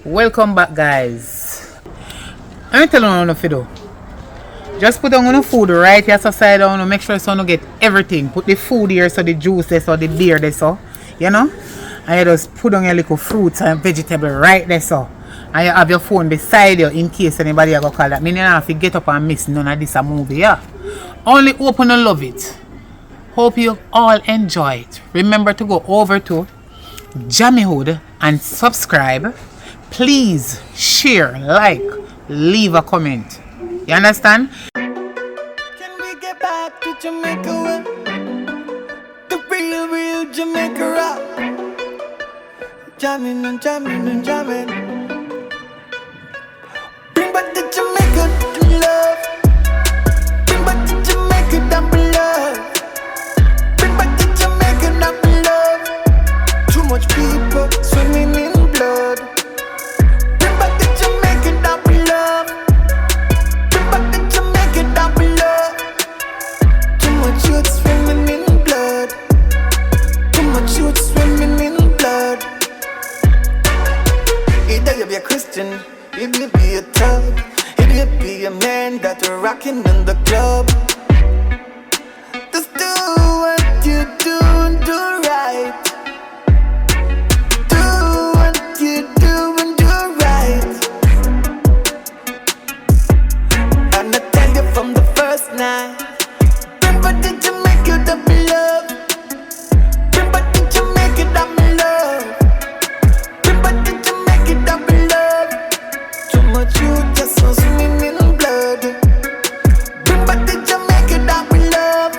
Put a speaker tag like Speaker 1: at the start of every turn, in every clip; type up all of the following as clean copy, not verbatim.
Speaker 1: Welcome back, guys. I'm telling you what to do. Just put on the food right here so side down. Make sure so you get everything. Put the food here so the juice there so the beer there so. You know? And you just put on your little fruits and vegetable right there so. And you have your phone beside you in case anybody go call that. Meaning you don't have to get up and miss none of this a movie, yeah. Only open and love it. Hope you all enjoy it. Remember to go over to JAMMIWOOD and subscribe. Please share, like, leave a comment. You understand?
Speaker 2: Can we get back to Jamaica? The real Jamaica rock. Jamming and jamming and jamming. Bring back the Jamaica love. Bring back the Jamaica that we love. Bring back the Jamaica that we love. Too much people swimming in blood. Bring back the Jamaica that we love. Bring back the Jamaica that we love. Too much youth swimming in blood. Too much youth swimming in blood. Either you be a Christian, either you be a thug, either you be a man that are rocking in the club. Just do what you do and do right. Do what you do and do right. And I tell you from the first night, bring back the Jamaica that we love. Bring back the Jamaica that we love. Bring back the Jamaica that we love. Too much youth just so swimming in blood. Bring back the Jamaica that we love.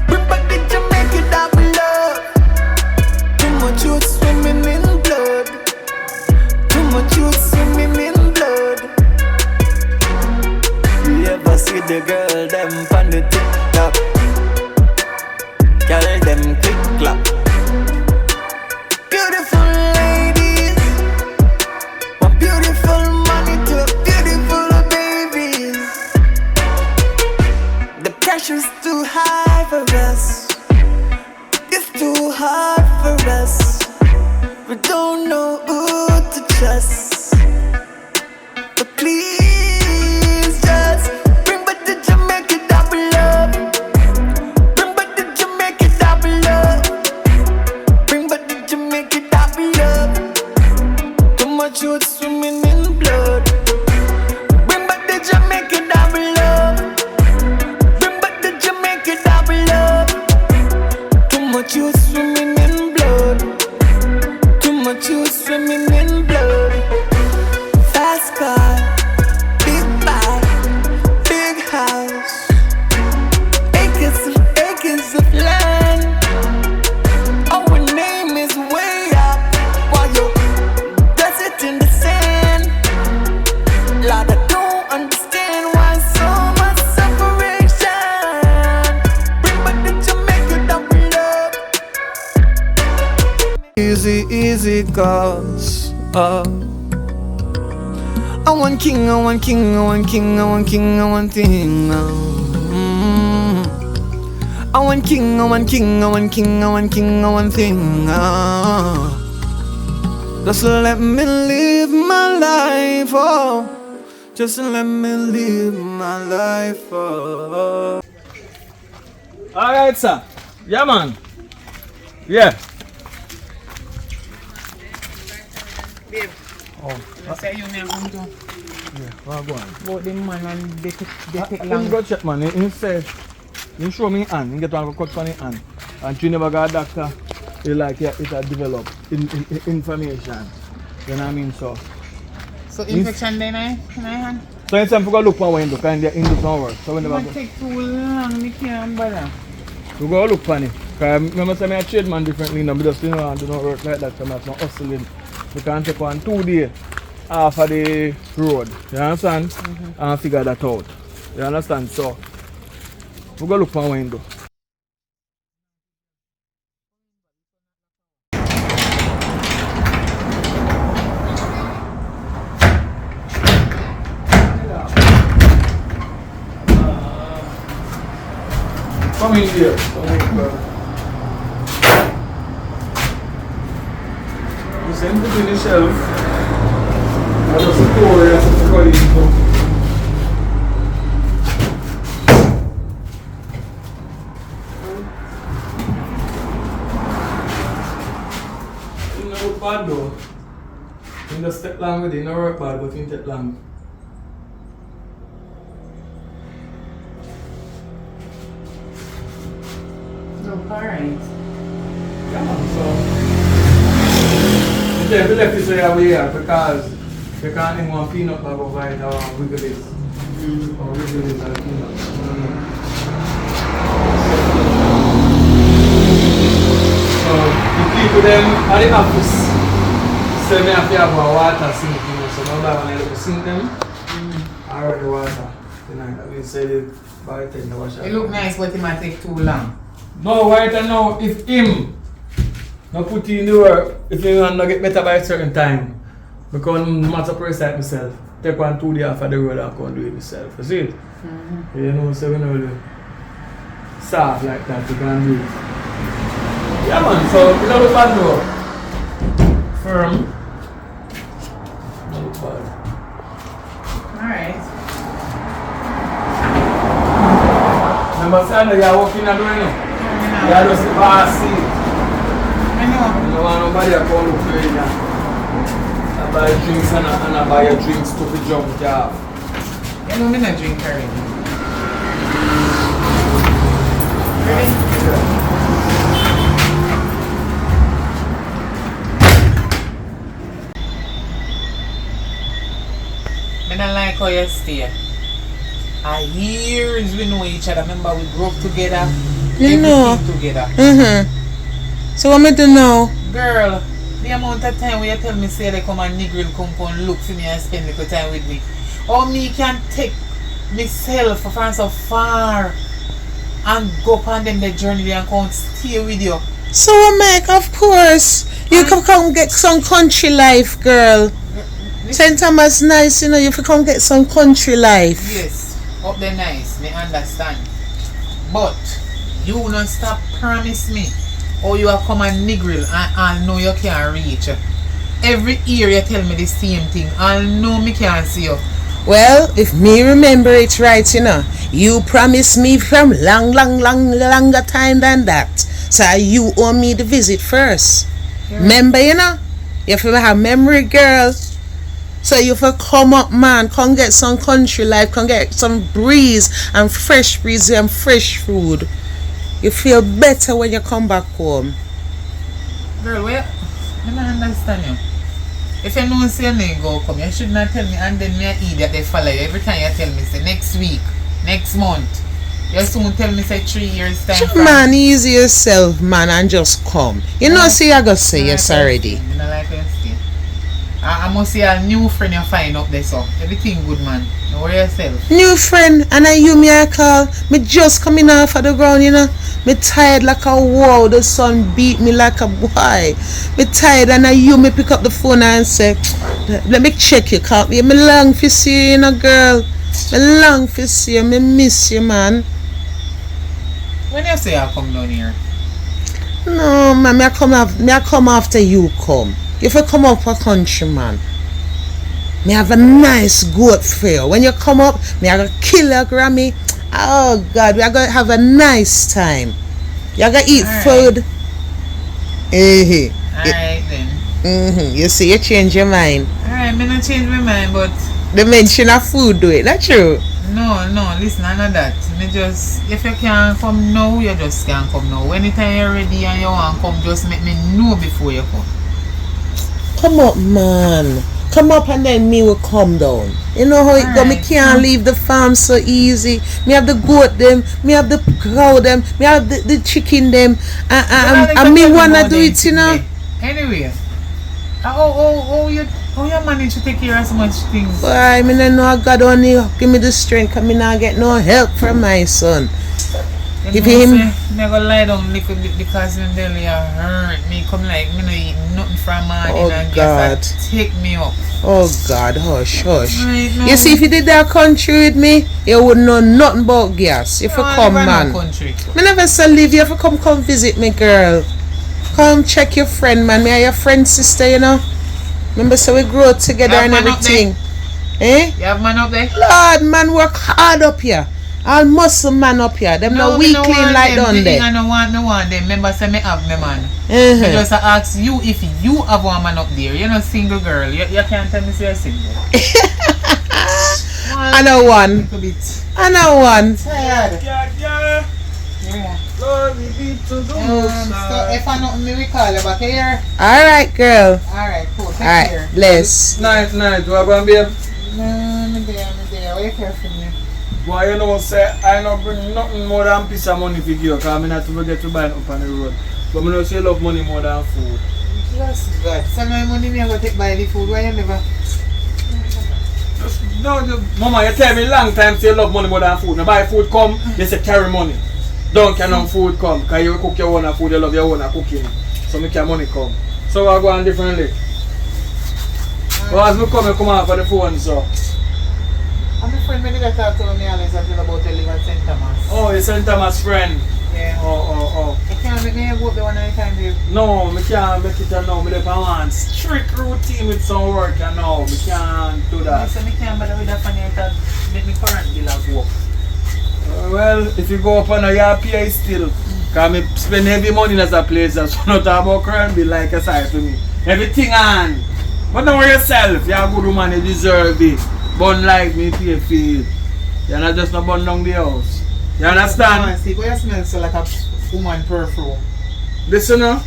Speaker 2: Bring back the Jamaica that we love. Too much youth swimming in blood. Too much youth swimming in blood. You ever see the girl them on the TikTok? Girl them quick clap. Beautiful ladies, one beautiful money to beautiful babies. The pressure's too high for us. It's too hard for us. We don't know who to trust. But please just bring back the Jamaica that we love. Bring back the Jamaica that we love. Bring back the Jamaica that we love. Too much youth swimming in blood. Bring back the Jamaica that we love. Bring back the Jamaica that we love. Too much youth swimming in blood. Too much youth swimming in blood. Fast car, big bike, big house, acres of land. Our name is way up while you press it in the sand. Lord, I don't understand why so much separation. Bring back the Jamaica that we love. Easy goes. I want king, I want king, I want king, I want king, I want thing. I want king, I want king, I want king, I want king, I want thing. Just let me live my life, oh. Just let me live my life, oh.
Speaker 3: Alright, sir. Yeah, man. Yeah.
Speaker 1: Babe. I say you name come to.
Speaker 3: Yeah, well, go on.
Speaker 1: About the man and they take
Speaker 3: Him
Speaker 1: long.
Speaker 3: go check, man. He say, he show me hand. He get one go cut for the hand. And you never got a doctor. He like it had developed information. You know what I mean? So
Speaker 1: infection then in my hand.
Speaker 3: So it's time to go look for window, kind of window don't work. So we
Speaker 1: It
Speaker 3: never
Speaker 1: might
Speaker 3: go.
Speaker 1: take too long, me can't bother.
Speaker 3: We go look for it. Because remember say I trade man differently now. Because you know I do not work like that. So I'm not hustling. We can take 2 days off of the road. You understand? And figure that out. You understand? So we go look for a window. Come in here. Come in here. You send it to the shelf. just pour it as a curry into. It not bad though. You just step long with it, not work bad, but you take long.
Speaker 1: Alright.
Speaker 3: Yeah, man, so if you left this way here because you can't even want peanut butter over it or wiggle it. Or wiggle it and peanut. So the people them at the office say me have to have a water sink, you know, so now that when I look sink them, I run the water tonight. At least say the bartender wash it.
Speaker 1: It look nice but it might take too long.
Speaker 3: No, right now, if him not put in the work, if he want to get better by a certain time, because I'm not surprised at myself. Take 1 2 days off of the road and go and do it myself. You see it? You know, so when you soft like that, you can do it. Yeah man, so it don't look bad though. Firm. Don't look bad.
Speaker 1: Alright.
Speaker 3: Remember Sunday, you're walking and doing it. You're just pass it.
Speaker 1: I know.
Speaker 3: You don't want nobody to come look for you now. I buy drinks and I buy your drinks to the jump job.
Speaker 1: You know me not drink curry. Ready? I don't like how you stay. Years we know each other. Remember we grew up together.
Speaker 4: You know.
Speaker 1: Together.
Speaker 4: So what me do now?
Speaker 1: Girl, the amount of time when you tell me say they come and Negril come look for me and spend little time with me. Or me can take myself from so far and go upon them the journey and come stay with you.
Speaker 4: So Mike, of course. You can come get some country life, girl. St. Thomas nice, you know, you can come get some country life.
Speaker 1: Yes, up there nice, me understand. But you not stop promise me or you are come and Negril and I know you can't reach. Every year you tell me the same thing. I know me can't see you.
Speaker 4: Well, if me remember it right, you know, you promised me from longer time than that. So you owe me the visit first.
Speaker 1: Yeah.
Speaker 4: Remember, you know? You have to have memory, girl. So you have to come up, man, come get some country life, come get some breeze and fresh breeze and fresh food. You feel better when you come back home.
Speaker 1: Girl, wait, I don't understand you. If you know say you go come, you should not tell me and then me an idiot they follow you. Every time you tell me say next week, next month. You soon tell me say 3 years time.
Speaker 4: Man, easy yourself, man, and just come. You know, say I gotta say yes already.
Speaker 1: I don't like your skin. I must say a new friend you find up there, so everything good, man. Don't worry yourself.
Speaker 4: New friend, and I you me I call. Me just coming off of the ground, you know. Me tired like a wow, the sun beat me like a boy. Me tired, and I you me pick up the phone and say, let me check you, call me. Me long for see you, know, girl. Me long for see you, me miss you, man.
Speaker 1: When you say I come down here?
Speaker 4: No, man, me I come after you come. If you come up for country, man, me have a nice goat for you. When you come up, me I gonna kill a Grammy. Oh God, we are gonna have a nice time. You are gonna eat food.
Speaker 1: Alright then.
Speaker 4: You see, you change your mind.
Speaker 1: Alright, me not change my mind, but
Speaker 4: The mention of food do it, that's true.
Speaker 1: No, listen, I know that. Me just, if you can't come now, you just can't come now. Anytime you're ready and you want to come, just make me know before you come.
Speaker 4: Come up, man. Come up and then me will come down. You know how it go? Me can't leave the farm so easy. Me have the goat them, me have the cow them, me have the chicken them. And me wanna do it, you know.
Speaker 1: Anyway, how you manage to take care of so much things?
Speaker 4: Boy, I mean, I know God only give me the strength. I mean, I get no help from my son.
Speaker 1: If him, me go lie down little bit because my belly hurt. Me come like me no eat nothing from morning and
Speaker 4: God.
Speaker 1: just take me up.
Speaker 4: Oh God, hush.
Speaker 1: Right, no.
Speaker 4: You see, if you did that country with me, you would know nothing about gas. If you come, man. Me never say leave you. If you come visit me, girl. Come check your friend, man. Me are your friend, sister, you know. Remember, so we grow together
Speaker 1: You have
Speaker 4: and
Speaker 1: man up
Speaker 4: everything. Eh?
Speaker 1: You have man up there?
Speaker 4: Lord, man, work hard up here. All muscle man up here. Them no weak clean like down there.
Speaker 1: I don't want them. Remember, say me have me man.
Speaker 4: Uh-huh.
Speaker 1: I just ask you if you have one man up there. You're not single girl. You can't tell me you're single.
Speaker 4: I know one.
Speaker 1: Little bit.
Speaker 4: I know one.
Speaker 1: Tired.
Speaker 3: Yeah.
Speaker 1: Yeah.
Speaker 3: Glory be to the Most
Speaker 1: So
Speaker 3: High.
Speaker 1: if I not me, we call you back here.
Speaker 4: Alright, girl.
Speaker 1: Alright, cool. Take
Speaker 4: Alright,
Speaker 1: care.
Speaker 4: bless.
Speaker 3: Night. What about babe?
Speaker 1: No, I'm there. Wait here for me.
Speaker 3: Boy, you know, say I don't bring nothing more than piece of money for you, because I'm not to forget to buy it up on the road. But I know say you love money more than food.
Speaker 1: Just God. Some of my money me I go take buy the food. Why you never?
Speaker 3: Mama, you tell me long time say you love money more than food. Now buy food come, you say carry money. Don't can no food come, because you cook your own food, you love your own cooking. So make your money come. So I go on differently. Well, as we come out for the phone, so.
Speaker 1: I'm a friend when they talk to me always about the live at St. Thomas.
Speaker 3: Oh, you're St. Thomas' friend.
Speaker 1: Yeah.
Speaker 3: Oh.
Speaker 1: You can't make me go up there one time, babe.
Speaker 3: No, I can't make it now. I want strict routine with some work and now. I can't do that.
Speaker 1: So I can't bother with that funny that make me current bill of work.
Speaker 3: Well, if you go up on a year pay still, because I spend heavy money as a place, so not talk about current bill like a side to me. Everything on. But don't worry yourself, you're a good woman, you deserve it. Bun like me pay for it. You're not just not bun down the house. You understand?
Speaker 1: See, but you smell so like a woman perfume.
Speaker 3: Listen now,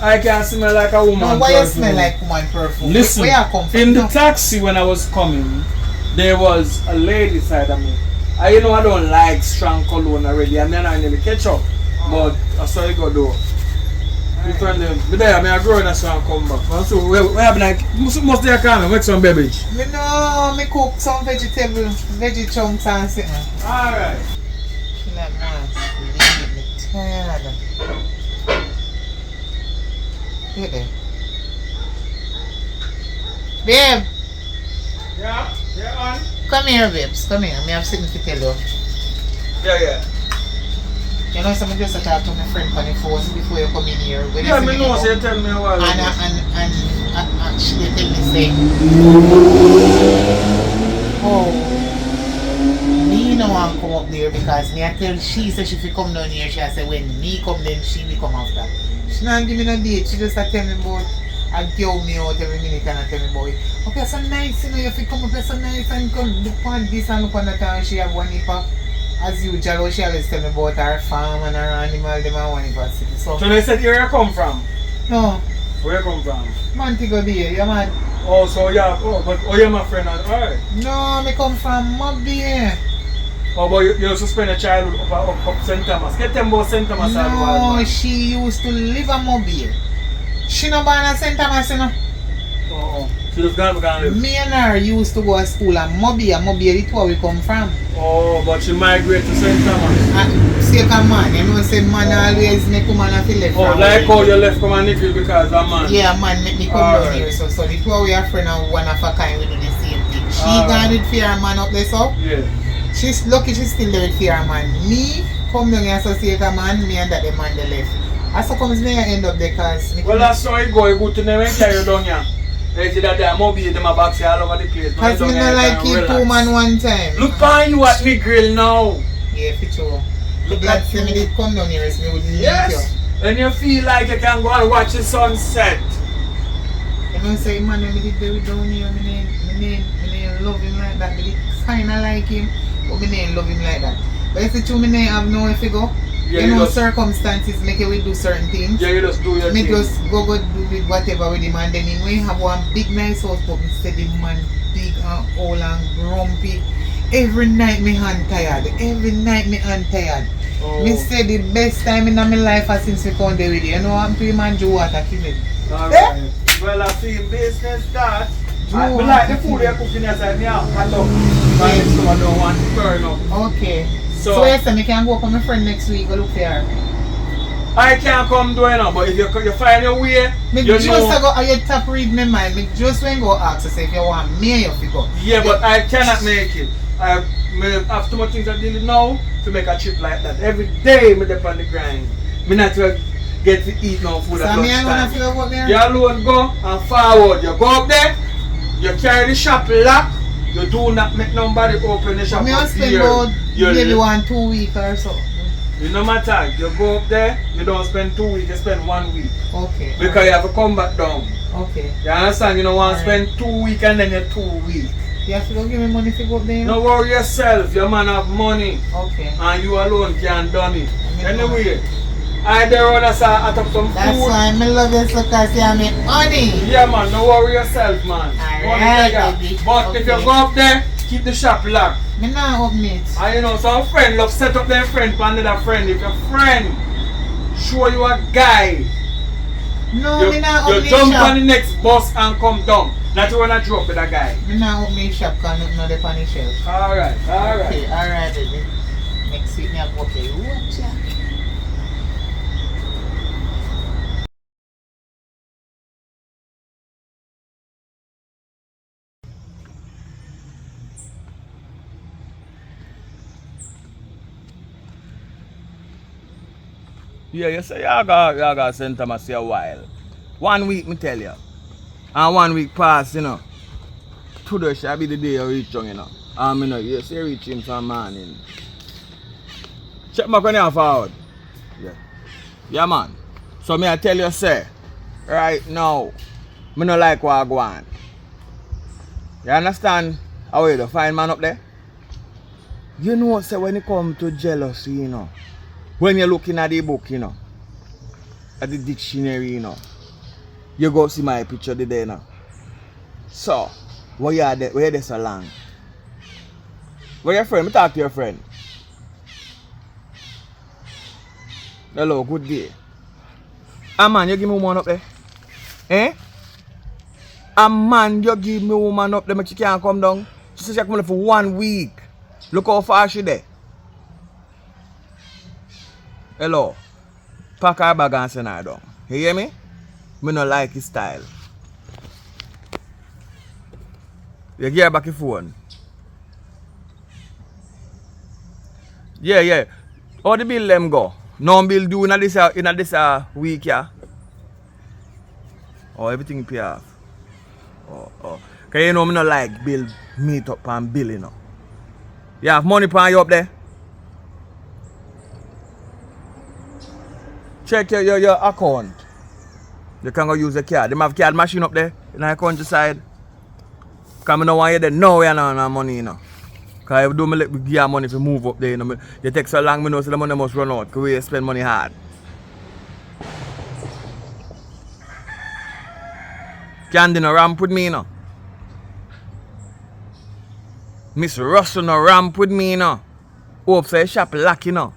Speaker 3: I can smell like a woman.
Speaker 1: No, why you
Speaker 3: perfume.
Speaker 1: smell like woman perfume?
Speaker 3: Listen,
Speaker 1: Where you come from?
Speaker 3: in the taxi when I was coming, there was a lady side of me. You know I don't like strong cologne already, and then I nearly catch up. But I saw it go though. Different them. But there, I grow in a strong come back. So we have like must they come make some beverage.
Speaker 1: Me no, me cook some veggie chunks and something.
Speaker 3: Alright.
Speaker 1: Like man, leave me tired. Get there. Babe,
Speaker 3: Yeah, on.
Speaker 1: come here, babes. Come here. Me have something to tell you.
Speaker 3: Yeah.
Speaker 1: You know, someone just talk to my friend on the phone before you come in here. When
Speaker 3: Yeah,
Speaker 1: you
Speaker 3: me
Speaker 1: see
Speaker 3: know,
Speaker 1: me
Speaker 3: so you tell me a while ago.
Speaker 1: and she dey tell me say, oh, me no want come up there because me I tell she say she fi come down here. She a say when me come then she will come after. She not give me no date. She just a tell me about and give me out every minute and tell me about it. Okay, so nice, you know, you fi come up here so nice and come look on this and look on that and she have one hipper. As usual, she always tell me about her farm and her animal, them and one hipper city. So
Speaker 3: they said where you come from?
Speaker 1: no,
Speaker 3: Where you come from?
Speaker 1: Montego Bay, you mad?
Speaker 3: Oh, so yeah, you're my friend, alright.
Speaker 1: No, me come from Mobile.
Speaker 3: Oh, but you also spend a childhood up St. Thomas. Get them about St. Thomas.
Speaker 1: No, she used to live in Mobile. She no born at St. Thomas, you know.
Speaker 3: Oh. She just gone live.
Speaker 1: Me and her used to go to school at Mobile. Mobile is where we come from.
Speaker 3: Oh, but she migrated to St. Thomas.
Speaker 1: And say a man, you know, say man always make woman a feel left.
Speaker 3: Oh, like how you left from a Negril because of man.
Speaker 1: Yeah, man make me come down here. So the two of we are friends and one of a kind, we do the same thing. She gone with fear man up there, so.
Speaker 3: Yeah.
Speaker 1: She's lucky she's still there with fear man. Me, come down here associate a man, me and that the man the left. As so comes me end up there because...
Speaker 3: Well, that's how it go. You go to them and carry you down here. They say that they are mobile, them are back all over the place.
Speaker 1: Because me not like keep two man one time.
Speaker 3: Look on you at Negril now.
Speaker 1: Yeah, for sure.
Speaker 3: Look
Speaker 1: Glad
Speaker 3: at
Speaker 1: say me did come down here, so me would meet
Speaker 3: Yes. And you feel like you can go and watch the sunset.
Speaker 1: you. You know say man when me did there down here, me love him like that. Me did kinda like him, but me didn't love him like that. But if it's true, me didn't have nowhere to go.
Speaker 3: Yeah,
Speaker 1: you know
Speaker 3: just,
Speaker 1: circumstances make you do certain things.
Speaker 3: Yeah, you just do your
Speaker 1: Me
Speaker 3: thing.
Speaker 1: just go do with whatever with him and then him we have one big nice house but me say the man big and old and grumpy. Every night me hand tired. Every night me hand tired.
Speaker 3: Oh.
Speaker 1: Me say the best time in my life has since we come there with you. You know what I'm to him and Joe water kill it.
Speaker 3: Alright. Well, I see business start. I like the food you're cooking outside me out. Hot up. Because this one don't want to burn up.
Speaker 1: Okay. So yes, I can go up with my friend next week go look for her.
Speaker 3: I can't come doing now, but if you find your way,
Speaker 1: Me
Speaker 3: you
Speaker 1: just
Speaker 3: know.
Speaker 1: go at your top read my mind. Me just when go ask say if you want me or you go.
Speaker 3: Yeah, but I cannot make it. I have too much things I deal with now to make a trip like that. Every day me dep on the grind. Me not get to eat no food at
Speaker 1: So me and gonna
Speaker 3: lunchtime.
Speaker 1: figure out there.
Speaker 3: You alone go and forward. You go up there, you carry the shop lock, you do not make nobody open the shop
Speaker 1: Me
Speaker 3: up
Speaker 1: want spend
Speaker 3: here.
Speaker 1: about
Speaker 3: You
Speaker 1: maybe 1-2 weeks or so.
Speaker 3: It no matter, you go up there, you don't spend 2 weeks, you spend 1 week.
Speaker 1: Okay.
Speaker 3: Because you have to come back down.
Speaker 1: Okay.
Speaker 3: You understand? You don't want to spend 2 weeks and then you're 2 weeks.
Speaker 1: You have to go give me money to go up there?
Speaker 3: No worry yourself, your man have money.
Speaker 1: Okay.
Speaker 3: And you alone can done it. Anyway, I there on us at up some
Speaker 1: That's
Speaker 3: food.
Speaker 1: why I love you so because you make money.
Speaker 3: Yeah man, no worry yourself man.
Speaker 1: Alright, baby.
Speaker 3: But if you
Speaker 1: Okay.
Speaker 3: go up there, keep the shop locked.
Speaker 1: Me not open it.
Speaker 3: And you know, some friend love set up their friend for another friend. If your friend show you a guy,
Speaker 1: No, me not
Speaker 3: you
Speaker 1: open
Speaker 3: jump
Speaker 1: shop.
Speaker 3: on the next bus and come down. Not you wanna drop with a guy.
Speaker 1: Me not open shop because I'm not the on the shelf.
Speaker 3: Alright, alright.
Speaker 1: Okay, alright baby. Next week me I go up there. Watch ya.
Speaker 3: Yeah, you say you got St. Thomas a while. 1 week, me tell you. And 1 week pass, you know. Today shall be the day you reach him, you know. You know, you say reach him some morning. Check back on your forward. Yeah. Yeah, man. So me I tell you, say, right now, me no like what I go on. You understand how you find man up there? You know, say when it comes to jealousy, you know. When you're looking at the book, you know, at the dictionary, you know, you go see my picture there, you know. So, where you are there, where there so long? Where your friend? Me talk to your friend. Hello, good day. Ah man, you give me woman up there? Eh? Ah man, you give me woman up there, but she can't come down. She says she come for 1 week. Look how far she there. Hello, pack her bag and send her down. You hear me? Me no like his style. You get her back your phone. Yeah. How the bill them go? No bill do in this week, yeah? Oh, everything pay off. Oh. Cause you know me no like bill meet up and bill, you know. You have money pan you up there? Check your account. You can go use the card. They have card machine up there in the countryside. Because I don't want you there. No, you don't have money, you know. Because if you do me give you money to move up there, you know. You take so long, I know so the money must run out. Because we spend money hard. Candy no ramp with me, you know. Miss Russell no ramp with me, you know. Hope so you shop lock, you know.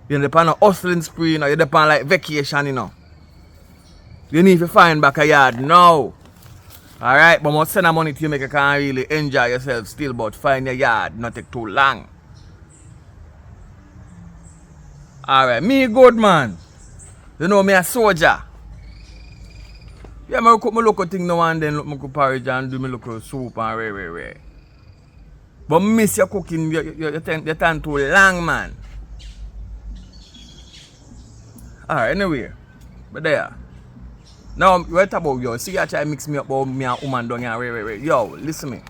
Speaker 3: You're on a hustling spree, you know. You're on like vacation, you know. You need to find back a yard now. Alright, but must send a money to you make you can really enjoy yourself still, but find your yard, not take too long. Alright, me good man. You know me a soldier. Yeah, I cook my local thing now and then, look my porridge and do my local soup and rare. But miss your cooking, you turn too long, man. Alright, anyway. But there. Now, what about you? See, you try to mix me up about me and woman down here. Yo, listen me.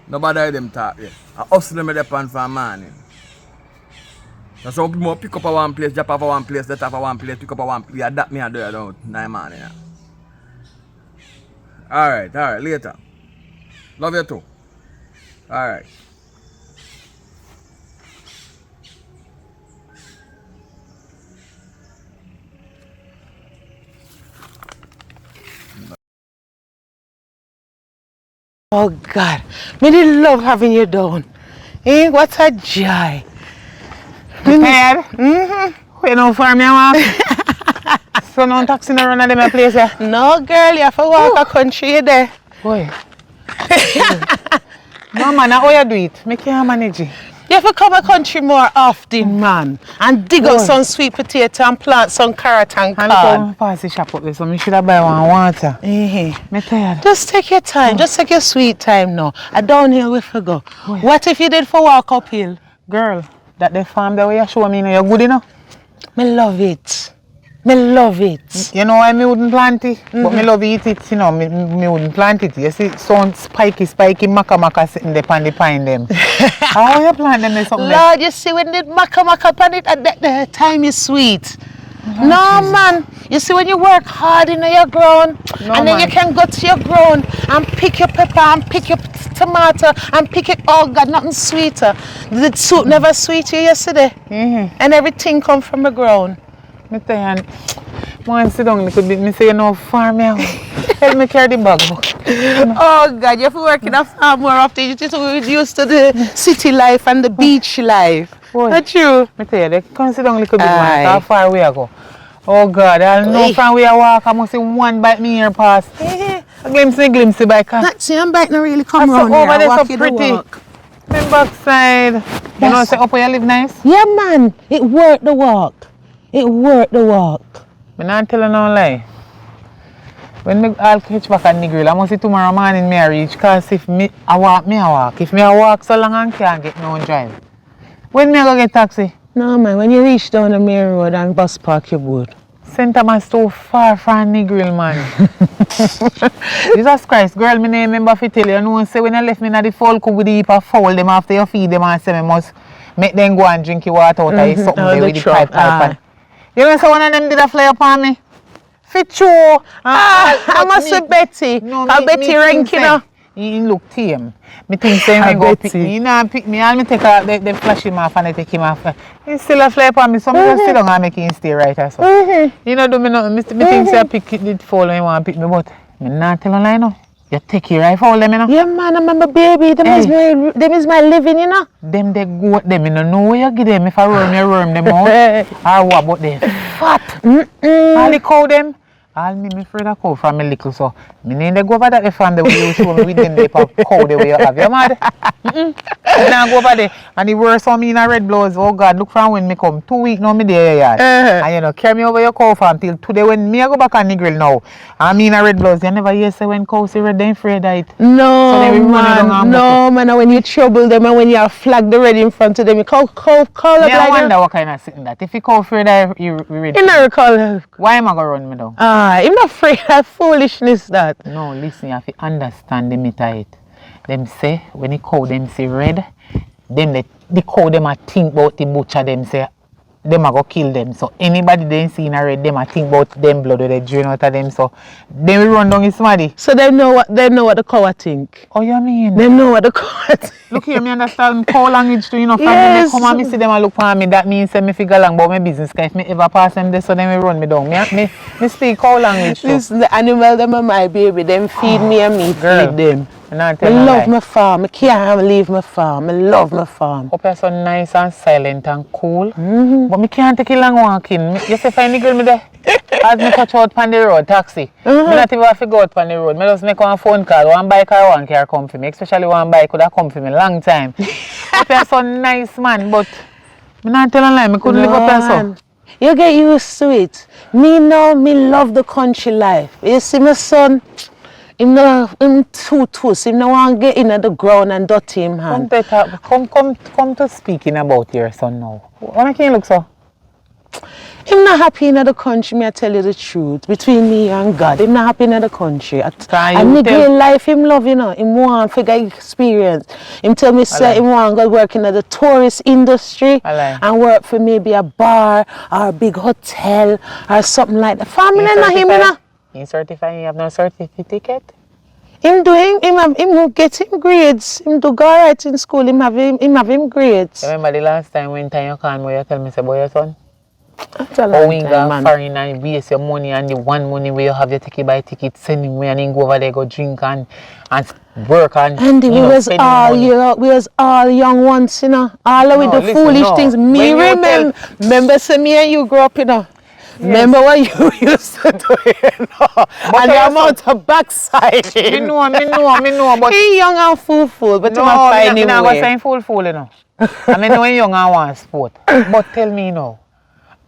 Speaker 3: Nobody them talk yet. I hustle them the pan for a morning. So some people pick up at one place, drop off at one place, let off at one place, pick up at one place. Yeah, that me I do it down 9 morning. Yeah. Alright, later. Love you too. Alright.
Speaker 4: Oh God, me did love having you down. Eh, what a joy.
Speaker 1: Tired? Wait no for me, walk. So no taxi no run at them place there.
Speaker 4: No girl, you have to walk a country there.
Speaker 1: Boy. No man, how you do it? Me can't manage it.
Speaker 4: You have to come a country more often, man. And dig up some sweet potato and plant some carrot and
Speaker 1: And
Speaker 4: corn.
Speaker 1: look how pass the shop up there, so me should have buy one water.
Speaker 4: Eh.
Speaker 1: Me tired.
Speaker 4: Just take your time. Just take your sweet time now. A downhill we for go.
Speaker 1: Boy.
Speaker 4: What if you did for walk uphill?
Speaker 1: Girl, that the farm that way you show me, you know, you're good enough.
Speaker 4: Me love it. Me love it.
Speaker 1: You know why me wouldn't plant it? But me love eat it, you know, me wouldn't plant it. You see, some spiky maca sitting there on the pine them. How you plant them or something?
Speaker 4: Lord, you see when the maca pan it at the time is sweet. No man, you see when you work hard in your ground and then you can go to your ground and pick your pepper and pick your tomato and pick it, oh God, nothing sweeter. The soup never sweet you yesterday and everything come from the ground.
Speaker 1: Me tell you, man sit down little bit, me say you know farm me out. Help me carry the bag.
Speaker 4: Oh God, you have to work in a farm more often. You just used to the city life and the beach life. Not true?
Speaker 1: Me tell you, they come sit down little bit, man. How far away I go? Oh God, I know from where I walk, I must see one bite me here pass. A glimpse by car.
Speaker 4: Not see, I'm bike not really come
Speaker 1: around
Speaker 4: here.
Speaker 1: Over there so pretty. Me backside. You know, say up where you live nice?
Speaker 4: Yeah man, it worth the walk. It worth the walk.
Speaker 1: Me not tell you no lie. When I'll catch back at Negril, I must see tomorrow morning me reach, cause if I walk. If me I walk so long and can't get no drive. When me I go get taxi?
Speaker 4: No man, when you reach down the main road and bus park your boat.
Speaker 1: St. Thomas too far from Negril, man. Jesus Christ, girl, me name remember if tell you know, say when I left me in the folk with the heap of foul them after you feed them and say me must make them go and drink your water out of something there with the pipe. You know, so one of them did a fly upon me. Fit you.
Speaker 4: I must say Betty.
Speaker 1: No,
Speaker 4: Betty ranking up.
Speaker 1: He look tame. Me think say me go pick me. He not pick me. I'll me take the flash him off and I take him off. He still a fly upon me. So me just sit down and make him stay right or so. You know do me nothing. Me think say I pick it did fall when you want to pick me, but me not tell you lie no. You take your rifle them, you know?
Speaker 4: Yeah man, I remember baby, them is my living, you know?
Speaker 1: Them they goat them, you know where you give them if I worm them out. Or what about them? Fat. All the cow them. All me afraid of cow from me little so. Me need to go over that farm the way you show me with them they cow the way you have. You mad? Me not go over there. And the worst on me in a red blouse. Oh God, look from when me come. 2 weeks now me there yard. And you know, carry me over your cow farm till today when me I go back on Negril now. I mean a red blouse. You never hear say when cow see red they afraid of it.
Speaker 4: No so man, no man, when you trouble them and when you flag the red in front of them, you call up like
Speaker 1: I wonder what kind of sitting that. If you cow afraid of you red.
Speaker 4: You never call.
Speaker 1: Why am I gonna run me down?
Speaker 4: I'm not afraid of foolishness that.
Speaker 1: No, listen, you have to understand the meter it. Them say when the cow them see red, then the cow them a think about the butcher them say them a go kill them. So anybody they see in a red, them a think about them blood or they drain out of them. So then we run down his smaddy.
Speaker 4: So they know what the cow think.
Speaker 1: Oh you mean?
Speaker 4: They know what the cow think.
Speaker 1: Look here, me understand cow language too, you know.
Speaker 4: Yes.
Speaker 1: Come and me see them and look for me. That means say me figure along about my business. Cause if me ever pass them there, so then we run me down. Me speak cow language too.
Speaker 4: Listen, the animal them are my baby. Them feed me and me feed them. I love my farm. I can't leave my farm. I love my farm.
Speaker 1: Up here so nice and silent and cool. But me can't take it long walking. You say find the girl me there. As me touch out on the road, taxi. Me not even have to go out on the road. Me just make one phone call. One bike or one car come for me. Especially one bike could have come for me long time. Up here so nice man. But me not telling lie. Me couldn't live up here so.
Speaker 4: You get used to it. Me now, me love the country life. You see my son. Him too tough. Him no want get in the ground and dirty him hand.
Speaker 1: Come to speaking about your son now. Why make him look so?
Speaker 4: Him not happy in the country, me I tell you the truth. Between me and God, him not happy in the country. And Negril life, him love, you know. Him want to get experience. Him tell me say him want to go work in the tourist industry and work for maybe a bar or a big hotel or something like that. Family not him, you know.
Speaker 1: He certified, you have no certificate?
Speaker 4: Him getting grades. Him do go right in school. Him have him grades.
Speaker 1: Remember the last time when you came where you tell me about your son?
Speaker 4: That's a long time, man.
Speaker 1: Foreign and waste your money and the one money where you have your ticket by ticket, send him where and then go over there, go drink and work and
Speaker 4: we was all young ones, you know. All with the foolish things. Me remember say me and you grew up, you know. Yes. Remember what you used to do, you know? And the amount of backsiding.
Speaker 1: Me know, but
Speaker 4: he young and fool, but
Speaker 1: no, I'm not going to say fool, you know. I mean, when young and want sport. But tell me, you know,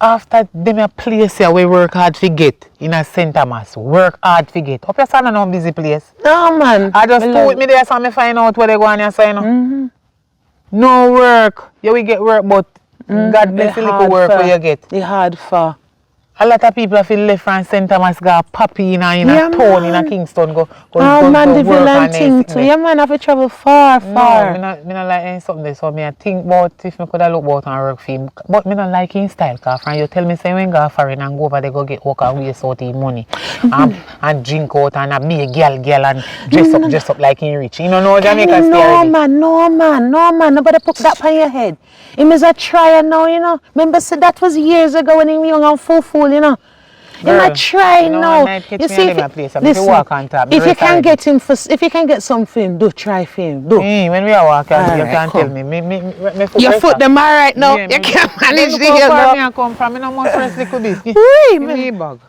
Speaker 1: after them a place here we work hard to get in a St. Thomas, work hard to get. Up your son no busy place.
Speaker 4: No, man.
Speaker 1: I just put with me there so I find out where they go on your side, you know. No work. You will get work, but God bless the little work where you get.
Speaker 4: The hard for.
Speaker 1: A lot of people feel left from St. Thomas go Papi in a
Speaker 4: Yeah,
Speaker 1: town in a
Speaker 4: man.
Speaker 1: Kingston go
Speaker 4: Oh man, the
Speaker 1: work
Speaker 4: villain
Speaker 1: and
Speaker 4: thing too. Yeah man, have to travel far.
Speaker 1: No, me not like any something there. So me I think about if me could have look about and work for him. But me not like his style, cause friend you tell me say when go foreign and go over there go get work and waste out his money. And drink out and be a girl and dress up like he rich. You know Jamaica style.
Speaker 4: No man. Nobody put that on your head. Him is a trier now, you know. Remember, so that was years ago when he was young and fool, you know. Him a try now. You see, if you can get him for, if you can get something, do try for him. Do.
Speaker 1: When we are walking, you can tell me.
Speaker 4: Your foot them all right now. You can't manage the hill now.
Speaker 1: I come from. I no more first little bit.
Speaker 4: Bag.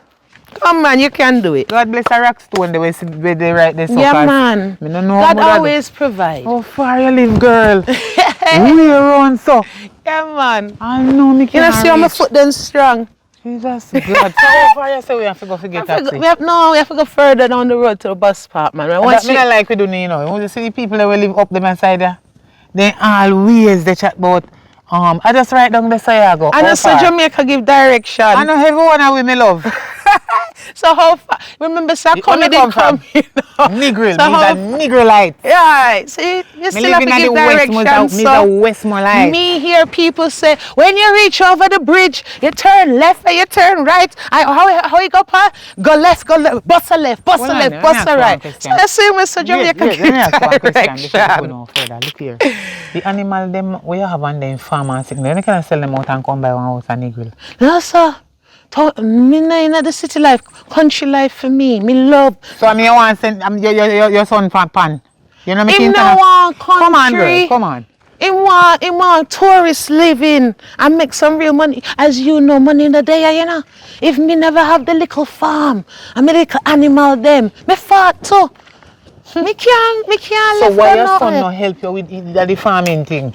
Speaker 4: Come on, you can do it.
Speaker 1: God bless a rock stone the way they write this.
Speaker 4: Yeah, man. God always provide.
Speaker 1: How far you live, girl? We run so.
Speaker 4: Yeah, man.
Speaker 1: I know me can't.
Speaker 4: You know, see how my foot then strong.
Speaker 1: Jesus, God. So how far you say we have to go forget taxi?
Speaker 4: We have to go further down the road to the bus park, man.
Speaker 1: That's me like we do, you know. You see the people that will live up them side there. They always they chat about. I just write down the say I go.
Speaker 4: And I say Jamaica give direction.
Speaker 1: I know everyone I will me love.
Speaker 4: So how far? Remember, sir, comedy come.
Speaker 1: Negril, so means a Negrilite.
Speaker 4: Yeah, see, you still have to give direction.
Speaker 1: So Westmoreland.
Speaker 4: Me hear people say, when you reach over the bridge, you turn left or you turn right. How you go past? Go left, bust a left, bust a left, bust a right. So I say, Mr. Jamaica give direction.
Speaker 1: Look here. The animal them we have on them farm and sick. Then you can sell them out and come buy one house and Negril.
Speaker 4: No, sir. Me not the city life, country life for me. Me love.
Speaker 1: So I mean, you want to send your son from Pan? You know me.
Speaker 4: Him no want country.
Speaker 1: Come on, girl. Come on.
Speaker 4: He want tourist living and make some real money. As you know, money in the day, you know. If me never have the little farm and me little animal them, me fart too. Me can't
Speaker 1: so
Speaker 4: live.
Speaker 1: why your son no help you with the farming thing?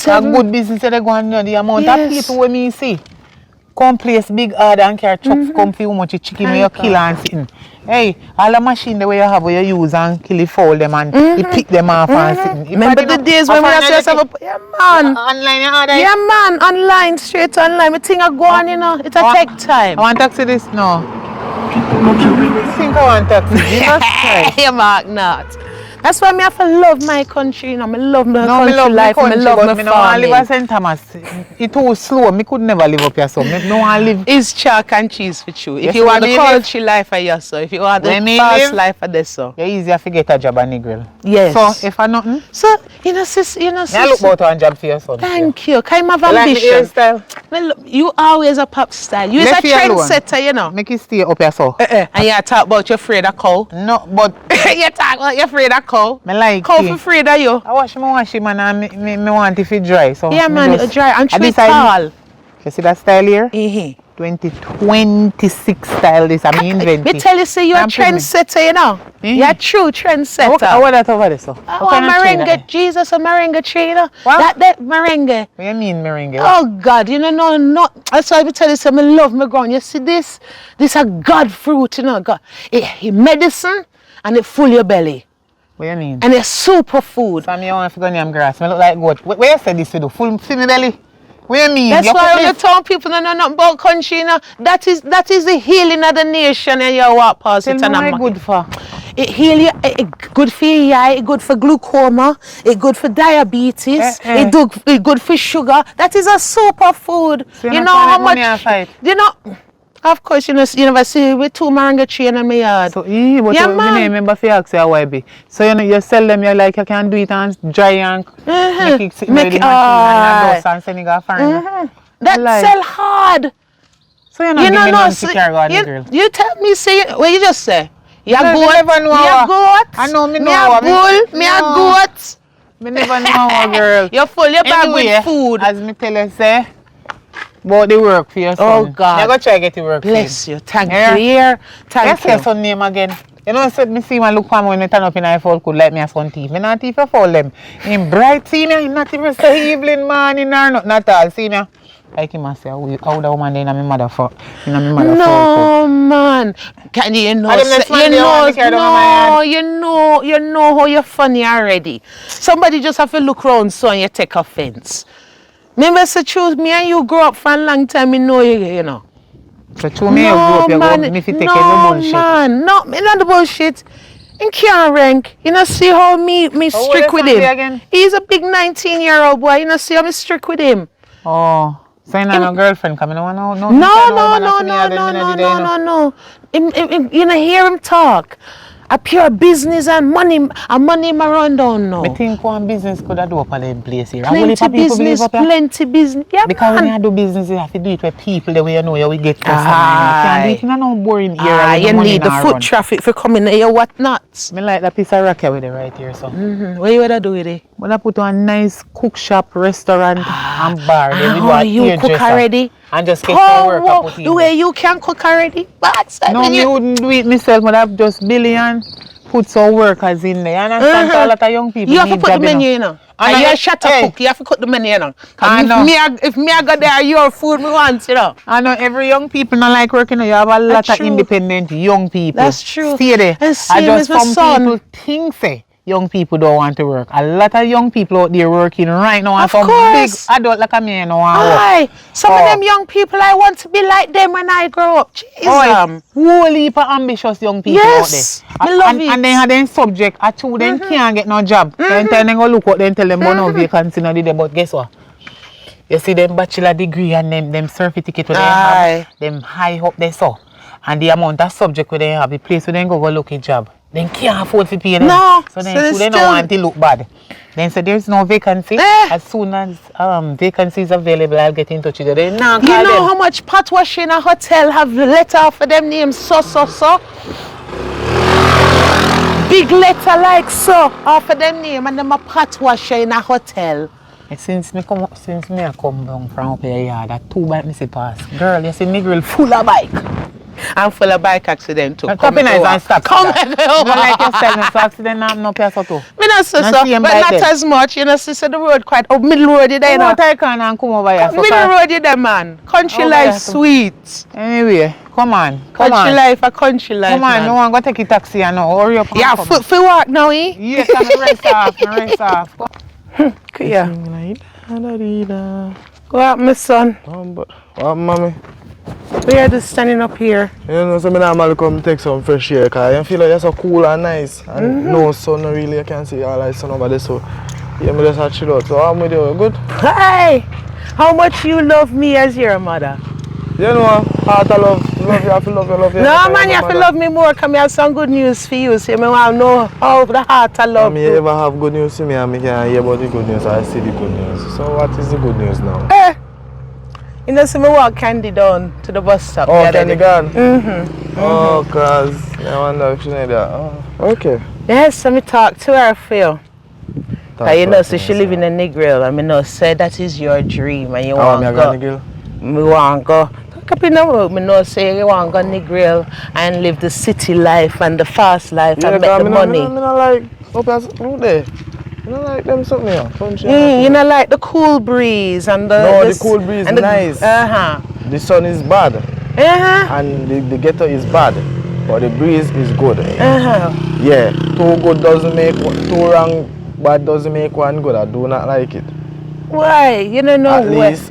Speaker 1: A good business they go on the amount of people when me see. Come place big order and carry trucks come for you much chicken you kill and sitting. Hey, all the machine the way you have where you use and kill it foul them and you pick them off and sitting.
Speaker 4: Remember the days when we have to yeah man.
Speaker 1: Online you order?
Speaker 4: Yeah man, online, straight online. Me think I go on, you know. It'll take time.
Speaker 1: I want taxi this now. I think I want taxi. Jesus Christ.
Speaker 4: Yeah, Mark, not. That's why me have to love my country, you know. Me love my country life, me love my farming.
Speaker 1: I don't live at St. Thomas. It's too slow. Me could never live up here, so me no want live.
Speaker 4: It's chalk and cheese for you. If you want the country life, I yes, so. If you want the fast life, I this so.
Speaker 1: You're easier to get a job at Negril.
Speaker 4: Yes.
Speaker 1: So if I nothing.
Speaker 4: So you know, sis. I
Speaker 1: look about one job for your son.
Speaker 4: Thank you. Kind of ambition. Like you always a pop style. You is a trendsetter, you know.
Speaker 1: Make you stay up here so.
Speaker 4: And you talk about you're afraid of cow.
Speaker 1: No, but
Speaker 4: you talk about you're afraid of cow.
Speaker 1: Me like
Speaker 4: cow for afraid of you.
Speaker 1: I wash him and me want it to dry. So
Speaker 4: yeah man, it's dry and treat tall.
Speaker 1: You see that style here? 2026 style this I mean invented.
Speaker 4: Me tell you say you're a trendsetter, you know. You're a true trendsetter.
Speaker 1: What that over there so?
Speaker 4: Merengue, Jesus, a merengue tree, you know. What? That merengue.
Speaker 1: What do you mean merengue?
Speaker 4: Oh God, you know, not. That's why I tell you, so I love my ground. You see this a God fruit, you know. God, it medicine and it full your belly.
Speaker 1: What do you mean?
Speaker 4: And it's super food.
Speaker 1: So I want to go near grass. I look like goat. Where you say this to do? Full my belly? What do you mean?
Speaker 4: That's why when you town people don't know nothing about country, you know. That is the healing of the nation and you walk past it.
Speaker 1: Tell me what good for?
Speaker 4: It heal you, it good for your eye, it good for glaucoma, it good for diabetes, it good for sugar. That is a super food.
Speaker 1: So
Speaker 4: you know how much you know. Of course, you know, see with 2 moringa tree in my yard.
Speaker 1: So, but yeah, man. You remember if you ask your YB. So, you know, you sell them, you like, you can do it and dry and make it sit with the machine and dust and send it to a farm.
Speaker 4: That sell hard.
Speaker 1: So, you're not giving me none to carry on the girl.
Speaker 4: You tell me, say, what you just say? You a goat?
Speaker 1: Me a goat?
Speaker 4: I
Speaker 1: know me know.
Speaker 4: Me a bull? Me a goat?
Speaker 1: Me never know, girl.
Speaker 4: You're full your bag with food.
Speaker 1: As me tell you, say, about the work for your son.
Speaker 4: Oh God.
Speaker 1: You go try to get the work
Speaker 4: bless you. Thank you. Here. Thank you.
Speaker 1: Your son name again. You know, so me see my look for me when I turn up in a fall could like me a son thief. Me not thief a fall them. In bright, see me, not even say evening morning or not at all. See me. Like him say, how the woman in my mother for
Speaker 4: no man. Can you know? You know how you're funny already. Somebody just have to look around so and you take offense. Remember, so choose me and you grow up for a long time, you know.
Speaker 1: So to me, you grew up, you go, me fi take any bullshit.
Speaker 4: Man, no, me not the bullshit. In can't rank. You know see how me
Speaker 1: How old
Speaker 4: strict
Speaker 1: is
Speaker 4: with
Speaker 1: Sandy
Speaker 4: him.
Speaker 1: again?
Speaker 4: He's a big 19-year-old boy. You know see how me strict with him.
Speaker 1: Oh, so you not no girlfriend coming? No.
Speaker 4: No. You know hear him talk. A pure business and money my run down now.
Speaker 1: I think one business could have do up on them place here.
Speaker 4: Plenty business. Yeah,
Speaker 1: because
Speaker 4: man.
Speaker 1: when you do business, you have to do it with people the way you know you will get customers. You can't do it in a no boring area.
Speaker 4: You need the foot traffic for coming here, what not?
Speaker 1: I like that piece of rock here with it right here. So.
Speaker 4: What you would do with it?
Speaker 1: When I put on a nice cook shop, restaurant and bar, then we do a
Speaker 4: you cook
Speaker 1: hairdresser.
Speaker 4: already?
Speaker 1: And just get some work up with
Speaker 4: The way you can cook already? But
Speaker 1: no, me wouldn't do it myself, but I've just billion put some workers in there. You understand? A lot of young people
Speaker 4: you have to
Speaker 1: need
Speaker 4: put the
Speaker 1: job,
Speaker 4: menu, you know. And you're a shutter cook, you have to cook the menu, you know. If me I go there, your food me want, you know.
Speaker 1: I know every young people not like working. You have a lot of independent young people.
Speaker 4: That's true.
Speaker 1: Stay there.
Speaker 4: And
Speaker 1: I just some people think say young people don't want to work. A lot of young people out there working right now. And some big adult like me, you know, want work.
Speaker 4: Some of them young people, I want to be like them when I grow up. Jesus.
Speaker 1: Whole heap of ambitious young people out there.
Speaker 4: I love it.
Speaker 1: And they have them subject. I two them can't get no job. Then tell them go look what then tell them about no vacancy no there. But guess what? You see them bachelor degree and them certificate where they have them high up there so. And the amount of subject where they have, the place where they go look a job. Then can't afford to pay them.
Speaker 4: No.
Speaker 1: So then they don't want to look bad. Then say there's no vacancy. As soon as vacancy is available, I'll get in touch with you. Then now
Speaker 4: you know how much pot washing a hotel have letter for them names so. Big letter like so off of them name and them a pot washer in a hotel.
Speaker 1: Since me I come down from up here, yeah, that 2 bike me see pass. Girl, you see Negril full of bike.
Speaker 4: I'm full of bike accident too.
Speaker 1: Come in and stop.
Speaker 4: Come
Speaker 1: on. You like yourself, no accident, no pay so too.
Speaker 4: Me not so, but not as much. You know, sister, the road quite middle road you there.
Speaker 1: Come out I can and come over here.
Speaker 4: Middle road you there, man. Country life sweet.
Speaker 1: Anyway, come on.
Speaker 4: Country life, a country life.
Speaker 1: Come on, no one go take a taxi and now hurry up.
Speaker 4: Yeah, for walk now, eh?
Speaker 1: Yes, I'm rest off.
Speaker 4: Yeah. Go out, my son.
Speaker 3: What, mommy?
Speaker 4: We are just standing up here.
Speaker 3: You know, so I normally come take some fresh air because I feel like it's so cool and nice. And no sun really, I can't see all that sun over there. So, yeah, I just chill out. So, how am I doing? Good?
Speaker 4: Hi! How much you love me as your mother?
Speaker 3: You know, heart of love. Love you, I feel love you.
Speaker 4: No, man, you have to love me more because I have some good news for you. So, I want to know how the heart of love.
Speaker 3: You ever have good news to me and I can hear about the good news or I see the good news. So, what is the good news now?
Speaker 4: You know, so I walk Candy down to the bus stop.
Speaker 3: Oh, Candy gone? Oh, cause I wonder if she need that. Oh, okay.
Speaker 4: Yes, so I talk to her for you. Because you know, so she live in a Negril. I mean, no, say that is your dream and you want to go. Me want to go. Talk up in the road, I know, say you want to go Negril and live the city life and the fast life and make the money.
Speaker 3: I don't like up there. You don't like them something else?
Speaker 4: You know, like the cool breeze and the...
Speaker 3: the cool breeze is nice. The sun is bad. And the ghetto is bad. But the breeze is good. Yeah, too good doesn't make too wrong, bad doesn't make one good. I do not like it.
Speaker 4: Why? You don't know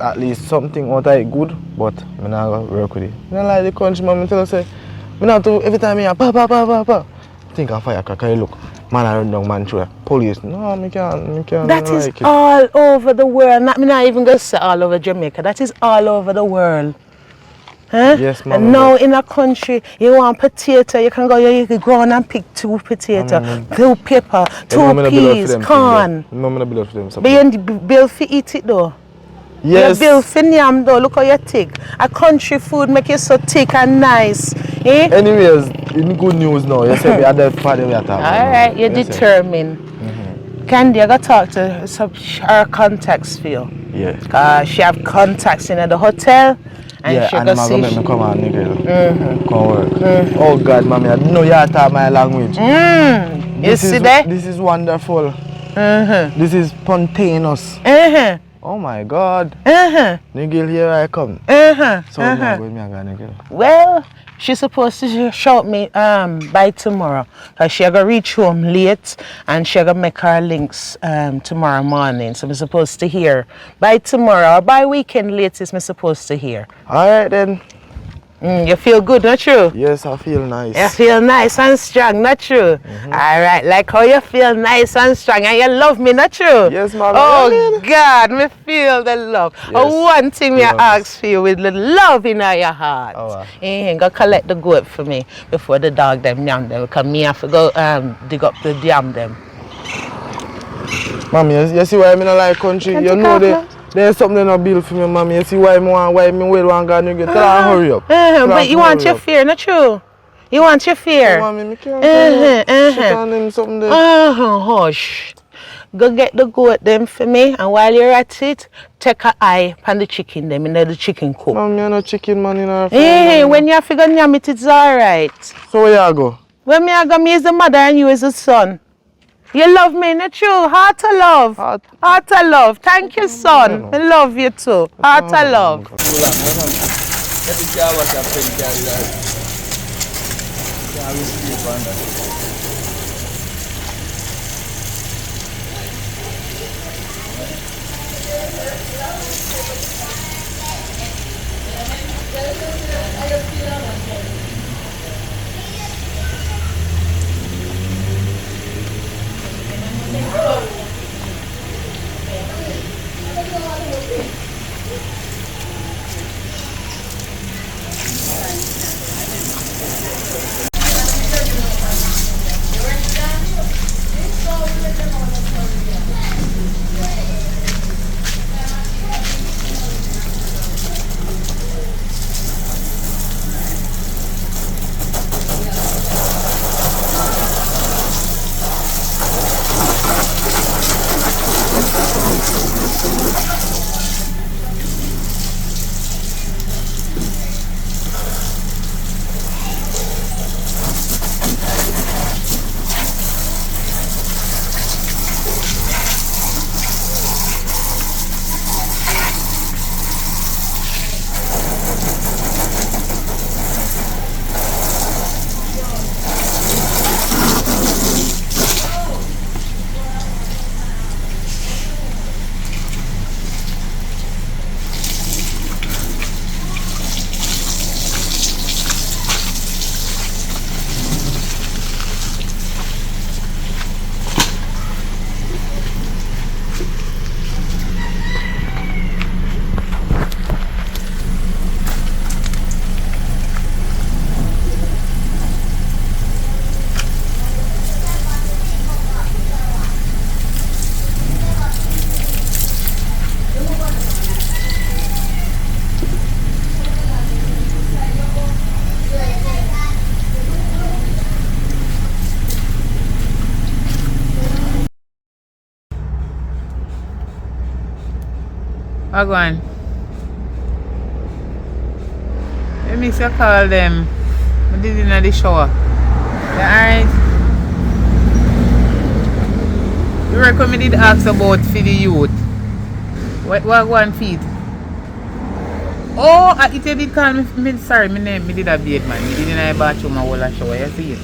Speaker 3: at least something out of it good, but I'm not going to work with it. I don't like the country, man. I tell you, say, I not to, every time I pa. Think of firecracker, look. Man, I run down man through police. No, I can't.
Speaker 4: That is like all over the world. I'm not even going to say all over Jamaica. That is all over the world. Huh?
Speaker 3: Yes, ma'am.
Speaker 4: And now in a country, you want potato, you can go on and pick 2 potatoes, 2 pepper, 2 peas, corn.
Speaker 3: No, I'm not build for them.
Speaker 4: But you build for eat it though.
Speaker 3: Yes.
Speaker 4: You build for yam though. Look how you thick. A country food make you so thick and nice. Eh?
Speaker 3: Anyways, in good news now, you say we are the father we are talking.
Speaker 4: Alright, you're determined. Candy, I got to talk to her contacts for you.
Speaker 3: Yeah.
Speaker 4: She have contacts in the hotel. And
Speaker 3: she go see me come on, Negril. Come work. Oh God, mommy, I know you talk my language.
Speaker 4: You see that?
Speaker 3: This is wonderful. This is spontaneous. Oh my God. Negril, here I come. So I'm going to Negril.
Speaker 4: Well, she's supposed to shout me by tomorrow. Because she's going to reach home late and she's going to make her links tomorrow morning. So I'm supposed to hear by tomorrow or by weekend latest I'm supposed to hear.
Speaker 3: Alright then.
Speaker 4: You feel good, not true?
Speaker 3: Yes, I feel nice.
Speaker 4: You feel nice and strong, not true? Alright, like how you feel nice and strong and you love me, not true?
Speaker 3: Yes, ma'am.
Speaker 4: Oh God, me feel the love.
Speaker 3: Yes.
Speaker 4: Oh, one thing me
Speaker 3: Love.
Speaker 4: ask for you with the love in your heart.
Speaker 3: Oh,
Speaker 4: Go collect the goat for me before the dog them yam them. Because me have to go dig up the yam them.
Speaker 3: Mom, you see why I don't like country?
Speaker 4: Can
Speaker 3: You
Speaker 4: take
Speaker 3: know
Speaker 4: off,
Speaker 3: there's something not built for me, mom. You see why me wait one guy and you get tell her hurry up.
Speaker 4: But you want your fear, not true? You want your fear?
Speaker 3: Mommy, me can't shit on him something there.
Speaker 4: Hush. Go get the goat them for me, and while you're at it, take an eye on the chicken them in the chicken coop.
Speaker 3: Mom, you're not chicken man in our
Speaker 4: Hey, when you figure yam it's alright.
Speaker 3: So where you go?
Speaker 4: When me I go, me is the mother and you is the son. You love me, not true? Heart of love.
Speaker 3: Heart.
Speaker 4: Heart of love. Thank you, son. I love you too. Heart of love.
Speaker 1: Go on. Let me call them. I did it in the shower. You alright? You reckon me did ask about for the youth? What go on feed? Oh, it did call me, sorry, me did a bait man. Me did in a bathroom and whole a shower. You see it?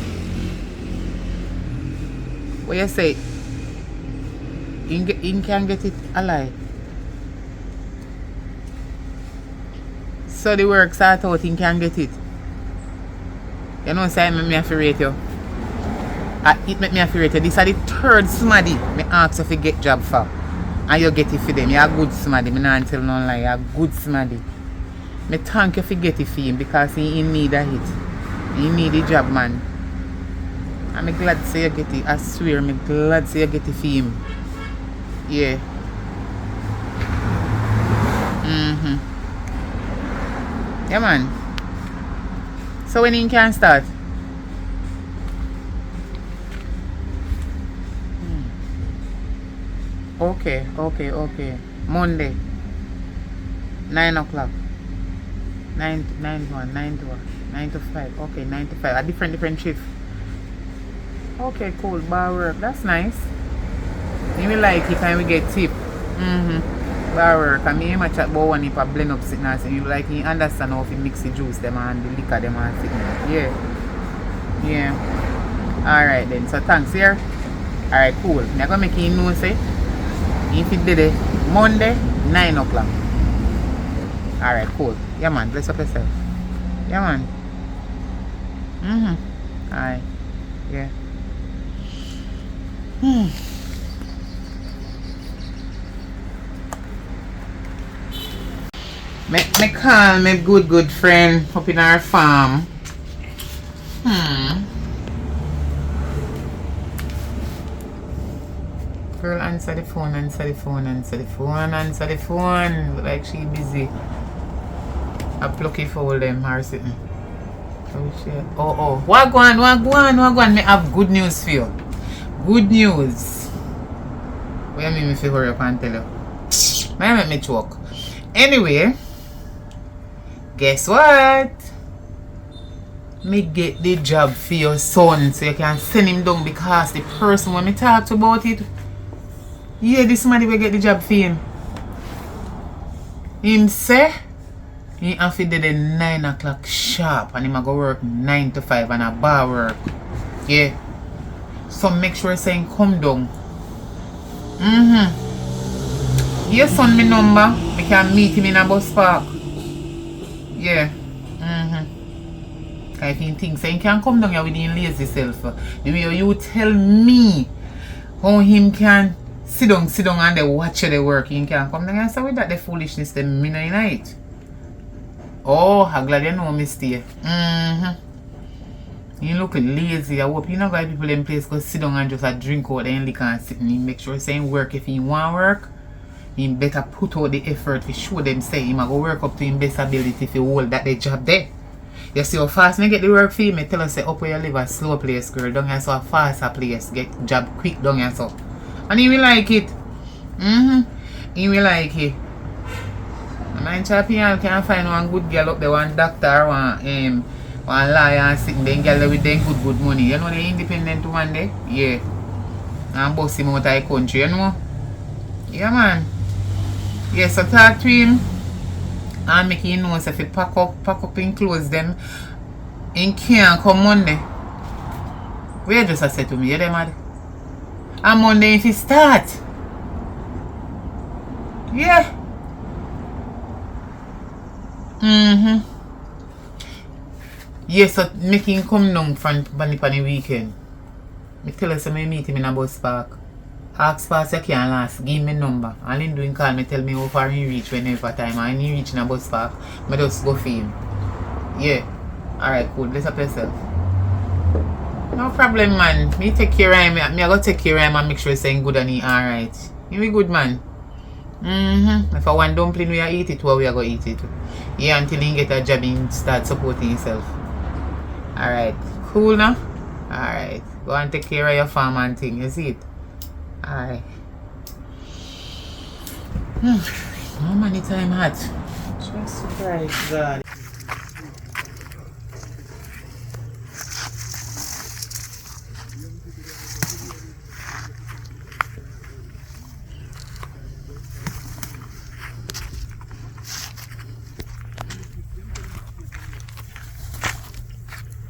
Speaker 1: What you say? You can get it alive. So the work start out, you can get it. You know, say me have to rate you. It make me have to rate you. This is the third somebody me ask you to get job for. And you get it for them. You're a good somebody. Me not tell no lie. You're a good somebody. Me thank you for get it for him because he in need of it. He need the job, man. I'm glad to say you get it. I swear, I'm glad to say you get it for him. Yeah. Yeah, man. So when you can start? Okay. Monday. 9 o'clock. 9 to 5. Okay, 9 to 5. A different shift. Okay, cool. Bar work. That's nice. Maybe like it and we get tip. Bar work. I mean, I chat about one if I blend up sickness and you like you understand how if you mix the juice them and the liquor them and sickness. Yeah. Alright then. So thanks here. Alright, cool. I'm gonna make you know say if it did it Monday, 9 o'clock. Alright, cool. Yeah man, bless up yourself. Yeah, man. Aye. Yeah. Me call my good friend up in our farm. Girl, answer the phone. Like she busy. I plucky for them or something. Oh shit. Oh. Wagwan. Me have good news for you. Good news. What you mean if you hurry up and tell you? May make me choke. Anyway, guess what? Me get the job for your son so you can send him down because the person when me talk to about it, yeah, this somebody will get the job for him. Him say he have to do the 9 o'clock sharp and him a go work 9 to 5 and a bar work. Yeah. So make sure saying come down. Your son me number. We can meet him in a bus park. Yeah. If he thinks he can come down here with his lazy self. The way you tell me how him can sit down and they watch the work, he can come down here. So with that the foolishness them me in it. Oh, I'm glad you know me stay. You looking lazy. I hope you not got people in place go sit down and just drink out and liquor and sit and make sure saying work. If he want work, he better put out the effort to show them say he might go work up to his best ability to hold that the job there. You see how fast me get the work for you? Me tell us say up where you live a slow place, girl. Down here so a faster place. Get job quick down here so. And he will like it. He will like it. And champion can find one good girl up there, one doctor, one lawyer and sitting there girl with them good money. You know the independent one there? Yeah. And boss him out of the country, you know? Yeah man. Yeah, so talk to him and make him know if he pack up and close them in can't come Monday. Where you just say to me, you there mad? And Monday if he start. Yeah. Yes, so make him come down from the weekend. I tell us I meet him in a bus park. Ask fast you can last, give me number. And him doing call me tell me how far he reach whenever time. And he reach in a bus park, I just go for him. Yeah. Alright, cool. Bless up yourself. No problem man. Me take care of him. I go take care of him and make sure he's saying good and he alright. He be good man. If I want dumpling we eat it, well we are going to eat it. Yeah, until he get a job and start supporting himself. Alright, cool now? Alright, go and take care of your farm and thing, you see it? Alright. How many time hot? Just surprise, God.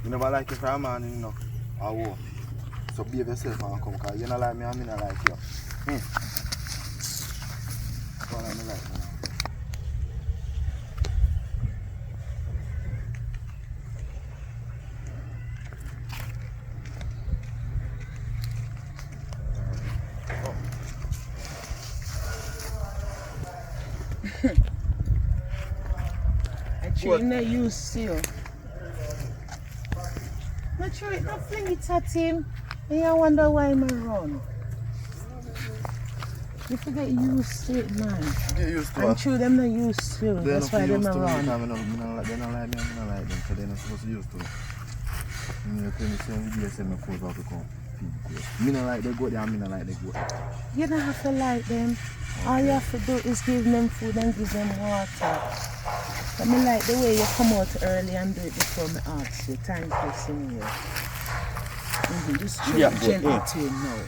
Speaker 5: You never like it for a man, you know, or what? So behave yourself and come, because you don't like me and me don't like you. That's all I don't like now.
Speaker 4: I train the used to you. Not sure it not fling it at him. And you wonder why I'm run. You forget used to it, man.
Speaker 5: Get used to it.
Speaker 4: I'm sure them not used to it. That's why them are run.
Speaker 5: They don't like me, I don't like them, so they're not supposed to use to it. You tell me same video, say me close out to come feed the goat. Me not like the goat, and me not like the goat.
Speaker 4: You don't have to like them. All you have to do is give them food and give them water. But me like the way you come out early and do it before me ask you. Thank you, Senior. Just show it gently to him now.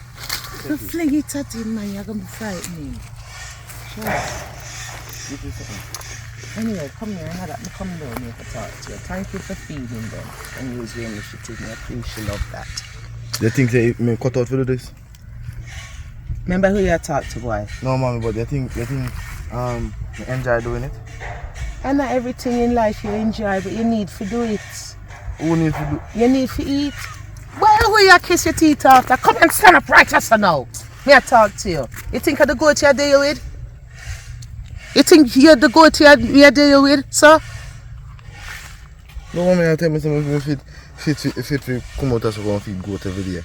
Speaker 4: Don't fling it at him, man. You're going to be frightening. Sure. Anyway, come here. Now that me come down here to talk to you. Thank you for feeding them and use your initiative. I appreciate love that.
Speaker 5: You think they may cut out for this?
Speaker 4: Remember who you talk to, boy?
Speaker 5: No, mommy, but you think you enjoy doing it?
Speaker 4: And not everything in life you enjoy, but you need to do it.
Speaker 5: Who need to do?
Speaker 4: You need to eat. Well, who you kiss your teeth after? Come and stand up right just now. Me I talk to you. You think of the goat you deal with? You think you're the goat you deal with, sir?
Speaker 5: No one may tell me something fit to come out as a feed goat every day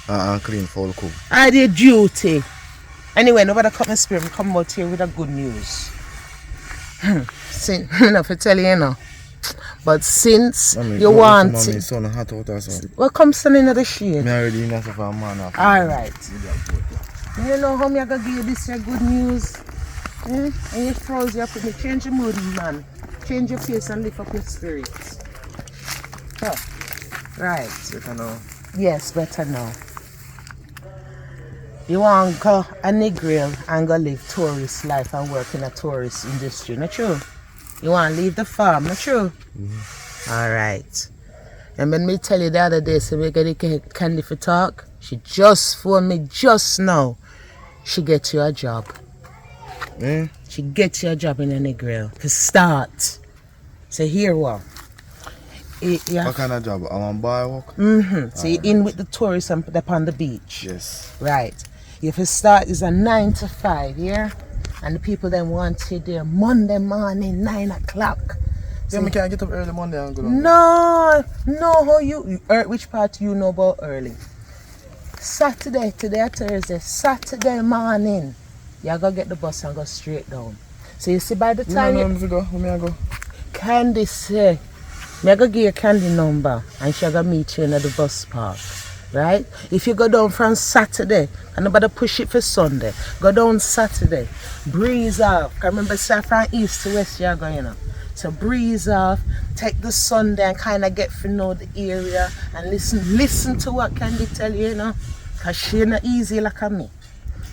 Speaker 5: and clean for the cook.
Speaker 4: I did duty. Anyway, nobody come and spirit. Come out here with a good news. Since, I tell you now. But since you want it,
Speaker 5: son hot out or something.
Speaker 4: well, come stand in the shade.
Speaker 5: Me already enough of a man.
Speaker 4: Alright. You know how me I gonna give you this good news? And you froze you up with me. Change your mood, man. Change your face and lift up your spirits. So, right.
Speaker 5: Better now.
Speaker 4: Yes, better now. You want to go a Negril and go live tourist life and work in a tourist industry, not true? You want to leave the farm, not true? Alright. And when me tell you the other day, so we get Candy for talk, she just phoned me just now. She gets you a job. She gets you a job in a Negril to start. So here what?
Speaker 5: What kind of job? I want to buy work?
Speaker 4: So you're in with the tourists and up on the beach.
Speaker 5: Yes.
Speaker 4: Right. If you start is a 9 to 5, yeah? And the people then want you there Monday morning, 9 o'clock.
Speaker 5: Yeah, me can't get up early Monday and go down.
Speaker 4: No, how which part you know about early? Saturday, today Thursday, Saturday morning, you go get the bus and go straight down. So you see by the time
Speaker 5: No, where me I go?
Speaker 4: Candy say, me go give you Candy number and she go meet you in the bus park. Right? If you go down from Saturday, and nobody push it for Sunday, go down Saturday, breeze off. I remember say from east to west you're going, you know. So breeze off, take the Sunday and kind of get to know the area and listen to what Candy tell you, you know. Because she not easy like me.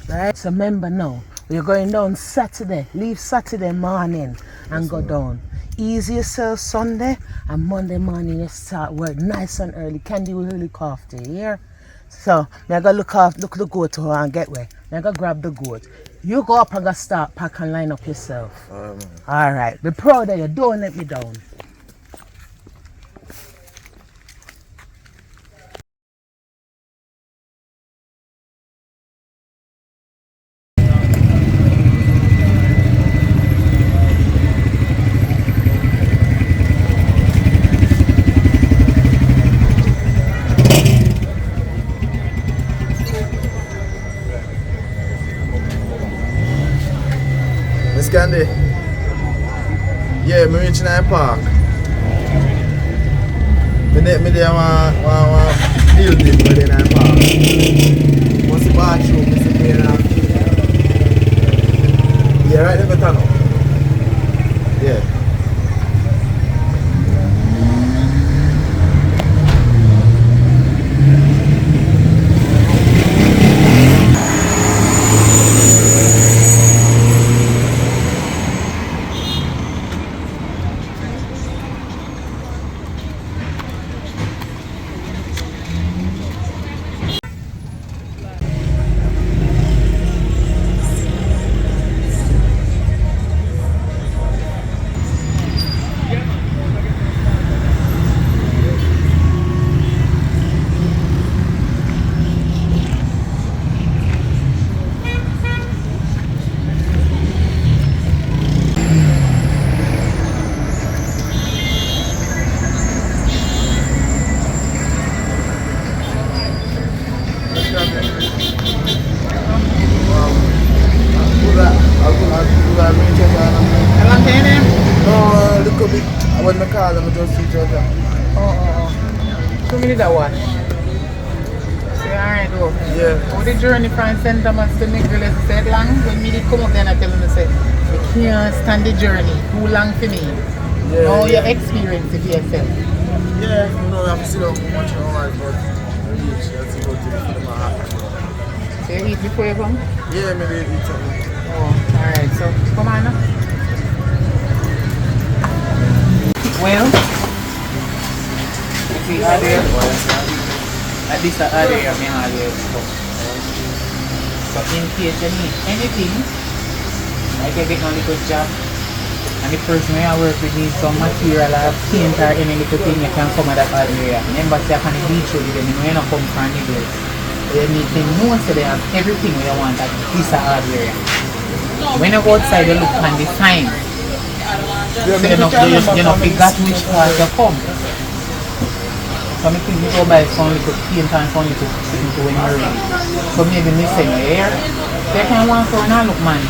Speaker 4: Right? So remember now, we're going down Saturday, leave Saturday morning and go down. Easy yourself Sunday and Monday morning you start work nice and early. Candy will really look after you, yeah? So I gotta look the goat to her and get where. I gotta grab the goat. You go up and go start pack and line up yourself. Alright. Be proud of you, don't let me down.
Speaker 5: Miss Candy. Yeah, me reach in the park. Me there want building in the park. What's the bathroom? Miss Candy. Yeah, right there, better now. Yeah. When I call them, I just see each other.
Speaker 1: So we did that one. So alright go.
Speaker 5: Yeah.
Speaker 1: How the journey from St. Thomas to Negril is said long? When me did come up then I tell them I said, I can't stand the journey, too long for me.
Speaker 5: Yeah,
Speaker 1: How
Speaker 5: yeah.
Speaker 1: you experience it yourself?
Speaker 5: Yeah, you know, I have to sit down and watch it all right, but I reach, let's go to the foot of my heart.
Speaker 1: So you eat before you come?
Speaker 5: Yeah, maybe eat something.
Speaker 1: Oh, alright, so come on now. Well, if we are there, at least I are there, I are there. So in case you need anything, like I get a little job, And the person who I work with needs some material or paint or any little thing you can come at that area. Remember, say I can beach with them, you know, you don't come from Negril. You need to know so they have everything you want at this hard area. When you go outside, you look on the sign. So you know forget which part you come. So I think you go by some little paint and some little thing to when you're ready. So maybe missing your hair. So you can walk around and look, man.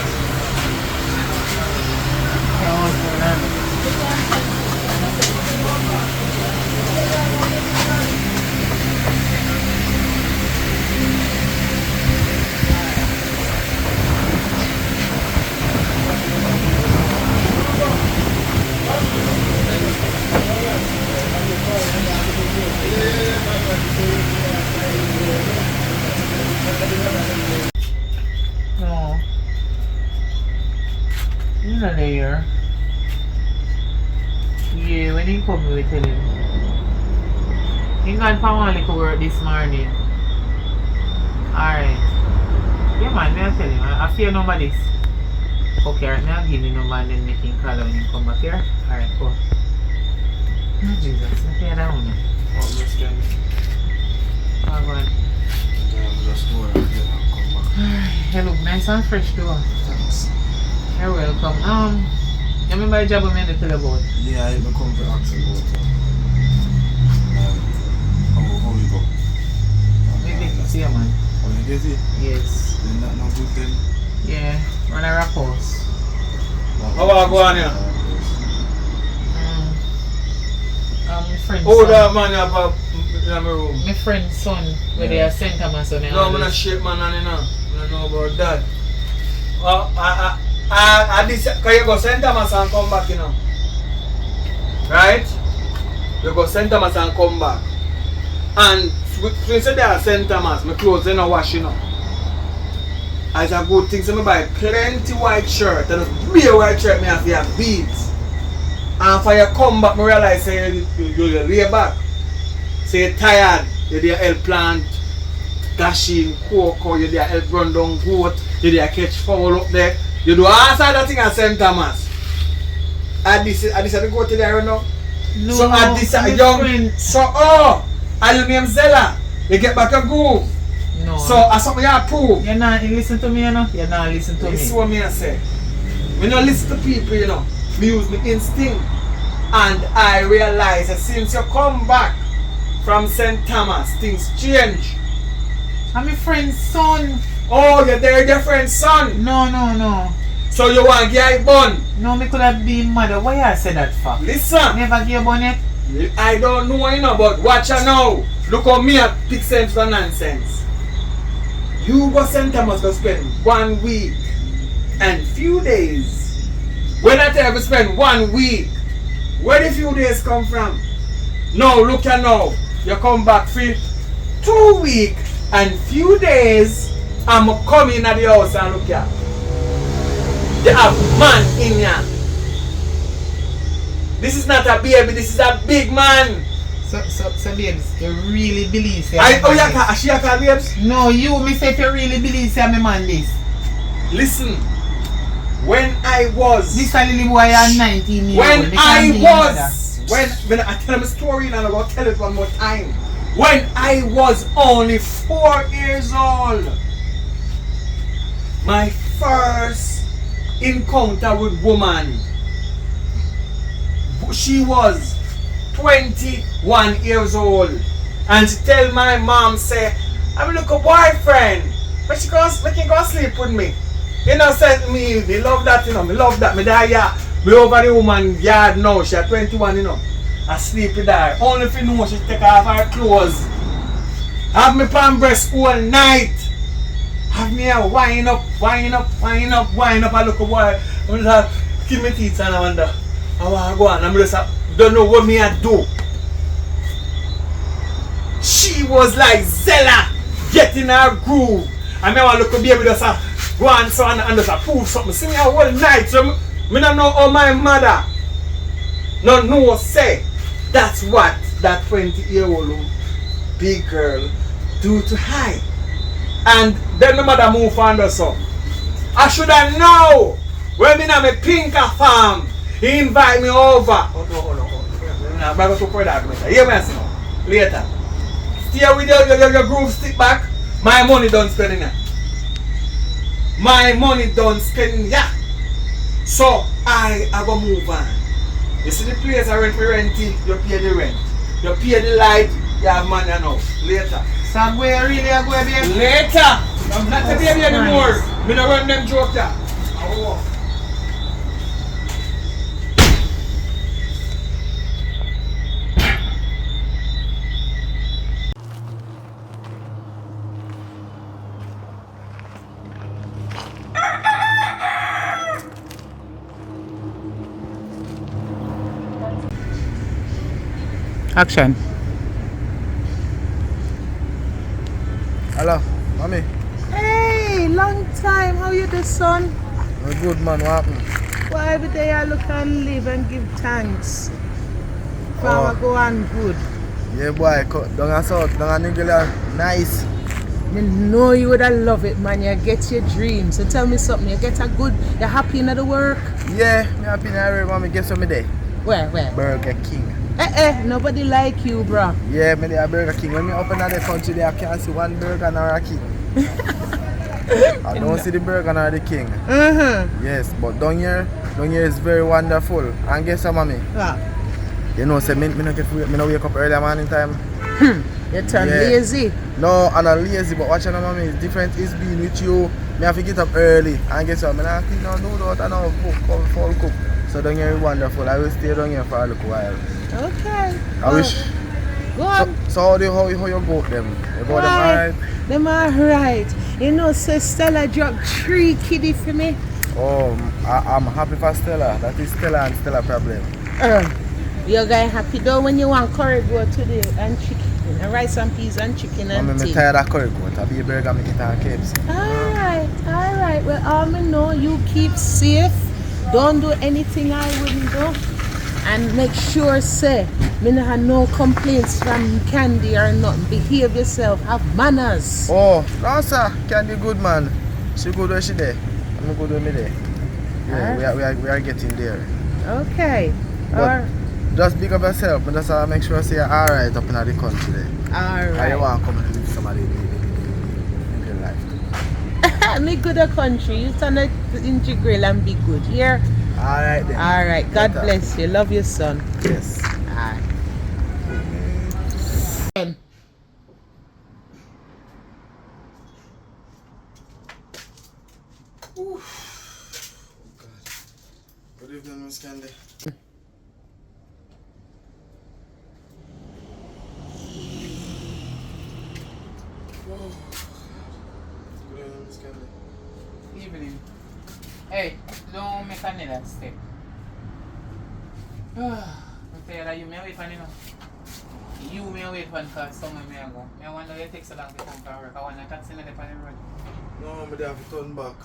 Speaker 1: No. You're not there. Yeah, when he come, we tell him. He got for one little work this morning. Alright. Yeah man, I'll tell him. I fear number this. Okay, right now I'll give me number and then make him call when he come back here. Alright, cool. Oh, Jesus, I fear that one.
Speaker 3: Oh, Mister.
Speaker 1: Oh, go on.
Speaker 5: I'm just going to come back.
Speaker 1: You look nice and fresh too.
Speaker 5: Thanks.
Speaker 1: You're welcome. You remember the job I made to tell you about?
Speaker 5: Yeah, I come to ask about how we go.
Speaker 1: Maybe see you, man.
Speaker 5: How you get it?
Speaker 1: Yes.
Speaker 5: Then that not good then?
Speaker 1: Yeah, run a rap house.
Speaker 3: How are you going here?
Speaker 1: My friend's
Speaker 3: Oh,
Speaker 1: son.
Speaker 3: that man you have in my room.
Speaker 1: My friend's son, where they are St. Thomas on the
Speaker 3: No, I'm not shit man and you know. I don't know about that. Can you go St. Thomas and come back, you know? Right? You go St. Thomas and come back. And when you say they are St. Thomas, my clothes they not wash, you know. As a good thing, so I buy plenty white shirt. And just be a white shirt, me have to have beads. And for you come back, I realize say you lay back. Say you're tired, you're there help plant, dashing, cocoa, you're there help run down goat, you're there catch fowl up there. You do all side of thing at St. Thomas. At this I go to there right now.
Speaker 1: No,
Speaker 3: So at this
Speaker 1: my
Speaker 3: young
Speaker 1: friend.
Speaker 3: so are you named Zella? You get back a groove.
Speaker 1: No.
Speaker 3: So as something you prove.
Speaker 1: You're not listen to me, you know? You're not listen to
Speaker 3: This is
Speaker 1: me.
Speaker 3: what me I say. When you listen to people, you know, me use my instinct. And I realize that since you come back from St. Thomas, things change.
Speaker 1: I'm my friend's son.
Speaker 3: Oh, you're there, your friend's son.
Speaker 1: No.
Speaker 3: So you want to get bun.
Speaker 1: No, me could have been mother. Why you say that for?
Speaker 3: Listen,
Speaker 1: Never give one yet?
Speaker 3: I don't know, you know, but watch her now. Look how me at pick sense for nonsense. You go St. Thomas go spend 1 week and few days. When I tell you to spend 1 week, where the few days come from? No, look at now. You come back for 2 weeks and few days. I'm coming at the house and look here. They have man in here. This is not a baby, this is a big man.
Speaker 1: So babes, you really believe say
Speaker 3: She a call babes?
Speaker 1: No, you me say if you really believe say I'm a man this.
Speaker 3: Listen, when I was
Speaker 1: This a little boy at 19 years
Speaker 3: when
Speaker 1: old.
Speaker 3: I was when I tell them a story and I'm going to tell it one more time. When I was only 4 years old, my first encounter with woman, she was 21 years old, and she tell my mom say, I'm a little boyfriend, but she can go sleep with me. You know, said me love that, you know, me love that. Me there, yeah, me over the woman yard now. She at 21, you know, I sleep with her. Only if you know she take off her clothes, have me pan breast all night. Have me a wind up. I look a boy. I'm just keep my teeth and I wonder, I want to go on. I'm just don't know what me I do. She was like Zella, getting her groove. I mean, I want to look a baby just go on so and just prove something. See me a whole night. So me don't know how my mother no say. That's what that 20-year-old big girl do to her. And then my mother move on or so. I should have known when me na me pinker farm. He invite me over. Oh no. I'm going to go for that later. Hear me I say no. Later. Stay with your groove stick back. My money done spending ya. My money done spending ya. So I go move on. You see the place I rent for renting, you pay the rent. You pay the light, you have money enough. Later.
Speaker 1: So where really are going, baby?
Speaker 3: Later. I'm not a baby anymore. Me not run them joke ya.
Speaker 1: Action.
Speaker 5: Hello, mommy.
Speaker 4: Hey, long time. How you the son?
Speaker 5: No good man, what happened?
Speaker 4: Well, every day I look and live and give thanks. Farmer go on good.
Speaker 5: Yeah boy, down a south, down a Negril, nice.
Speaker 4: You know you would have love it, man. You get your dreams. So tell me something. You get a good, you're happy in the work?
Speaker 5: Yeah, me happy now, mommy. Guess what me there?
Speaker 4: Where?
Speaker 5: Burger King.
Speaker 4: Nobody like you, bro.
Speaker 5: Yeah, me there Burger King. When me up in the country there, I can't see one burger nor a king. I don't see the burger nor the king. Yes, but down here is very wonderful. And guess what, mommy?
Speaker 4: What?
Speaker 5: You know, say me no wake up early morning time.
Speaker 4: You turn lazy.
Speaker 5: No, I'm not lazy, but watching the mommy is different. It's being with you. Me have to get up early. And guess what? Me not clean down, do that, and now full cook. So down here is wonderful. I will stay down here for a little while.
Speaker 4: Okay.
Speaker 5: I wish.
Speaker 4: Go on.
Speaker 5: So how you go them? You go them alright?
Speaker 4: Them alright. You know, so Stella dropped 3 kiddies for me.
Speaker 5: Oh, I'm happy for Stella. That is Stella and Stella problem.
Speaker 4: You're going happy though when you want curry goat today and chicken and rice and peas and chicken and
Speaker 5: I'm tired of curry goat. I'll be a burger and eat and cakes.
Speaker 4: Alright. Well, all me know, you keep safe. Don't do anything I wouldn't do. And make sure, say, me not have no complaints from Candy or nothing. Behave yourself. Have manners.
Speaker 5: Oh, no sir. Candy good man. She good where she there. I'm good where me there. Yeah, we are getting there.
Speaker 4: Okay.
Speaker 5: But just big up yourself. But just make sure say you're alright up in the country there.
Speaker 4: Alright.
Speaker 5: I want to come and live somebody in your life.
Speaker 4: Me good a country. You turn it in Negril and be good. Here.
Speaker 5: Alright then.
Speaker 4: Alright. God bless you. Love your son.
Speaker 5: Yes.
Speaker 4: Alright.
Speaker 5: Good evening, Miss Candy. Good evening, Miss Candy.
Speaker 1: Evening. Hey, don't make another step. I'm tired that you may wait for you know. You may wait for because somewhere may go. I wonder you take so long to come to work. I want to taxi on the road.
Speaker 5: No, I'm going to have to turn back.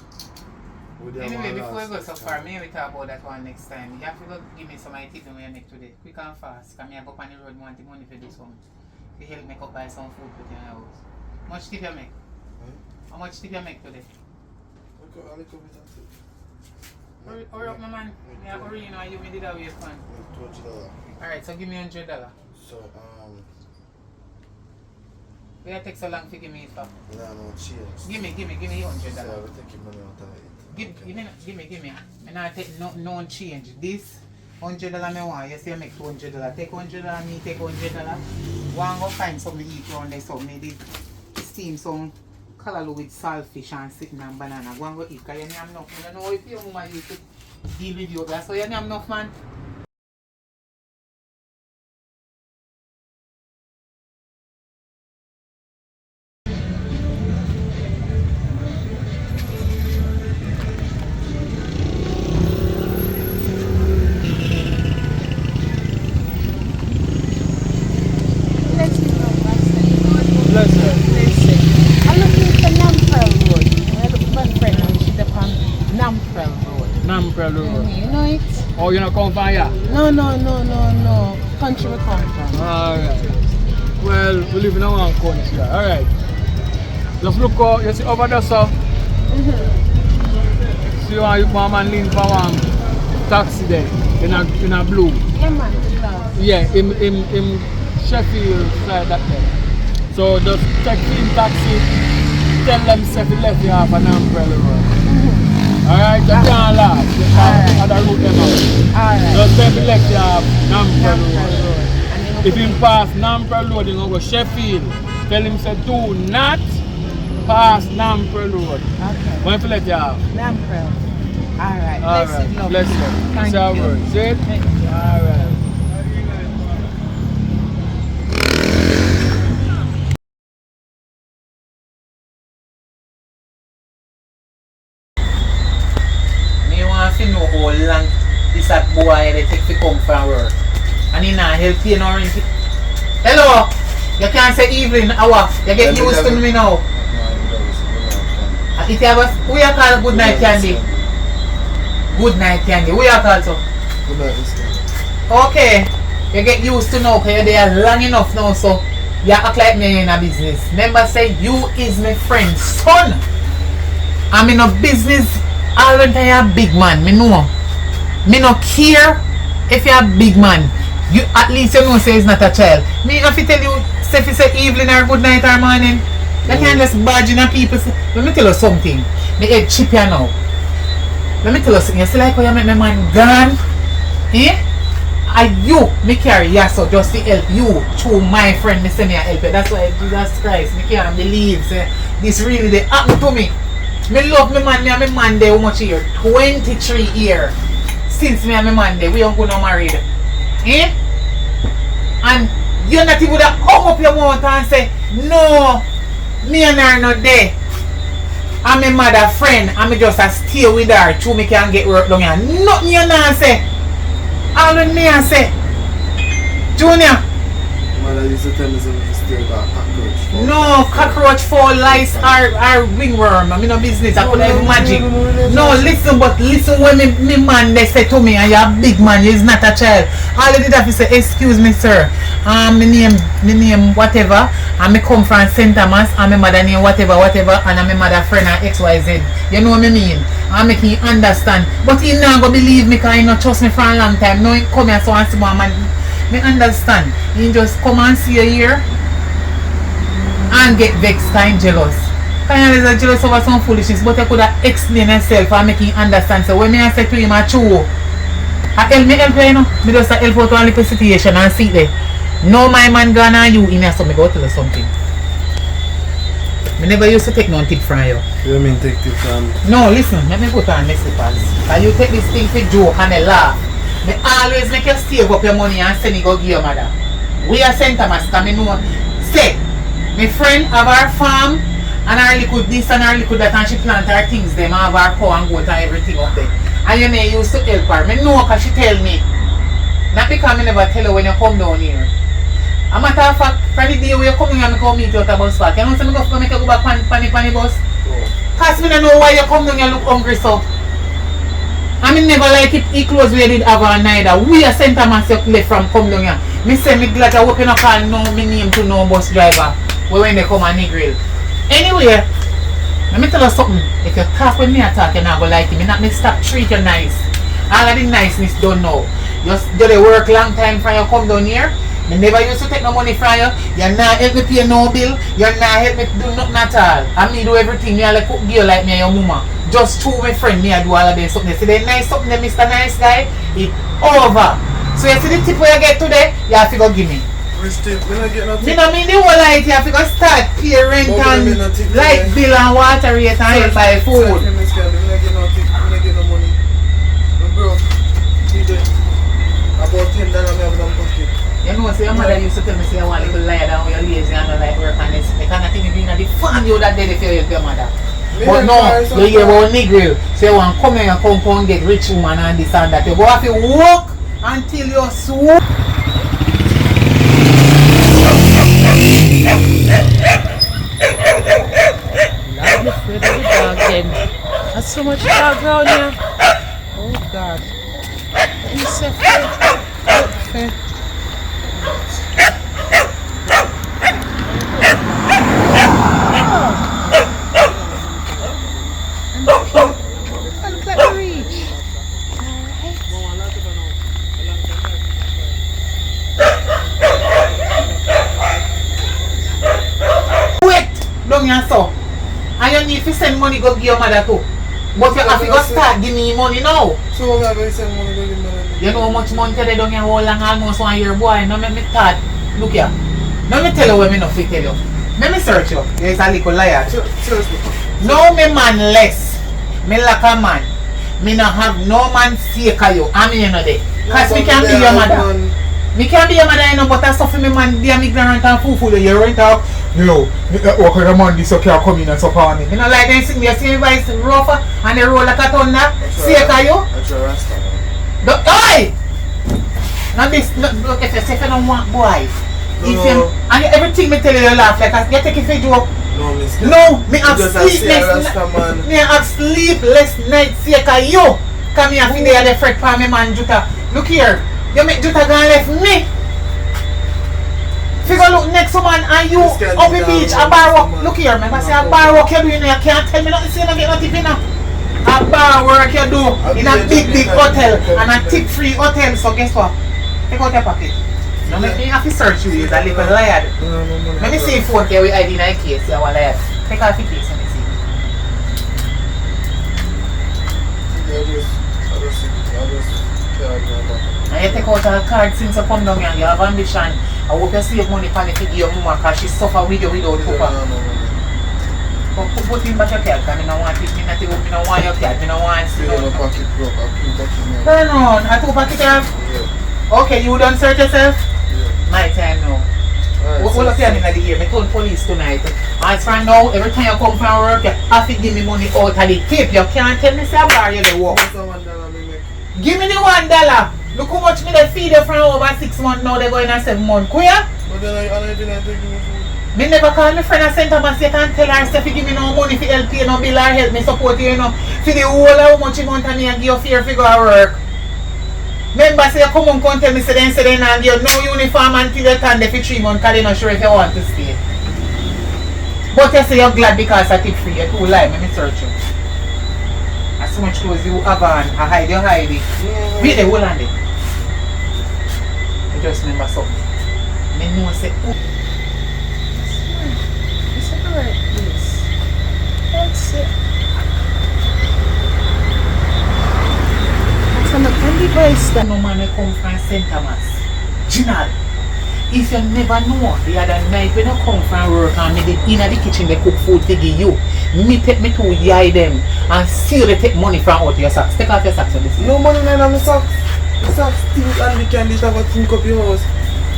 Speaker 1: Anyway, before we go so far, may we talk about that one next time. You have to go give me some ideas when you make today. Quick and fast. Because I go up on the road and want the money for this one. To help me buy some food for the house. How much tip you make? How much tip you make today?
Speaker 5: I'll look over that.
Speaker 1: Hurry up, my man. Hurry, you know, you did that way fun.
Speaker 5: $20.
Speaker 1: Alright, so give me $100.
Speaker 5: So,
Speaker 1: Where take so long to give me it for?
Speaker 5: no change.
Speaker 1: Give me $100.
Speaker 5: So I will take your money out of it.
Speaker 1: Give me. I not take no change. This $100 me want. You see I make $200. Take $100, me take $100. One go find something to eat around there. So me did steam some callaloo with saltfish and sitting and banana. Go and go eat because you have enough. I don't know if your mama used to deal with you. So you have enough, man.
Speaker 4: You know it?
Speaker 3: Oh, you not come from here?
Speaker 4: No. Country we come from.
Speaker 3: Alright. Well, we live in our country. Alright. Just look out, you see over there, sir. See how you man lean for one taxi there in a blue.
Speaker 1: Yeah, man, the glass.
Speaker 3: Yeah, in Sheffield side that there. So just check in taxi, tell them say if left you have an umbrella road. Alright, you can't laugh. You can't other route them out.
Speaker 1: Alright.
Speaker 3: Just say if left you have an umbrella road. If him pass Nampra Road, you go Sheffield. Tell him say do not pass Nampra Road.
Speaker 1: Okay.
Speaker 3: When you let you have.
Speaker 1: Nampra. Alright. Blessed love.
Speaker 3: Bless you.
Speaker 1: Thank
Speaker 3: That's our
Speaker 1: you.
Speaker 3: word. See it?
Speaker 1: Thank you.
Speaker 3: Alright.
Speaker 1: Me want to know how long this that boy they take to come from work. And he not help you nor anything. Hello! You can't say Evelyn, hour. You get used to me now. If you have a, who you call good night candy? Good night candy. Who you call so?
Speaker 5: Good night, Mr.
Speaker 1: Okay. You get used to now because you're there long enough now, so you act like me in a business. Remember say you is my friend, son. I'm in a business all the time you're a big man. Me know. Me no care if you're a big man. You at least you know say it's not a child. Me have to tell you say if you say evening or good night or morning. You can't just barge in people. Let me tell you something. Me head chip you now. Let me tell you something. You see like how you make my man gone? Eh? And you, me carry yes, so just to help you through my friend, me say me a help you. That's why Jesus Christ, me can't believe say this really they happen to me. Me love me man, me and my man there how much year? 23 years. Since me and my man there, we don't go no married. Eh? And you're not even that come up your mouth and say, no, me and her not there. I'm my mother friend, and me just a stay with her till me can get work done here. Nothing you not say. All the me and say, Junior.
Speaker 5: Mother used to tell me something to stay about cockroach.
Speaker 1: No, cockroach, fall, lice, or ringworm. I'm in no business. I couldn't even magic. No, listen, but listen when me man they say to me, and you're a big man, you're not a child. All they did have to say, excuse me, sir. My name whatever, and me come from St. Thomas, and my mother name whatever, and my mother friend and XYZ. You know what I mean? I make him understand. But he not gonna believe me because he not trust me for a long time. No, he come here so and see my man. Me understand. He just come and see you here and get vexed and jealous. Kind of jealous over some foolishness, but I could have explained myself and make him understand. So when me I say to him, I true. I help me help you know. Me just help out one little situation and see there. No my man gone and you in here, so me go tell you something. I never used to take no tip from you.
Speaker 5: You mean take tip from me?
Speaker 1: No, listen, let me put on my slippers. And you take this thing for joke and a laugh. Me always make you save up your money and send it go give your mother. We are St. Thomas, because me know. Say, my friend have our farm and her liquid this and her liquid that and she plant her things them and have her cow and goat and everything up there. And you may used to help her. Me know because she tell me. Not because me never tell her when you come down here. A matter of fact, from the day where you come here and I come meet you at a bus park, you know what I'm going to make you go back pan the bus? Because me don't know why you come down here look hungry so. I mean never like it close we did have her neither. We are St. Thomas you left from come down here. Me say me glad I working up call no me name to no bus driver when they come and Negril. Anyway, let me tell you something. If you talk with me I talk, you're not going to like it. Me not me stop treat you nice. All of the niceness don't know. Just do the work long time for you come down here. Me never used to take no money from you. You're not help me pay no bill. You're not help me do nothing at all. And me do everything. Me like cook girl like me and your mama. Just through my friend, me I do all of them something. See the nice something, Mr. Nice Guy, it's over. So you see the tip where you get today, you have to go give me.
Speaker 5: Which tip? We don't get no tip.
Speaker 1: Me no mean the whole light, you have to go start pay rent and light bill and water rate and help buy food.
Speaker 5: We don't get no tip. We don't get no money. I'm broke. About $10 me have no pocket.
Speaker 1: You know, so your mother used to tell me, say you want a little lie down, you're lazy and don't like work and this. I cannot think of being at the farm you that day if you help your mother. But no, you hear about Negril. So you want to come here and come get rich woman and this and that. You go have to work until you're swoop.
Speaker 4: I'm afraid of the dog then. There's so much dog around here. Oh God. Let me say fair. Look like the reach. Alright.
Speaker 1: send money go give your mother too. But you have to go start give me money now.
Speaker 5: So we are going to send money to the money.
Speaker 1: You know how much money they don't have all long almost 1 year, boy. No make me start. Look here. No me tell you what me not fit tell you. Let me search you. You're a little liar.
Speaker 5: Seriously.
Speaker 1: No me man less. Me like a man. Me not have no man fake you. I mean you know that. Cause me can't be your mother. Me can't be your mother, you know, but I suffer me man, they are ignorant and fool. You rent out, yo, what kind of man this okay come in and support me? You know, like they see me, you see me by rougher and they roll like a thunder. See you, can you?
Speaker 5: That's your rasta, man.
Speaker 1: Oi! Now this, look, if you say you don't want boy, if you, and everything me tell you, you laugh like you take it for joke.
Speaker 5: No, miss.
Speaker 1: No, me have sleepless night. Me have sleepless night. See you, come here, feel the fret for me man, Juta. Look here. You make Juta go and left me. Figure look next woman and you up the beach a bar work. Look here, man. I say a bar work you do in there. You can't tell me nothing. See you don't get no tip in there. A bar work you do in a big hotel and a tip free hotel. So guess what? Take out your pocket. Now make me have to search you. You're a little liar. Let me see if phone here with ID in a case. You are liar. Take off your case and me see. And you take out a card since you come down here and you have ambition. I hope you save money for the figure your mama because she suffer with you without papa. But put in back your card because I don't want it. I don't want your card. I don't want it. Turn on. I took packet off? Yeah. Okay, you done search yourself? Yeah. My time now. What up here in the year? I told police tonight. As for now, every time you come from work, you have to give me money out of the tip. You can't tell me say a bar you dey walk. Give me the $1. Look how much me they feed you from over 6 months now. They going in 7 months. Queer?
Speaker 5: But then I didn't take me food.
Speaker 1: Me never call my friend and St. Thomas yet and tell her if you give me no money for help you, no bill or help me support you, you know. For the whole of how much you want me and give you fear figure of work. Remember say you come and come tell me say they not give you no uniform until you turn there for 3 months because they're not sure if you want to stay. But you say you're glad because I tip free. You're too lie, me search you. As so much clothes you have on, I hide it. Wait the whole on it. I just remember something. Me know say, oh. It's a correct place. That's it. So I'm on the voice that no man come from St. Thomas. Ginal. If you never know, the other night when I come from work and me in the kitchen they cook food to give you, me take me to yai them and still they take money from out your socks. Take off your socks on this.
Speaker 5: No money in my socks. The socks stink and the candy have a think up your house.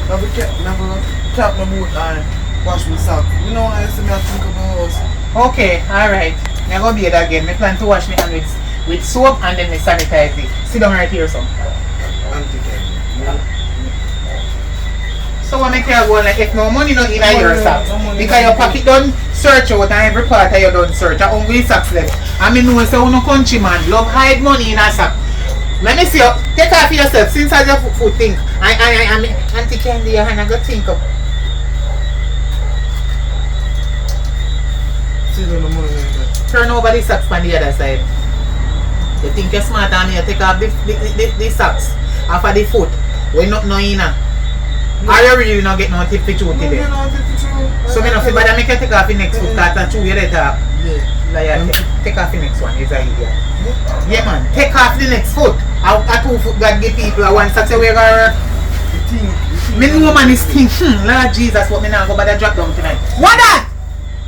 Speaker 5: Never cap my boot and wash my socks. You know I used to think up my house.
Speaker 1: Okay, alright. I'm going to be it again. I plan to wash my hands with soap and then I sanitize it. Sit down right here, son. So what make you go like if no money not in your socks? Because your pocket done search out and every part of you done search. I only socks left. I mean no say no country man love hide money in a sock. Let me see you. Take off yourself since I your foot think. I Auntie Candy and I go think up. Turn over the socks on the other side. You think you're smart and you take off the socks off of the foot. When not no in. Are you really not get no tip for two today? So me not feel bad make you take off the next foot because that's two you dey talk. Yeah. Take off the next one, is an idiot. Yeah man, take off the next foot. A 2 foot God give people a 1 Saturday we gonna me know man is think, Lord Jesus, what me now go bother drop down tonight. What that?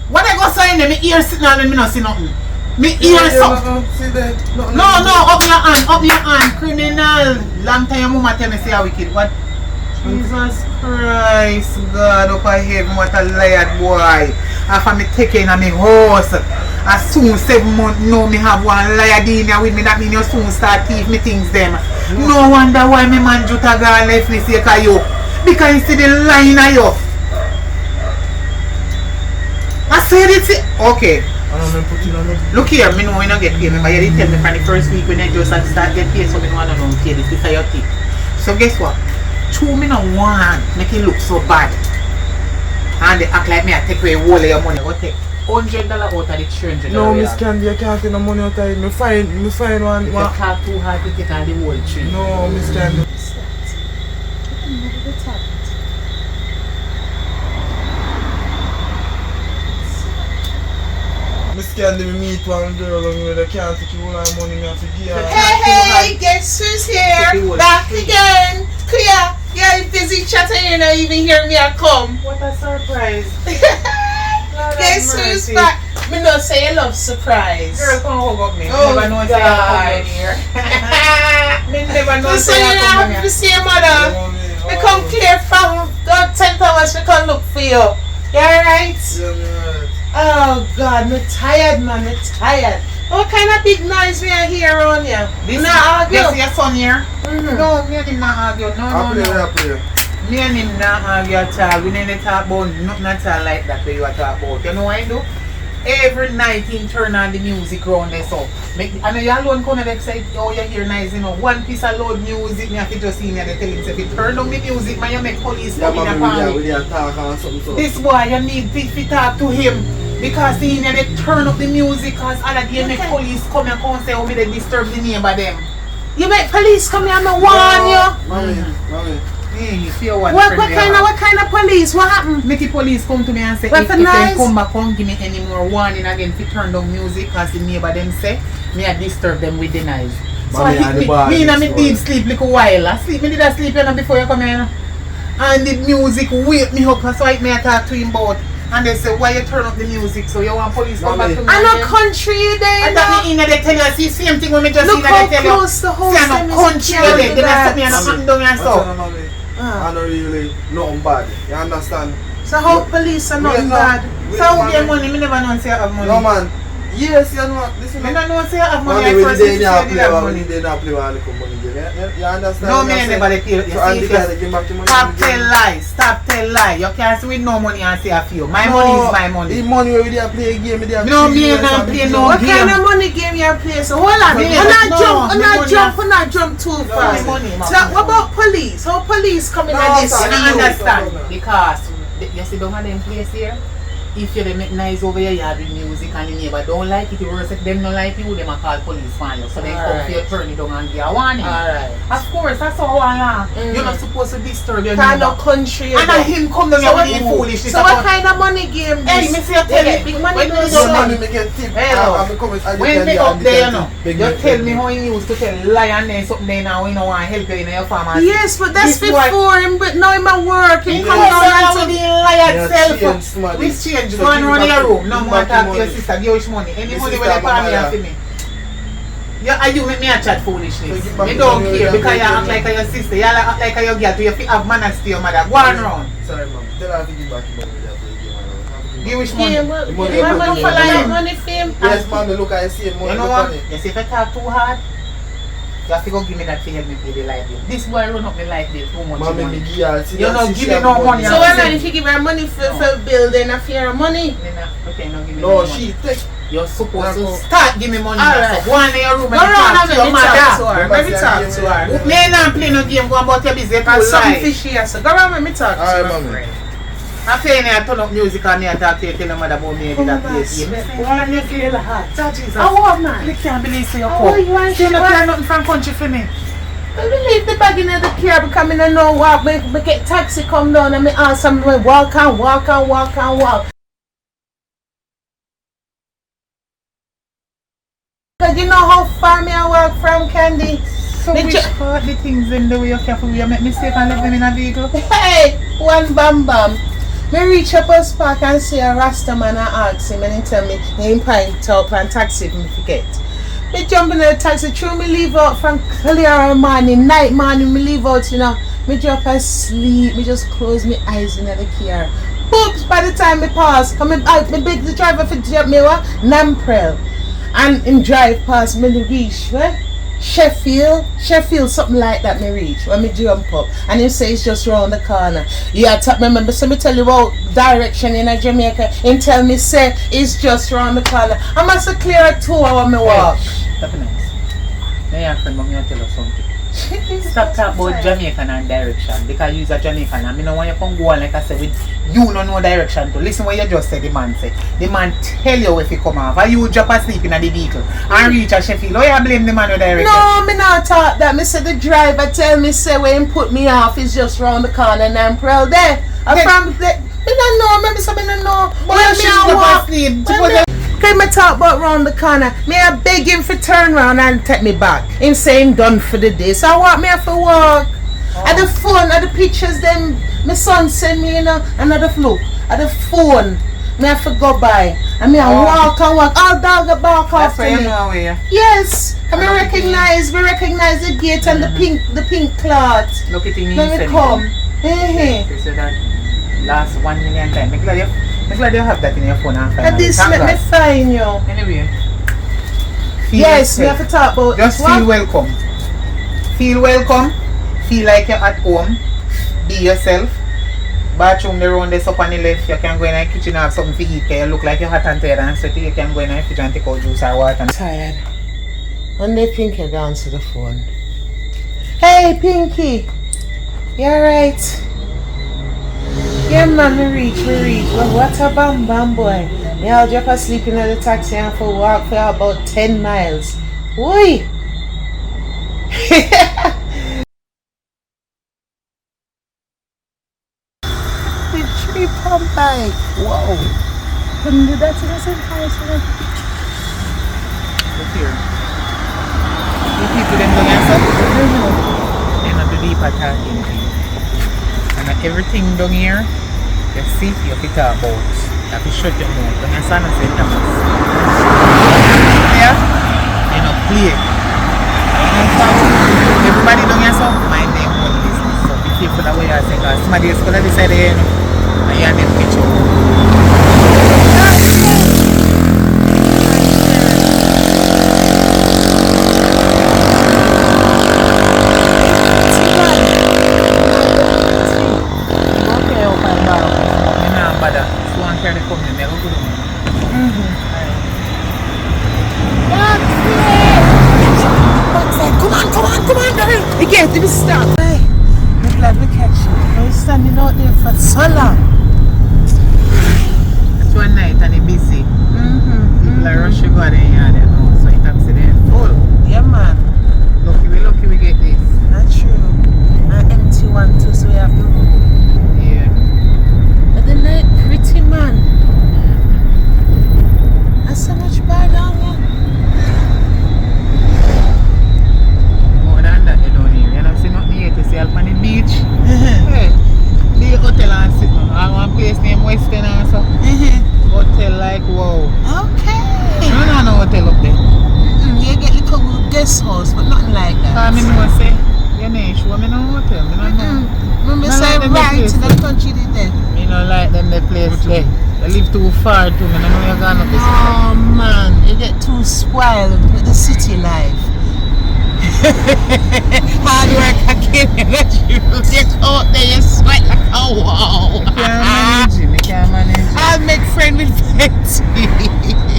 Speaker 1: What I go sign them, me ear sitting on and me not see nothing. Me ear something. No, up your hand, criminal. Long time your mama tell me say how wicked. What? Jesus Christ, God up in heaven, what a liar boy. After me taking on my horse, as soon 7 months now me have one liar in here with me, that means you soon start thief me things them. No wonder why me man Juta girl left me say you. Because you see the line of you. I said it. Okay. Look here, me know we not get paid. Remember you didn't tell me from the first week when I just start get paid, so me know I don't pay this. This is your tip. So guess what? True, me no want make it look so bad. And they act like me I take away all of your money. Go take $100 out of the $300.
Speaker 5: No, Miss Candy, I can't take no money out of it. Me find one.
Speaker 1: You can't too hard to take all the whole tree.
Speaker 5: No, Miss Candy. Miss Candy me meet one girl and they can't take you all my money, me have to give her.
Speaker 4: Hey, guess who's here? Back again. Clear. Yeah, busy chatting, you know, even hear me I come.
Speaker 1: What a surprise.
Speaker 4: Guess who's back? Me not say I love surprise.
Speaker 1: Girl, come hug up me.
Speaker 4: Oh,
Speaker 1: Never know say I come here. Me never know
Speaker 4: So
Speaker 1: say
Speaker 4: you
Speaker 1: I
Speaker 4: know,
Speaker 1: come
Speaker 4: happy
Speaker 1: here.
Speaker 4: to see you, mother. We come clear from 10 hours, we come look for you. You alright?
Speaker 5: Yeah, me alright.
Speaker 4: Oh God, me tired, man, me tired. What kind of big noise we are here on here?
Speaker 1: This
Speaker 4: Nah, argue.
Speaker 1: this your son here?
Speaker 4: Mhm.
Speaker 1: No, me and him not argue. No,
Speaker 5: I
Speaker 1: no,
Speaker 5: play,
Speaker 1: no.
Speaker 5: I play.
Speaker 1: Me and him not argue at all. We didn't talk about nothing at all like that that you are talk about. You know what I do? Every night he turn on the music round there so. I know you alone come and say, oh you hear nice, you know. One piece of loud music, me have to just see me and they tell him, say, if you turn down the music, man, you make police
Speaker 5: Yeah,
Speaker 1: come in
Speaker 5: mommy,
Speaker 1: upon
Speaker 5: we
Speaker 1: me.
Speaker 5: are talking and something so.
Speaker 1: This boy, you need to talk to him. Because he need to turn up the music because all of them make police come and come say, oh, me they disturb the neighbor them.
Speaker 4: You make police come here and me warn you.
Speaker 5: Mommy.
Speaker 1: Hey, if you want
Speaker 4: What kind of police? What happened?
Speaker 1: make the police come to me and say, if they
Speaker 4: Weaponize?
Speaker 1: come back and give me any more warning again to turn down music because the neighbor them say, me I disturb them with the knife. So I
Speaker 5: Mommy, and the
Speaker 1: hit
Speaker 5: bar
Speaker 1: me in
Speaker 5: next
Speaker 1: my
Speaker 5: door.
Speaker 1: deep sleep like a while. I sleep, me did I sleep you know, before you come here. And the music wake me up, so I may talk to him about. And they say, why you turn up the music? So you want police come back to me
Speaker 4: I know
Speaker 1: again?
Speaker 4: country there,
Speaker 1: And that me in there they tell you, see same thing when me just
Speaker 4: Look
Speaker 1: in there
Speaker 4: how
Speaker 1: they tell you.
Speaker 4: close the whole
Speaker 1: See I
Speaker 4: thing
Speaker 1: no
Speaker 4: is
Speaker 1: country
Speaker 4: to
Speaker 1: there, then I stop me and I
Speaker 5: Mommy,
Speaker 1: nothing down and so.
Speaker 5: Mommy, I don't really nothing bad. You understand?
Speaker 4: So how police are not
Speaker 5: Wait, no.
Speaker 4: bad?
Speaker 5: Wait,
Speaker 1: So how
Speaker 5: mommy.
Speaker 1: get money? Me never know say I have money.
Speaker 5: No man. Yes, you know. Listen,
Speaker 1: Me don't know say I have money.
Speaker 5: Mommy,
Speaker 1: I
Speaker 5: when
Speaker 1: first
Speaker 5: they
Speaker 1: say
Speaker 5: not
Speaker 1: I
Speaker 5: play,
Speaker 1: have
Speaker 5: when
Speaker 1: money.
Speaker 5: they not play, when they come money game. You understand?
Speaker 1: No,
Speaker 5: what
Speaker 1: me
Speaker 5: I'm
Speaker 1: never
Speaker 5: saying?
Speaker 1: they tell you.
Speaker 5: So and
Speaker 1: See,
Speaker 5: the guy they give back the money.
Speaker 1: stop tell lie. Stop tell lie. You can't say with no money and say I feel. My money is my money.
Speaker 5: The money where we dey play a game, we dey
Speaker 1: No, me not play no
Speaker 4: What
Speaker 1: game.
Speaker 4: kind of money game you play? So hold on,
Speaker 1: Me
Speaker 4: I'm
Speaker 1: no,
Speaker 4: not jump too fast.
Speaker 1: money,
Speaker 4: So what about police? How police come in
Speaker 5: No,
Speaker 4: at this?
Speaker 5: sir,
Speaker 1: You don't
Speaker 5: no,
Speaker 1: understand
Speaker 5: no.
Speaker 1: because you see don't have them place here. If you make nice over your yard with music and the neighbor don't like it, you worse if them don't like you, them a call police on you. So they come for you, turn it down and give a warning.
Speaker 4: Alright.
Speaker 1: Of course, that's how I am. You're not supposed to disturb your
Speaker 4: Kind
Speaker 1: neighbor.
Speaker 4: of country.
Speaker 1: And then him come down
Speaker 4: So
Speaker 1: here
Speaker 4: what-
Speaker 1: with the foolishness.
Speaker 4: So what kind of money game
Speaker 1: Hey,
Speaker 4: this?
Speaker 1: me see you tell
Speaker 4: They get
Speaker 1: me.
Speaker 4: big money
Speaker 1: When
Speaker 4: goes
Speaker 1: you
Speaker 5: No
Speaker 1: don't
Speaker 4: on.
Speaker 5: money, me get tip.
Speaker 1: Hello.
Speaker 5: I'm coming.
Speaker 1: When me up there, you know, you tell me how you used to tell lie and then something there now, you know, want to help you in your farm.
Speaker 4: Yes, but that's
Speaker 1: This boy-
Speaker 4: before him, but now him at work. Him
Speaker 1: He
Speaker 4: come
Speaker 1: come
Speaker 4: down
Speaker 1: down
Speaker 4: and
Speaker 1: with the
Speaker 4: say,
Speaker 1: lie
Speaker 5: Yeah,
Speaker 1: itself.
Speaker 5: change, smarty.
Speaker 1: We change.
Speaker 5: So
Speaker 1: Go and
Speaker 5: give
Speaker 1: run
Speaker 5: me
Speaker 1: your
Speaker 5: back-
Speaker 1: room. No
Speaker 5: give me
Speaker 1: more
Speaker 5: back
Speaker 1: talk
Speaker 5: the
Speaker 1: to your
Speaker 5: money.
Speaker 1: sister. Give us money. Any
Speaker 5: This
Speaker 1: money
Speaker 5: is
Speaker 1: when they
Speaker 5: the
Speaker 1: pay me
Speaker 5: mother.
Speaker 1: after me. Yeah, and you make me a chat foolishness.
Speaker 5: So give back
Speaker 1: Me
Speaker 5: the
Speaker 1: don't
Speaker 5: money
Speaker 1: care
Speaker 5: when
Speaker 1: because you
Speaker 5: you
Speaker 1: act like your sister. You act like your girl. You have manners to your mother. Go on round.
Speaker 5: Sorry, mom. Tell her to give back the money. we dey play game around.
Speaker 1: Give us money.
Speaker 4: yeah,
Speaker 5: The
Speaker 4: what
Speaker 5: money,
Speaker 4: you want
Speaker 5: the
Speaker 4: money for
Speaker 5: money.
Speaker 4: like money for him?
Speaker 5: Yes, mommy. Look, I see money.
Speaker 1: You know
Speaker 5: look
Speaker 1: what?
Speaker 5: on it.
Speaker 1: You see, if I talk too hard, you have to go give me that to help me pay the light bill. This boy run up me light bill too much
Speaker 5: Mommy,
Speaker 1: money.
Speaker 5: me give her. see
Speaker 1: You
Speaker 5: that
Speaker 1: know,
Speaker 5: she
Speaker 1: give me
Speaker 5: have
Speaker 1: no money.
Speaker 4: So
Speaker 1: Yeah.
Speaker 4: what man if you give her money for building a fear of money?
Speaker 1: Okay, no, give me
Speaker 5: No,
Speaker 1: money.
Speaker 5: she take.
Speaker 1: You're supposed to
Speaker 5: No.
Speaker 1: start give me money.
Speaker 4: Alright.
Speaker 1: So go on in your room
Speaker 4: Go
Speaker 1: and
Speaker 4: around
Speaker 1: talk
Speaker 4: and
Speaker 1: to
Speaker 4: let
Speaker 1: your
Speaker 4: me talk to
Speaker 1: mother.
Speaker 4: her. Let me talk to her.
Speaker 1: Me not play no game. Go about your business.
Speaker 4: Got
Speaker 1: Too
Speaker 4: something
Speaker 1: lie.
Speaker 4: fishy here, so go around and let me talk to
Speaker 5: Alright,
Speaker 4: her.
Speaker 5: mommy.
Speaker 1: I'm playing here, turn up music and me and talk to you, tell your mother about me
Speaker 4: Come
Speaker 1: that
Speaker 4: on,
Speaker 1: place.
Speaker 4: sweet.
Speaker 1: Why you feel hot? Jesus.
Speaker 4: I want man.
Speaker 1: You can't believe so you
Speaker 4: Oh,
Speaker 1: come.
Speaker 4: you want
Speaker 1: You not
Speaker 4: sure?
Speaker 1: care nothing from country for me.
Speaker 4: I leave the bag in the car because I don't know what. Me get taxi come down and me ask them to walk and walk and walk and walk. Cause you know how far me I walk from Candy.
Speaker 1: So
Speaker 4: Me
Speaker 1: which
Speaker 4: ju-
Speaker 1: part the things in the way you careful you make mistake and leave them in a vehicle?
Speaker 4: Hey, one bam bam. Me reach up a spot and see a Rasta man and ask him and he tell me he ain't paying up and taxi me forget. Me jump in the taxi, through me leave out from clear morning, night morning, me leave out, you know. Me drop asleep, me just close my eyes in the car. Boops, by the time me pass, come me beg the driver for drop me what? Negril. And him drive past me reach, where? Sheffield, something like that me reach when me jump up and him say it's just round the corner. Yeah, remember, so me tell you about direction in a Jamaica and tell me say it's just round the corner. I must have clear a 2 hour me walk.
Speaker 1: That's nice. Now your friend, but me tell you something. Stop talking about Jamaican and direction because you're a Jamaican and I don't want you to come go on like I said with you don't know direction to. Listen what you just said the man said. The man tell you if you come off or you drop asleep in the vehicle and reach a Sheffield. Why you blame the man with direction?
Speaker 4: No, me not talk that. Me say the driver tell me say when him put me off is just round the corner and Negril there. I
Speaker 1: Then-
Speaker 4: from the, me don't know, maybe something don't know.
Speaker 1: But
Speaker 4: When
Speaker 1: you
Speaker 4: me
Speaker 1: should
Speaker 4: a
Speaker 1: drop
Speaker 4: walk,
Speaker 1: asleep.
Speaker 4: when me- Can me talk about round the corner? Me I beg him for turn round and take me back. Him saying done for the day. So I want me for walk. At the phone, at the pictures them my son send me, you know, another look. At the phone, me have to go by. And me I walk and walk. All dog a bark after me. Yes. And me recognize the gate and the pink cloth.
Speaker 1: Look at him.
Speaker 4: Let me come.
Speaker 1: They said that last 1 million times. I'm glad you have that in your phone and find
Speaker 4: And this let me find you.
Speaker 1: Anyway.
Speaker 4: Yes, we have to talk about
Speaker 1: just
Speaker 4: this.
Speaker 1: Feel welcome. Feel welcome. Feel like you're at home. Be yourself. Bathroom the round this up on the left. You can go in the kitchen and have something to eat. You look like you're hot and tired and sweaty. You can go in the fridge and take out juice or water.
Speaker 4: I'm tired. And they think you gone to the phone. Hey Pinky. You alright? Yeah man, we reach. Well, what a bam boy. Me I'll drop asleep in the taxi and for walk for about 10 miles. Oi! The tree pump bike. Whoa. Couldn't do that to the same house.
Speaker 1: Look here. The people them don't answer. They're not the deep attacking. And everything down here, you see, you have to talk about. You have to shut your mouth. Don't you stand and say Thomas. Yeah? You know, play. Everybody down here, so mind them own business. So be careful the way you say, because somebody else could have decided, you know, and you have them picture.
Speaker 4: Again, did we stop? Hey, I'm glad we catch you. I was standing out there for so long.
Speaker 1: It's one night and it's busy. People are rushing to go there, you know, so it's accident full.
Speaker 4: Yeah, man.
Speaker 1: Lucky we get this.
Speaker 4: That's true. An empty one too, so we have to move.
Speaker 1: Yeah.
Speaker 4: But the night pretty, man. That's so much bad down here.
Speaker 1: To see up on the beach. Hey, the hotel and sit down. I want a place named Western also. Hotel like wow.
Speaker 4: Okay.
Speaker 1: No hotel up there.
Speaker 4: You get little guest house, but nothing like that.
Speaker 1: I mean, I say, you know, show me no hotel. I don't know.
Speaker 4: Remember say
Speaker 1: like
Speaker 4: right in the country they there.
Speaker 1: Me don't like them the place there. They live too far too. I know you're gone up this.
Speaker 4: Oh man, you get too spoiled with the city life. Hard work again, that you get out there, you sweat like a wow.
Speaker 1: Me can't manage it.
Speaker 4: I'll make friend with Betty.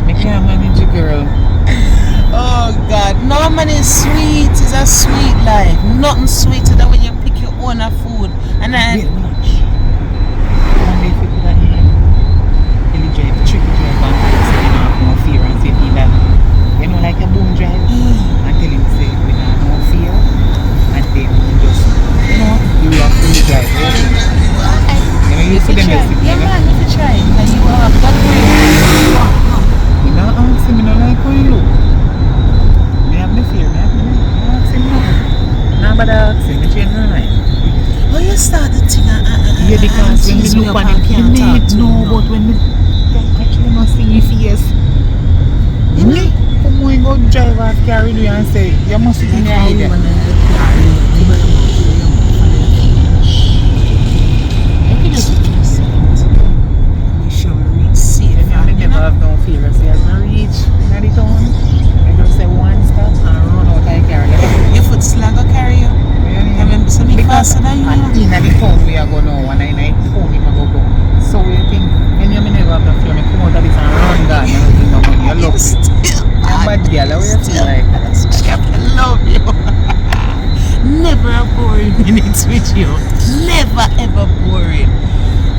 Speaker 1: Me can't manage it, girl.
Speaker 4: Oh God, no man is sweet, it's a sweet life. Nothing sweeter than when you pick your own food. And then
Speaker 1: one day if you put that in, you drive the tricky drive and so you don't have no fear and say he that, you know, like a boom drive and tell him say we don't have no fear and then you just, you know, you have to drive. You know, you see them else.
Speaker 4: Yeah man, if you try, and you have that way.
Speaker 1: You know, ask him, you know, like how you look. Me have the fear, me ask him no. Nah, but ask him, me change my mind.
Speaker 4: Oh, you start the thing
Speaker 1: yeah, because when we look on him,
Speaker 4: can't talk to
Speaker 1: no, but when we actually not see your face. Me, come on, go drive off carry you and say, you must sit in your head. I never have no fear. See, as I reach in the town, I just say one stop and run out I carry.
Speaker 4: Your foot slag will carry you. I remember something faster than you.
Speaker 1: In the town we are going now and I told him I go. So you think, when you never have no fear, I come out of this and run down and you give no money. You love me. You're a bad girl, how you feel like?
Speaker 4: I love you. Never a boring minute with you. Never ever boring.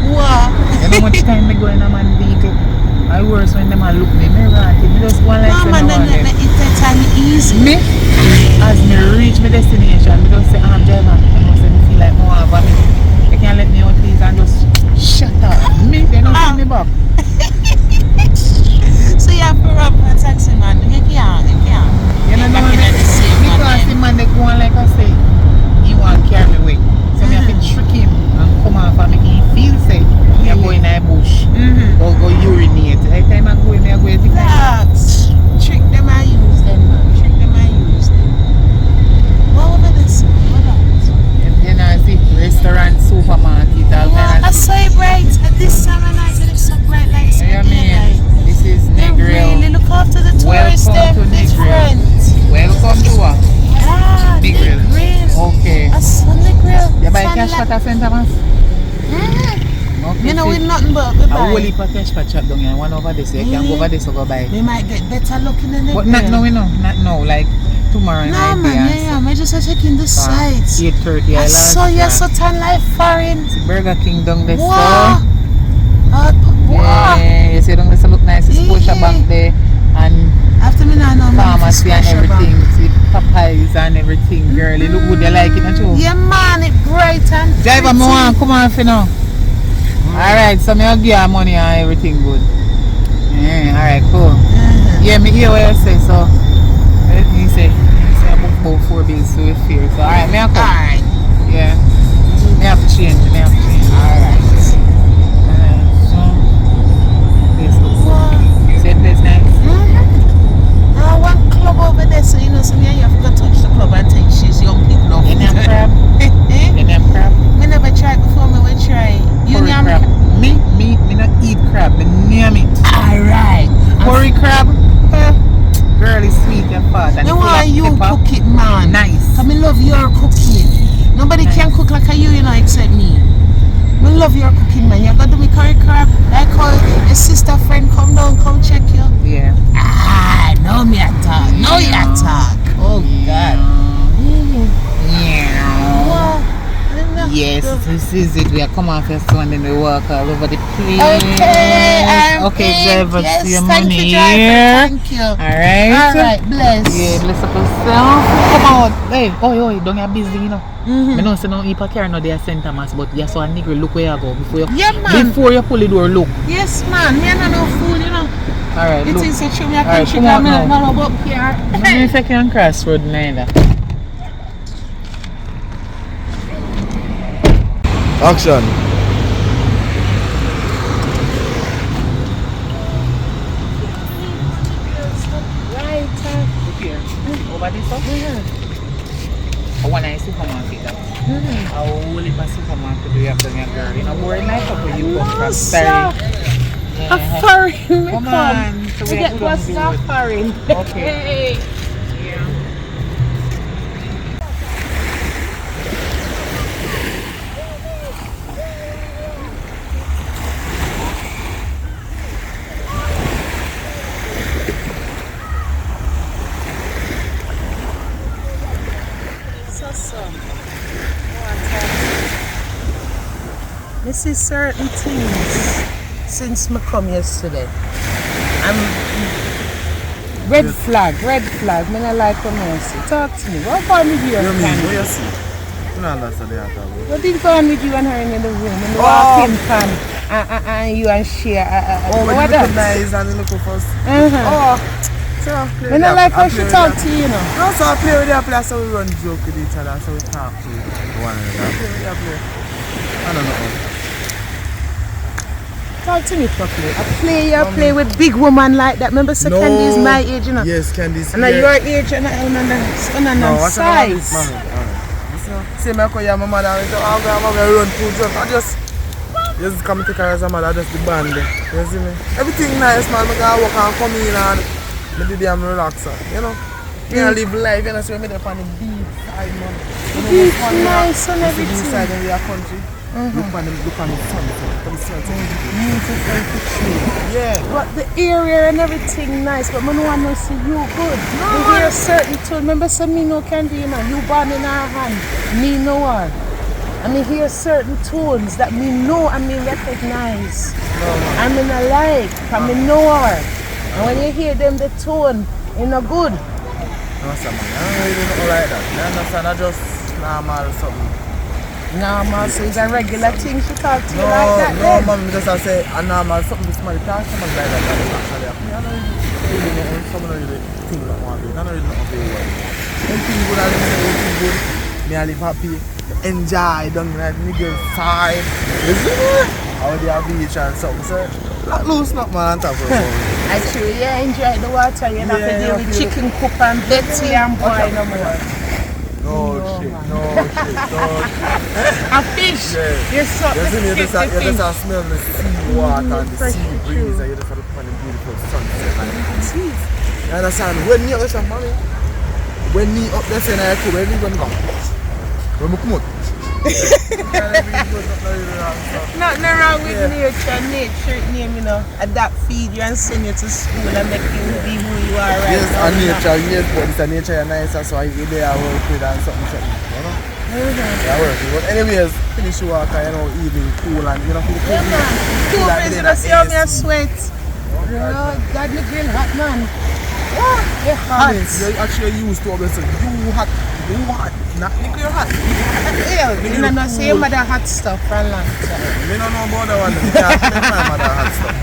Speaker 4: Wow.
Speaker 1: You know how much time I go in a man's vehicle? I worse when them a look me right. Me just go like
Speaker 4: no, man, it's that time easy.
Speaker 1: Me? As me reach my destination, me just say I'm driver. I must say me feel like more of me. They can't let me out please and just shut up. Me, they don't see me back.
Speaker 4: So you have to rub a taxi man. You can't.
Speaker 1: You know,
Speaker 4: Back in the same one,
Speaker 1: because the man they go on like I say, he want to carry me away. So me have to trick him and come off and make him feel safe. Me go in the bush, go urinate. Every time I go in there, I go to the
Speaker 4: Relax. Trick them and use them, man. Trick them and use them. What over this? What else?
Speaker 1: You know, see, restaurant, supermarket, all kind
Speaker 4: I
Speaker 1: of
Speaker 4: saw it bright at this time of night. It's so bright like it's
Speaker 1: yeah, man. This is
Speaker 4: They really
Speaker 1: Negril.
Speaker 4: look after the tourists.
Speaker 1: Welcome to Negril. Welcome to what?
Speaker 4: Ah,
Speaker 1: Negril. Okay.
Speaker 4: I saw Negril.
Speaker 1: You buy cash for that St. Thomas? Okay,
Speaker 4: You know,
Speaker 1: see.
Speaker 4: with nothing but
Speaker 1: A
Speaker 4: buy.
Speaker 1: whole heap of cash for chop down here. One over this. You can go over this or go buy.
Speaker 4: We might get better looking than Negril.
Speaker 1: But not now, not now. Like tomorrow
Speaker 4: No,
Speaker 1: night.
Speaker 4: man, yeah. I just checking the sights.
Speaker 1: 8:30.
Speaker 4: I saw you so tan like foreign.
Speaker 1: See Burger King down there.
Speaker 4: Wow.
Speaker 1: Yeah, you see down there look nice. It's Scotia Bank there and
Speaker 4: After me now, no
Speaker 1: pharmacy and everything. See Popeyes and everything. Girl, it look good. You like it, don't you?
Speaker 4: Yeah, man, it bright and
Speaker 1: Driver, me
Speaker 4: pretty.
Speaker 1: want come on for now. Alright, so me will give you money and everything good. Yeah, alright, cool. Yeah, me hear what you say, so he say I book about 4 bills to fear. So alright, me will come.
Speaker 4: Alright.
Speaker 1: Yeah. Me have to change. Alright. So this looks good. See the place nice?
Speaker 4: One club over there, so you know, so me and you have to touch the club and think she's young people.
Speaker 1: You name crab? You name crab?
Speaker 4: Me never tried before, me will try. You
Speaker 1: Curry
Speaker 4: name
Speaker 1: crab. Me not eat crab. Me name it.
Speaker 4: Alright.
Speaker 1: Curry crab? Girl is sweet and fat. And
Speaker 4: No
Speaker 1: full
Speaker 4: why
Speaker 1: of
Speaker 4: you
Speaker 1: pepper.
Speaker 4: cook it, man.
Speaker 1: Nice.
Speaker 4: Cause me love your cooking. Nobody can cook like you know, except me. Me love your cooking, man. You gotta do me curry crab. Like how your sister friend come down, come check you.
Speaker 1: Yeah.
Speaker 4: Ah, no me attack. No you attack. Oh God.
Speaker 1: Yes, this is it. We are coming off your one and we walk all over the place. Okay, driver,
Speaker 4: yes,
Speaker 1: see your
Speaker 4: thank
Speaker 1: money
Speaker 4: you, driver.
Speaker 1: here.
Speaker 4: Thank you.
Speaker 1: Alright.
Speaker 4: Alright, bless.
Speaker 1: Yeah, bless up yourself. Come on. Hey, oi, don't get busy, you know. I don't say no heap of car no there St. Thomas, but you saw a nigger look where you go before you before you pull the door, look.
Speaker 4: Yes, man. Me no fool, you know.
Speaker 1: Alright,
Speaker 4: It
Speaker 1: look.
Speaker 4: is a true me a
Speaker 1: Alright,
Speaker 4: country
Speaker 1: come on
Speaker 4: girl,
Speaker 1: now.
Speaker 4: no about here.
Speaker 1: No second crossroad neither.
Speaker 5: Action.
Speaker 4: Right.
Speaker 1: Look here. Over this up? I want a supermarket. A whole heap of supermarket do you have to get girl. You know, boring life up when you come from Surrey.
Speaker 4: A foreign
Speaker 1: Come on. So
Speaker 4: we
Speaker 1: we
Speaker 4: get
Speaker 1: have
Speaker 4: what's
Speaker 1: to
Speaker 4: that foreign.
Speaker 1: Okay.
Speaker 4: This is certain things since me come yesterday. Red flag. Me not like come here. Talk to me. What going with you?
Speaker 5: What you see? You don't understand the answer.
Speaker 4: What did go on with you and her in the room? And the walking pan and you and she.
Speaker 5: When
Speaker 4: what
Speaker 5: you look
Speaker 4: that?
Speaker 5: nice and you look first. So play
Speaker 4: Me
Speaker 5: with
Speaker 4: not
Speaker 5: that.
Speaker 4: like how
Speaker 5: I
Speaker 4: she
Speaker 5: play with
Speaker 4: talk
Speaker 5: that.
Speaker 4: to you, you know.
Speaker 5: No, so I play with that play, so we run joke with each other, so we talk to one another. Play with that play. I don't know.
Speaker 4: Talk to me properly. I play with big woman like that. Remember, so Candy is my age, you know.
Speaker 5: Yes, Candy's
Speaker 4: And your age and I'm size.
Speaker 5: See me call your mama and say, I'm gonna run two drugs. I just come take her as a mother, just the band. You see me? Everything nice, man. I gotta work and come in and I did I'm relaxer, you know. Me I live life, you know, so me there on the beach side, man.
Speaker 4: Beach nice and everything.
Speaker 5: Beach side in your country. Look on the sunset.
Speaker 4: Beautiful picture.
Speaker 5: Yeah.
Speaker 4: But the area and everything nice, but I don't want to see you good. You hear a certain tune. Remember, say me no Candy, you know. You born in our hand, me no one. And me hear certain tunes that me know and me recognize. And me not like, and me know her. And when you hear them, the tone, you know good.
Speaker 5: No, sir, man. I don't really know like that. You understand? I just normal something.
Speaker 4: Normal, so it's a regular thing to talk to you
Speaker 5: No,
Speaker 4: like that.
Speaker 5: no,
Speaker 4: then.
Speaker 5: man. Just I say a normal something. Somebody talk to me like that. Actually, I don't really. really know someone really think that one bit. I don't really know very well. Everything good, I say everything good. Me I live happy. Enjoy down there, nigga side. Out there beach and something. So let loose not man on top of the phone.
Speaker 4: Actually, yeah, enjoy the water. You have to deal with chicken coop and Betty and boy no more.
Speaker 5: No shit.
Speaker 4: A fish.
Speaker 5: Yeah.
Speaker 4: You're so
Speaker 5: You just smell the sea water and the sea breeze and you just look at the beautiful sunset and see. You understand? When me listen, mommy. When me up there saying I cool, when me gonna go? When me come out.
Speaker 4: Nothing wrong with nature. Nature name, you know. Adapt, feed you and send you to school and make you be who you are right
Speaker 5: yes,
Speaker 4: now.
Speaker 5: and nature, yes, but it's a nature nicer, so I there I work with and something, you know? Yeah, I work with. But anyways, finish your work, you know, evening, cool and, you know, feel cool.
Speaker 4: Yeah, man. 2 days, you don't see how me a sweat. Oh, God, Negril hot, man. Oh, you're hot.
Speaker 5: You're actually used to it, so you hot, not Negril hot.
Speaker 4: You know, not say mother hot stuff for a long time.
Speaker 5: Me don't know about that one, you can't make my mother hot stuff.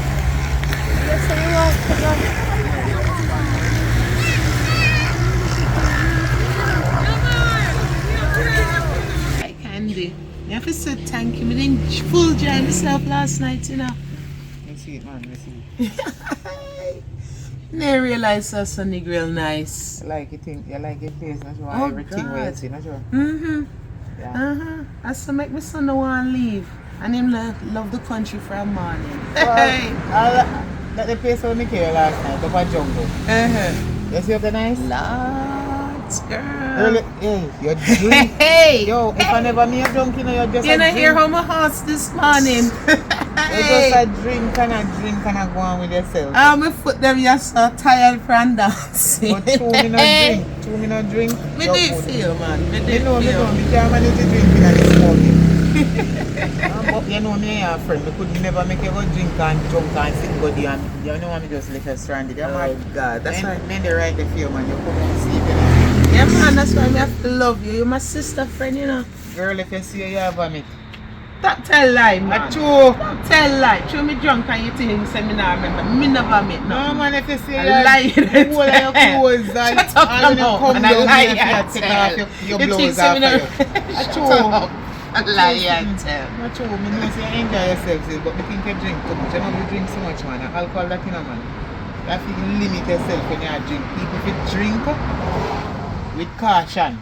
Speaker 4: Yes, so you want. I can do. You have to say thank you. I didn't full joy myself last night, you know.
Speaker 1: You see it, man, you see it.
Speaker 4: I realize that's a Negril nice.
Speaker 1: You like it place, not sure
Speaker 4: Oh,
Speaker 1: everything
Speaker 4: God.
Speaker 1: where you see, not sure.
Speaker 4: Yeah. That's to make my son no want to leave. And him love the country for a morning.
Speaker 1: That the place where we came last night, up at Jungle. You see up the nice?
Speaker 4: Lots, girl.
Speaker 1: Really? Hey, you're drink.
Speaker 4: Hey!
Speaker 1: Yo, if I never me a drunk, you know, you're just
Speaker 4: You
Speaker 1: a
Speaker 4: know,
Speaker 1: drink.
Speaker 4: hear how my heart's this morning.
Speaker 1: You just a drink and go on with yourself.
Speaker 4: My foot them just so tired from dancing.
Speaker 1: But two me no drink.
Speaker 4: Me
Speaker 1: you're
Speaker 4: do
Speaker 1: good.
Speaker 4: feel, man. Me do
Speaker 1: Me know,
Speaker 4: feel.
Speaker 1: me can't manage to drink and it's smoking. But you know me and your friend, me could never make you go drink and drunk and sit go there and you know me just left you stranded.
Speaker 4: Oh, God, that's why.
Speaker 1: Then they write the film and you come and sleep, you know.
Speaker 4: Yeah, man, that's why I have to love you. You're my sister friend, you know.
Speaker 1: Girl, if you see you have vomit.
Speaker 4: Stop tell lie, man.
Speaker 1: True.
Speaker 4: Stop tell lie. True, me drunk and you think you say me not remember. Me never met
Speaker 1: No man, if you see you
Speaker 4: I lie.
Speaker 1: the whole of your clothes and
Speaker 4: Shut up,
Speaker 1: when you
Speaker 4: no,
Speaker 1: come
Speaker 4: and I
Speaker 1: down
Speaker 4: lie
Speaker 1: here,
Speaker 4: and
Speaker 1: you take
Speaker 4: tell.
Speaker 1: off your
Speaker 4: You think
Speaker 1: blouse
Speaker 4: say me
Speaker 1: off
Speaker 4: not-
Speaker 1: of you.
Speaker 4: Shut
Speaker 1: True.
Speaker 4: up. I lie and tell.
Speaker 1: Not true, me know say you enjoy yourself, sis, but me think you drink too much. You know you drink so much, man. Alcohol that you know, man. You have to limit yourself when you drink. People if you drink with caution.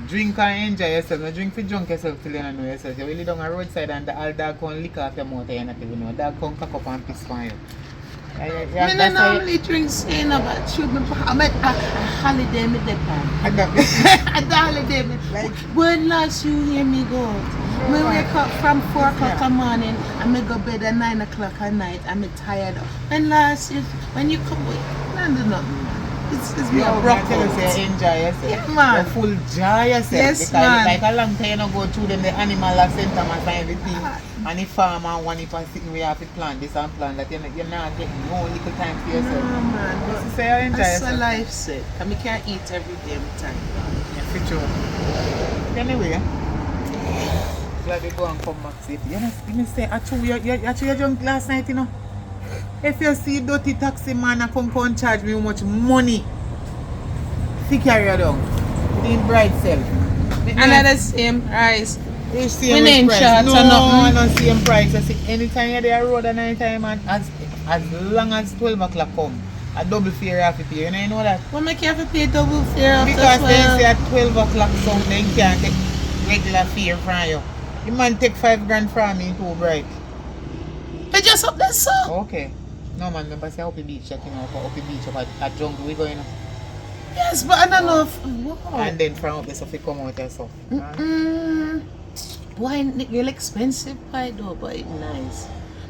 Speaker 1: Drink and enjoy yourself. No drink for drunk yourself till you don't know yourself. You really down a roadside and all dog can lick off your mouth and you not even know. Dog can cock up and piss on you.
Speaker 4: Me don't normally drink saying about you. I'm at a holiday me depend. At the holiday me like when last you hear me go out. Me wake up from 4 o'clock in the morning and me go bed at 9 o'clock at night and me tired. When last you when you come with man do nothing. It's me a broke
Speaker 1: tell you
Speaker 4: out.
Speaker 1: say enjoy yourself.
Speaker 4: Yeah, man.
Speaker 1: You full joy yourself.
Speaker 4: Yes,
Speaker 1: because
Speaker 4: man.
Speaker 1: like a long time you don't go through them the animal sentiment and everything. And the farm and one if I sitting we have to plant this and plant that you're not getting no little time for yourself.
Speaker 4: No man.
Speaker 1: Just to say you enjoy
Speaker 4: That's a
Speaker 1: yourself.
Speaker 4: life set. And me can't eat every damn time.
Speaker 1: Yeah, for sure. Anyway, glad you go and come back safe. You know, me say, actually you drunk last night, you know. If you see dirty taxi man and come charge me how much money, fi carry you down. With him bright self.
Speaker 4: Another same price.
Speaker 1: You see
Speaker 4: We
Speaker 1: him
Speaker 4: ain't
Speaker 1: price.
Speaker 4: short
Speaker 1: No,
Speaker 4: or nothing.
Speaker 1: I don't see him price. I see anytime you're there road and anytime man, as long as 12 o'clock come, a double fare have to pay. You know that?
Speaker 4: What make you have to pay double fare after
Speaker 1: Because they say
Speaker 4: 12?
Speaker 1: at 12 o'clock something, they can't take regular fare from you. The man take 5 grand from me too bright.
Speaker 4: They just up there, so.
Speaker 1: Okay. No man, remember say up the beach, you know, up the beach up at jungle we going.
Speaker 4: Yes, but I don't know if. Wow.
Speaker 1: And then from up there stuff we come out and stuff.
Speaker 4: Why real expensive pie though, but it's nice.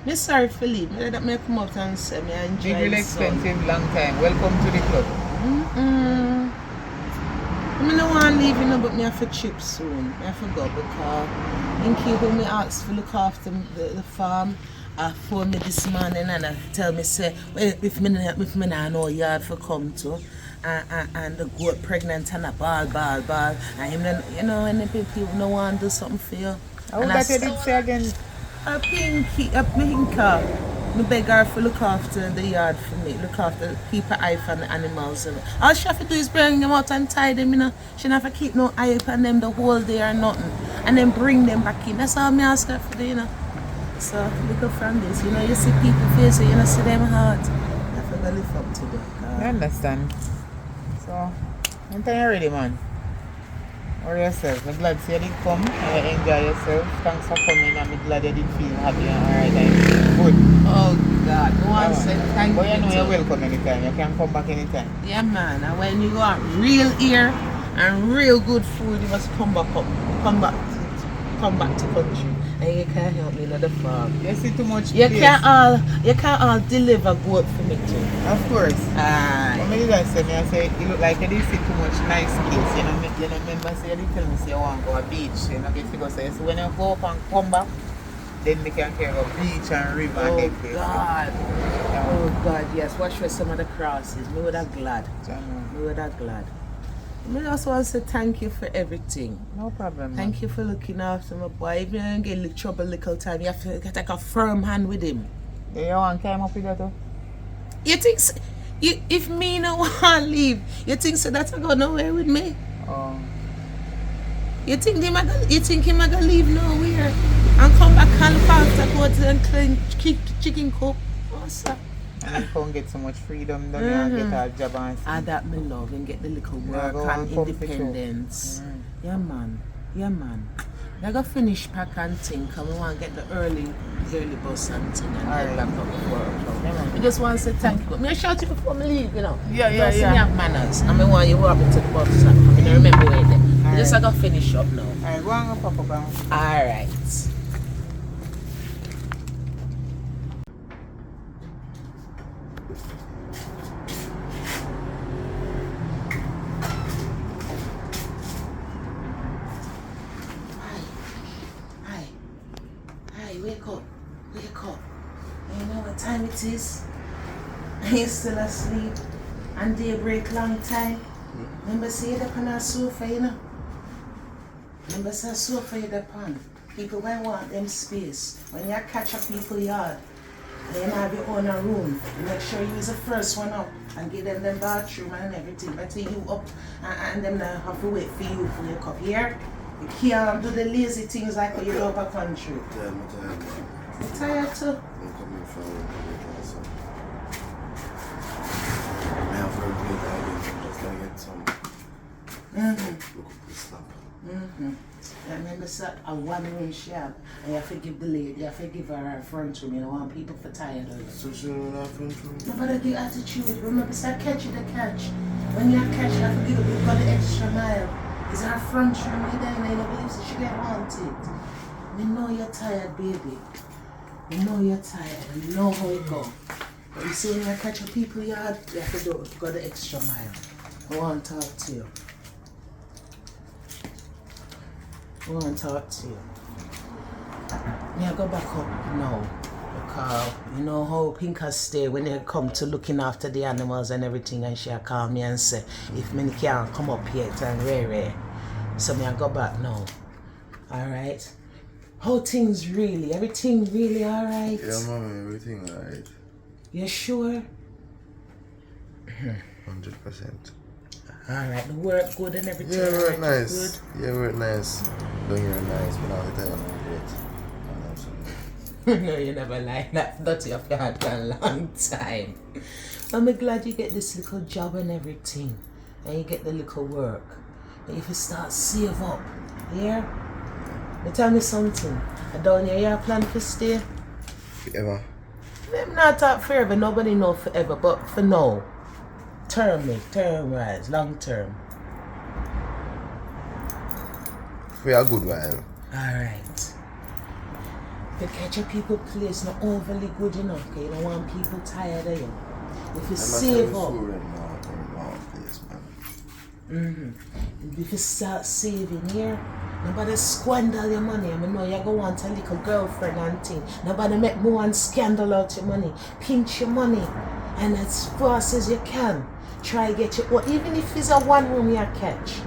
Speaker 4: Me sorry for leave. Me that me come out and say me enjoy
Speaker 1: Big real
Speaker 4: the sun.
Speaker 1: expensive long time. Welcome to the club.
Speaker 4: I no want to leave, you know, but me have to trip soon. I have to go because in case when me ask to look after the farm, I phone me this morning and I tell me say, well, if me not know yard for come to, and the goat pregnant and a ball, and him then, you know, and the people no want to do something for you.
Speaker 1: How
Speaker 4: And
Speaker 1: that you did say again?
Speaker 4: a pinky, a pinker. Me beg her to look after the yard for me, look after people eye for the animals. All she have to do is bring them out and tie them, you know. She don't have to keep no eye on them the whole day or nothing. And then bring them back in. That's all me ask her for, you know. So look up from this, you know, you see people face, you know, see them heart. I have to live up to them.
Speaker 1: I understand. So, I'm telling you already, man. Or yourself. I'm glad you did come and you enjoy yourself. Thanks for coming. I'm glad you did feel happy and alright and good.
Speaker 4: Oh God, no one said thank you.
Speaker 1: But you know
Speaker 4: to-
Speaker 1: you're welcome anytime. You can come back anytime.
Speaker 4: Yeah man, and when you got real ear and real good food, you must come back to country. And you can't help me in the farm.
Speaker 1: You see too much
Speaker 4: You
Speaker 1: place.
Speaker 4: can't all deliver goat for me too.
Speaker 1: Of course.
Speaker 4: Aye.
Speaker 1: When me did say, you look like you didn't see too much nice place. You know, remember say you did tell me say you want to go to a beach. You know, get to go say, so when you go up and come back, then we can carry a beach and river and
Speaker 4: Oh
Speaker 1: that place.
Speaker 4: God.
Speaker 1: Yeah.
Speaker 4: Oh God, yes. Watch for some of the crosses. Me would have glad.
Speaker 1: Jama.
Speaker 4: Me would have glad. Me just want to say thank you for everything.
Speaker 1: No problem.
Speaker 4: Thank you for looking after my boy. If you don't get in trouble little time, you have to take a firm hand with him.
Speaker 1: You want to climb up with that too?
Speaker 4: You think if me no want to leave, you think so that's going nowhere with me?
Speaker 1: Oh.
Speaker 4: You think him a gonna leave nowhere and come back and look after go to and clean chicken coop? What's that?
Speaker 1: And you can't get so much freedom down here and get a job and see.
Speaker 4: That me love and get the little
Speaker 1: Yeah,
Speaker 4: work
Speaker 1: go
Speaker 4: and
Speaker 1: and come for
Speaker 4: independence. Yeah man. I got finish pack and think and we want to get the early bus and thing and get back up before o'clock. We just want to say thank you. Me shout you before me leave, you know.
Speaker 1: Yeah.
Speaker 4: Me have manners. And me want you walk into the bus stop. I mean, remember where there.
Speaker 1: Alright.
Speaker 4: Just I got finish up now.
Speaker 1: Alright, go and go pop up and
Speaker 4: Alright. Hi, wake up. You know what time it is? You're still asleep. And daybreak long time. Remember say you're up on a sofa, you know? Remember say a sofa you're up on. People when want them space. When you catch up people yard, and you have your own room, you make sure you use the first one up and give them bathroom and everything. But you up and them now have to wait for you for your cup here. You can't do the lazy things like when you go up a country.
Speaker 5: I'm tired.
Speaker 4: You tired too?
Speaker 5: I'm coming from work also. I have very great idea. I'm just gonna get some. Look up this snap.
Speaker 4: I remember sir, a one-room shop and you have to give the lady, you have to give her front room. You don't want people for tired of it.
Speaker 5: So she don't have front room.
Speaker 4: Nobody give attitude. Remember sir, catch it the catch. When you catch, you have to give it the extra mile. Is our front room you there and I don't believe so she get haunted. We know you're tired, baby. We know you're tired. We know how it go. But you see when you catch a people yard, you have to go the extra mile. I want to talk to you. Me I go back up now because you know how Pinka stay when they come to looking after the animals and everything, and she call me and say if me can't come up yet and rare. So me I go back now. Alright? How things really? Everything really alright?
Speaker 5: Yeah, mommy, everything alright.
Speaker 4: You sure?
Speaker 5: 100%.
Speaker 4: Alright, the work good and everything.
Speaker 5: Yeah, work
Speaker 4: alright,
Speaker 5: nice.
Speaker 4: good?
Speaker 5: Yeah, work nice. Don't hear nice, but all the time I'm great.
Speaker 4: No, you never lie. That's dirty of your hand for a long time. I'm glad you get this little job and everything. And you get the little work. And if you start save up, yeah? You tell me something. I don't know your plan to stay.
Speaker 5: Ever?
Speaker 4: I'm not talk forever, nobody know forever, but for now. Term wise, long term.
Speaker 5: For a good while.
Speaker 4: Alright. The catch a people place not overly good enough, okay? You don't want people tired of you. If you save up, if you start saving here, nobody squander your money. I mean, no, you go want a little girlfriend and thing. Nobody make more and scandal out your money. Pinch your money. And as fast as you can, try get your own, even if it's a one room you catch,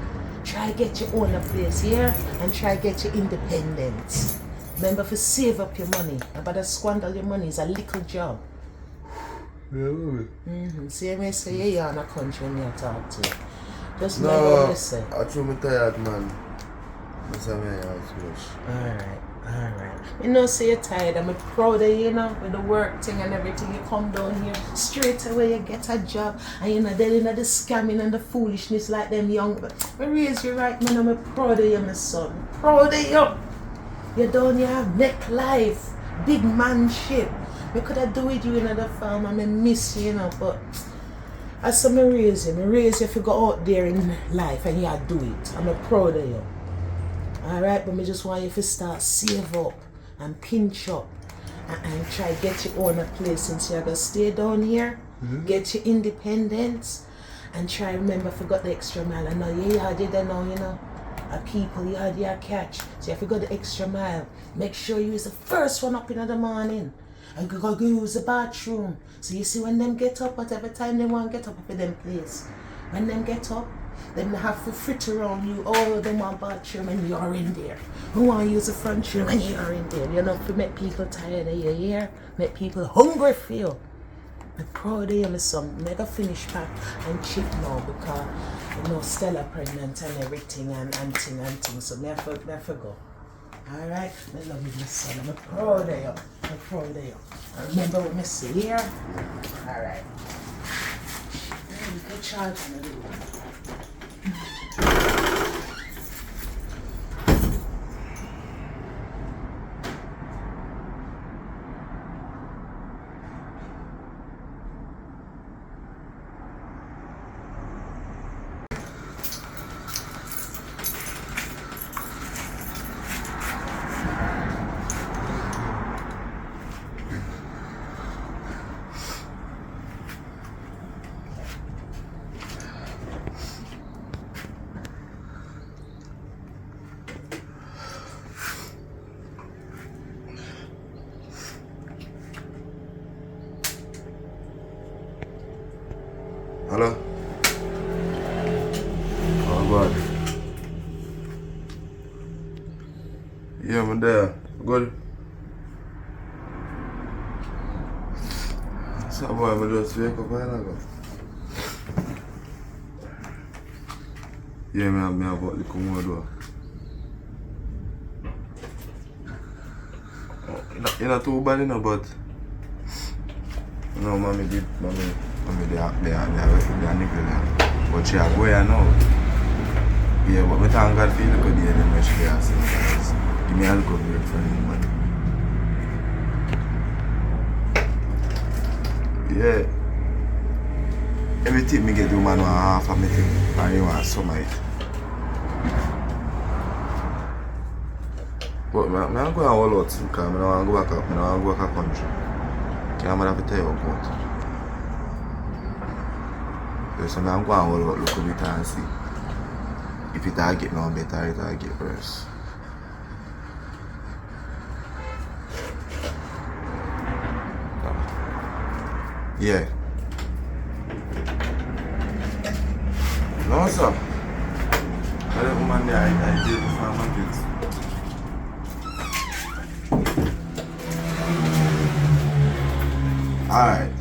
Speaker 4: try get your own place here and try get your independence. Remember to save up your money. About to squander your money is a little job.
Speaker 5: Yeah,
Speaker 4: See me say you're on a country when you talk to you. Just remember what I say.
Speaker 5: I true me tired, man. I say me house rush.
Speaker 4: Alright. You know, say you're tired. I'm proud of you, you know, with the work thing and everything. You come down here, straight away you get a job. And you're not dealing with the scamming and the foolishness like them young. But I raise you right, man. I'm proud of you, my son. Proud of you. You down here, make life. Big man shit. We could have do with you in the farm and I miss you, you know, but as I raise you. I raise you if you go out there in life and you do it. I'm proud of you. Alright, but I just want you to start save up and pinch up and try to get your own place since you're going to stay down here, get your independence and try remember forgot the extra mile. I know you had it now, you know. A people you had your catch. So if you go the extra mile, make sure you is the first one up in the morning. And you go use the bathroom. So you see when them get up, whatever time they want to get up in them place. When them get up, them have to fit around you. Oh, they want bathroom and you're in there. Who want to use the front room and you're in there. You know, to make people tired of you here, make people hungry for you. I'm proud of you, my son. Make a finish pack and cheap now because you know Stella pregnant and everything and thing. So me have to go. Alright? I love you, my son. I'm proud of you. I'm proud of you. And remember what I say here? Alright. Good child.
Speaker 5: Hello? Oh God. Yeah, I'm there. Good. So boy, I just wake up and I go. Yeah, me have about the commode. It's not too bad, you know, but no, mommy they are Negril. But she are going now. Yeah, but I thank God for you look at the end of she has give me a little break for me, man. Yeah. Everything me get do man want half of me thing. And you want some of it. But I'm going to go all out because I don't want to go back up. I don't want to go back to country. I'm going to tell you about it. So I'm going to all out, look at it and see. If it get no better, it get worse. Yeah. No, sir. That woman there, I did before my kids. Alright.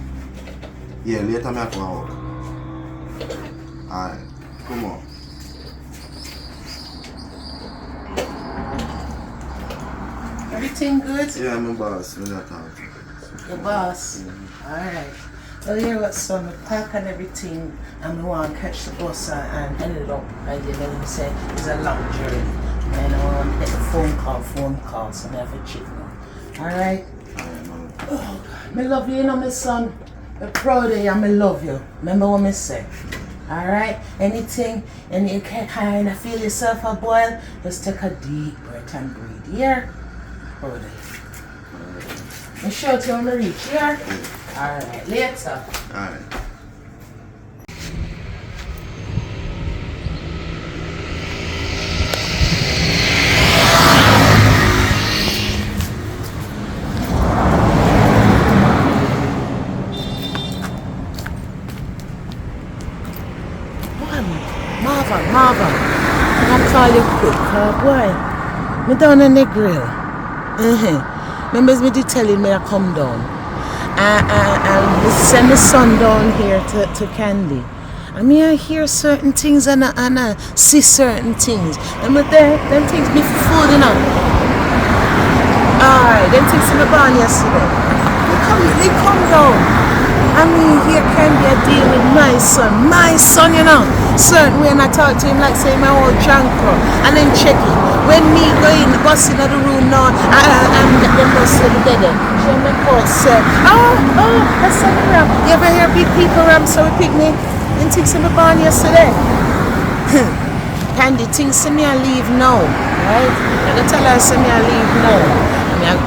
Speaker 5: Yeah, later me I come out. Alright. Come on.
Speaker 4: Everything good?
Speaker 5: Yeah, I'm a boss. I'm not talking.
Speaker 4: Your boss? Alright. Well, here what son, I pack and everything and I want to catch the bus and end it up. And then he said it's a long journey. And I want to get a phone call, so I have a check now. Alright? Oh, God. I love you, you know, my son. I'm proud of you and I love you. Remember what I say. Alright? Anything, and you can kind of feel yourself a boil, just take a deep breath and breathe. Here? Proud of you. I'm sure till I reach here. Alright, later.
Speaker 5: Alright.
Speaker 4: Marva, can I call you quick, boy? Me down in Negril. Remember me did telling me to come down. And send my son down here to Candy. I mean, I hear certain things and I see certain things. And but them things be for food, you know. Alright, them things in the barn yesterday. They come down. I mean, here Candy I deal with my son, you know. Certain way and I talk to him like say my old junker. And then check it. When me go in the bus in the room now, I'm them bus in the bed. She my call say, that's a ram. You ever hear big people ram so we picnic? And things in the barn yesterday. Candy things to me I leave now. Right? I tell her say me I leave now.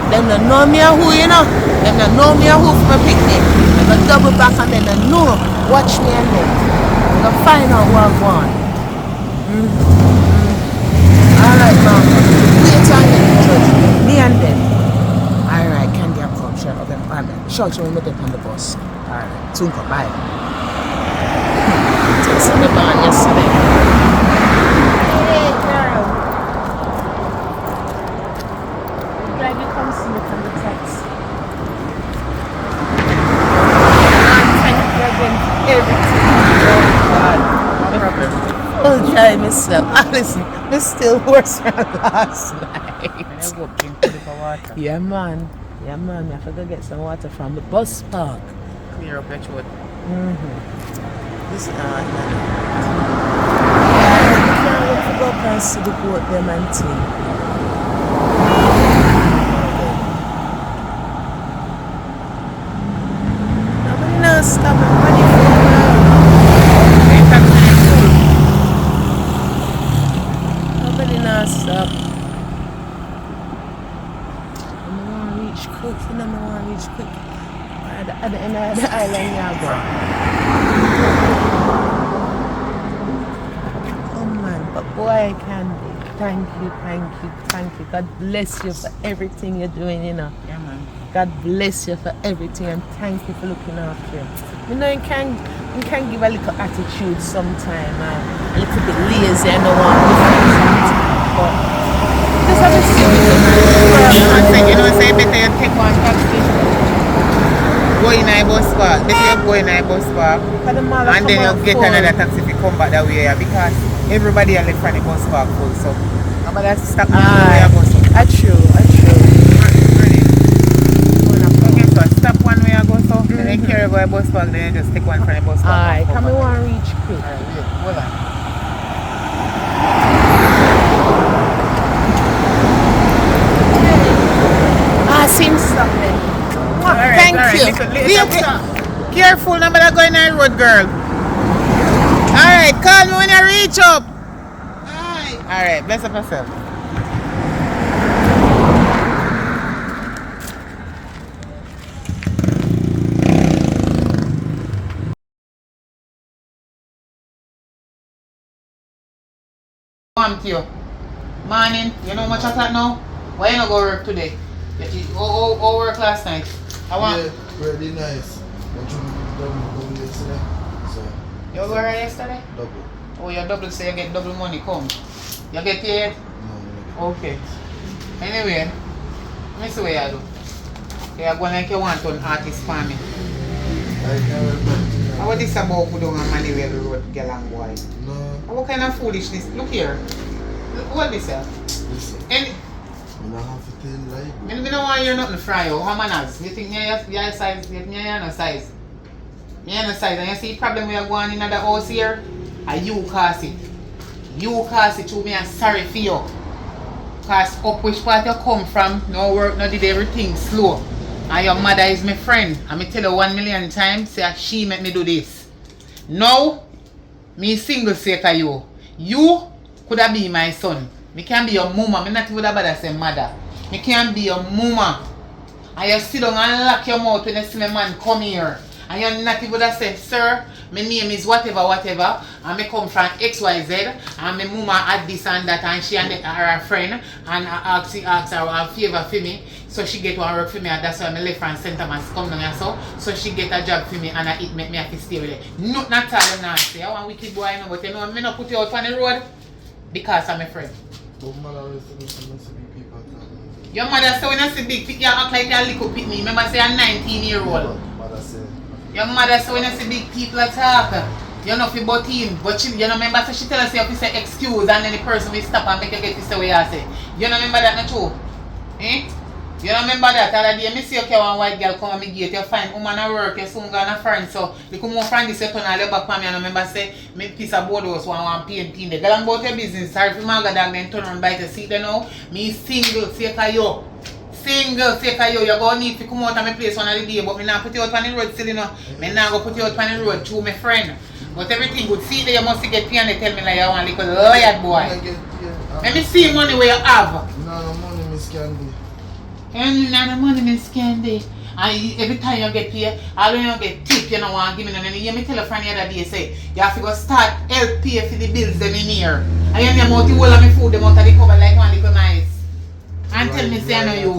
Speaker 4: Them don't know me a who, you know. Them don't know me a who for my picnic. They go double back and then they know. Watch me and them. They go find out what I want. Alright, mom. Wait till I get the church. Me and them. Alright, Candy have come. Shut up them. Alright. Shut you when we get on the bus. Alright. Soon come. Bye. Text me barn yesterday. Hey, girl. Glad you come see me from the text. Thank you again for everything. Oh, God. No problem. I'll try myself. Listen, I'm still worse than last night.
Speaker 1: I go drink for water.
Speaker 4: Yeah, man. I forgot to get some water from the bus park.
Speaker 1: Clear up your throat.
Speaker 4: This man. I can't wait to go up and see the boat them and thing. Nobody knows stop and money for nobody knows stop. I want to reach quick. I want to reach quick. At the end of the island, yeah, bro. Oh man, but boy, Candy, thank you. God bless you for everything you're doing, you know.
Speaker 1: Yeah, man.
Speaker 4: God bless you for everything and thank you for looking after him. You know, you can give a little attitude sometime, a little bit lazy and no one but just have a
Speaker 1: You know, say better you take one backstage. Go in a bus park, better you go in a bus park and then you get another taxi if you come back that way because everybody are left from the bus park full, so nobody has to stop where you go.
Speaker 4: That's true.
Speaker 1: Okay, so stop one way you go, so then you carry go a bus park, then you just take one from the bus park.
Speaker 4: Alright, come we want to reach quick.
Speaker 1: Alright, wait, hold on.
Speaker 4: Seems something.
Speaker 1: Thank
Speaker 4: you.
Speaker 1: Careful, nobody go in the road, girl. Alright, call me when you reach up. Alright, bless up yourself. Come to you. Morning, you know much o'clock now? Why you not go work today? How work last night?
Speaker 5: Yeah, really nice. But you double yesterday. So
Speaker 1: you go work yesterday?
Speaker 5: double.
Speaker 1: Oh, you double, so you get double money, come. You get paid?
Speaker 5: No.
Speaker 1: Okay. Anyway, let me see what you do. You go like you want an artist for me.
Speaker 5: I can't remember.
Speaker 1: How this about put down a money where the road girl and boy?
Speaker 5: No.
Speaker 1: What kind of foolishness? Look here. What this here?
Speaker 5: Listen.
Speaker 1: Any
Speaker 5: I don't have to tell like.
Speaker 1: I don't want to hear nothing from you. How manners? You think you're size? You think you're no size? You're no size. And you see the problem we are going in the house here? And you cause it. You cause it to me. I'm sorry for you. Because up which part you come from, no work, no did everything slow. And your mother is my friend. And me tell her 1,000,000 times, say she make me do this. Now, me single sake of you. You could have been my son. Me can be your mama. Me not even about say mother. Me can be your mama. And you sit down and lock your mouth when you see my man come here. And you're not even say, sir, my name is whatever, and me come from XYZ, and my mama had this and that, and she and her friend, and I ask her a favor for me, so she get one work for me, and that's why I left and St. Thomas come down here, so she get a job for me, and it make me have to stay with her. Not at all, not say, I want wicked boy, no, but you know, me not put you out on the road, because I'm a friend.
Speaker 5: But man, I always tell you some people
Speaker 1: Your mother say when you see big pit, you act like a little pit me. Remember say you're 19-year-old.
Speaker 5: Mother say.
Speaker 1: Your mother say when you see big people talk, you know fi butt in. But you know remember so she tell us you have to say excuse and then the person will stop and make you get to say what you say. You know remember that not true? Eh? You know remember that other day me see okay one white girl come on me gate, you find woman at work, you soon gonna friend so you come more friend this you turn all your back for me and remember say me piece of board house one paint the girl about your business, sorry for my god then turn around by the seat there now. Me single say for you. Single say for you, you're gonna need to come out of my place one of the day, but me not put you out on the road still you know. Me not go put you out on the road through my friend. But everything good. See there you must get paid and they tell me like you want a little liar boy. Let me see money where you have.
Speaker 5: No money, Miss Candy.
Speaker 1: And no money, Miss Candy. And every time you get paid, all when you get tip, you know want to give me none. And you hear me tell a friend the other day say, you have to go start help pay for the bills them in here. And you know the whole of my food, them out of the cover like one little nice. And tell me say I know you.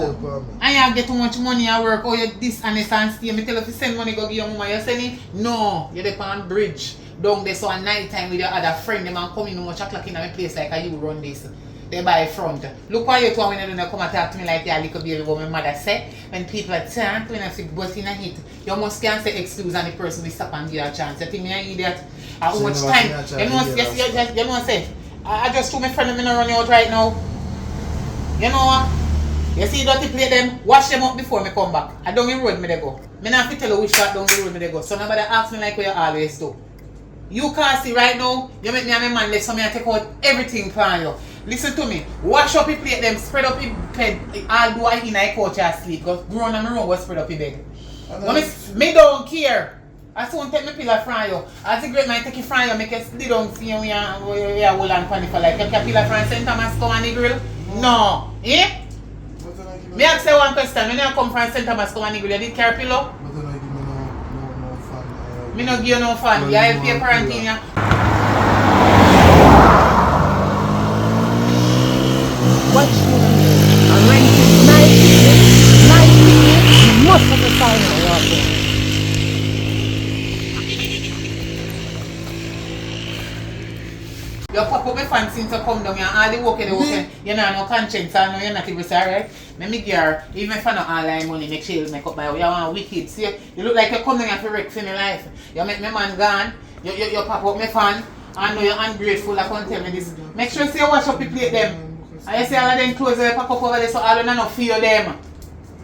Speaker 1: And you get too much money at work, or you dishonest and steal. Me tell you if you send money go give your mama, you send it? No, you're the on bridge. Down there so at night time with your other friend, them and come in much o'clock in my place like you run this. They buy front. Look why you two when you don't come and talk to me like you're a little baby what my mother said. When people are talking, when I see bust in a hit, you must can't say excuse and the person will stop and give you a chance. You think me an idiot? How much time? You know say, I just told my friend I'm not running out right now. You know what? You see dirty plate them, wash them up before me come back. I don't the road me they go. Me not have to tell you which part down the road me they go. So nobody ask me like what you always do. You can't see right now, you make me and my man left so me I take out everything from you. Listen to me, wash up your plate them, spread up your bed, I'll do it in a couch and sleep. Because grown on my room was spread up your bed. Me don't care. I soon take my pillow from you. As the great man take it from you, make you sit down see you and hold on for like you can pillow from St. Thomas come on Negril? No. Eh? Me ask you one question, when you come from St. Thomas come on Negril, you did carry pillow? Me no give you no fun. You have your quarantine.
Speaker 4: Watch me. I'm renting my ticket. You must have a sign on your phone.
Speaker 1: You pop up my fan since you come down here. All the work you do, you know no conscience. I know you're not even sorry, right? Let me gear. Even if I not online money, make sure you make up my way. You want wicked. See, you look like you come down here for wreck for my life. You make my man gone. You pop up my fan. I know you're ungrateful. I can't tell me this. Make sure you see you wash up your plate them. And you see all of them clothes you pack up over there so all of them not feel them.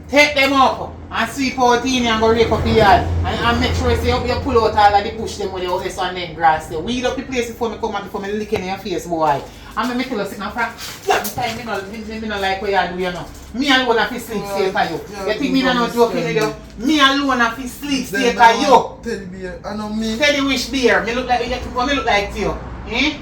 Speaker 1: Take them up and sweep out in and go rake up the yard. And make sure you see you pull out all of the bush them with the house and then grass there. Weed up the place before me come and before me lick in your face, boy. And me tell you sitting for long time, me no like what you do, you know. Me alone have to sleep safe for you. You think me not joking with you? Me alone have to sleep safe for you.
Speaker 5: Teddy bear, I know me.
Speaker 1: Teddy wish beer. Me look like what me look like to you. Eh?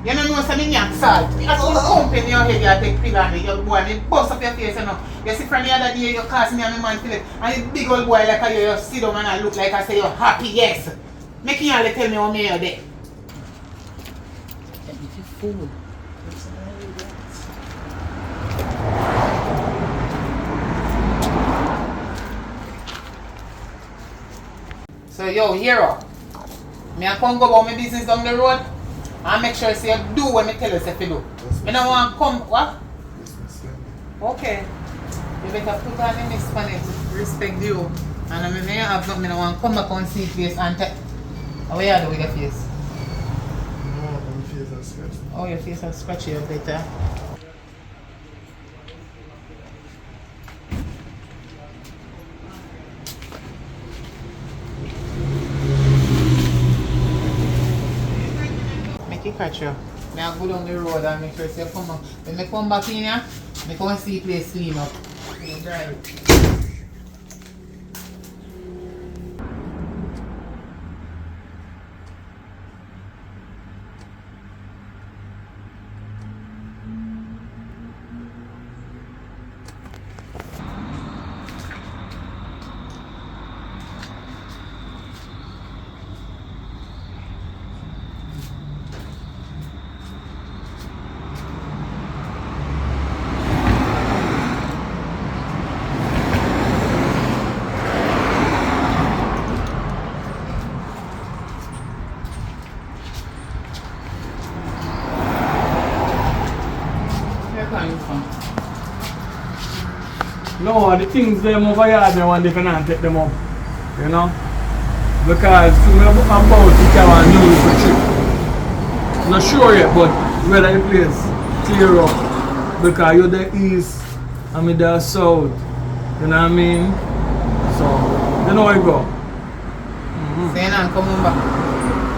Speaker 1: You know some young salt. As you pump in your head, you take pill and you boy, me bust up your face, you know. You see from the other day, you cast me and my man feel it. And the big old boy like you sit down and I look like I say you're happy, yes. Make you all tell me how me you're there.
Speaker 4: Fool.
Speaker 1: So yo, hero. Me I come go about my business down the road and make sure you do what me tell you to do. Me don't want to come what? Okay. You better put on the mix on it, respect you. And I mean I have something I want to come back and see face and tell. How you do with your face? Oh, your face is scratchy, better. Make it catch you. Now go down the road and make sure you come back. When I come back in here, I come and see the place clean up. Drive.
Speaker 3: No, the things them over here, they want they can take them up. You know? Because I'm about to carry a new little trip. Not sure yet, but whether the place clear up. Because you're the east, I'm in the south. You know what I mean? So, you know where you go.
Speaker 1: So you're not coming back?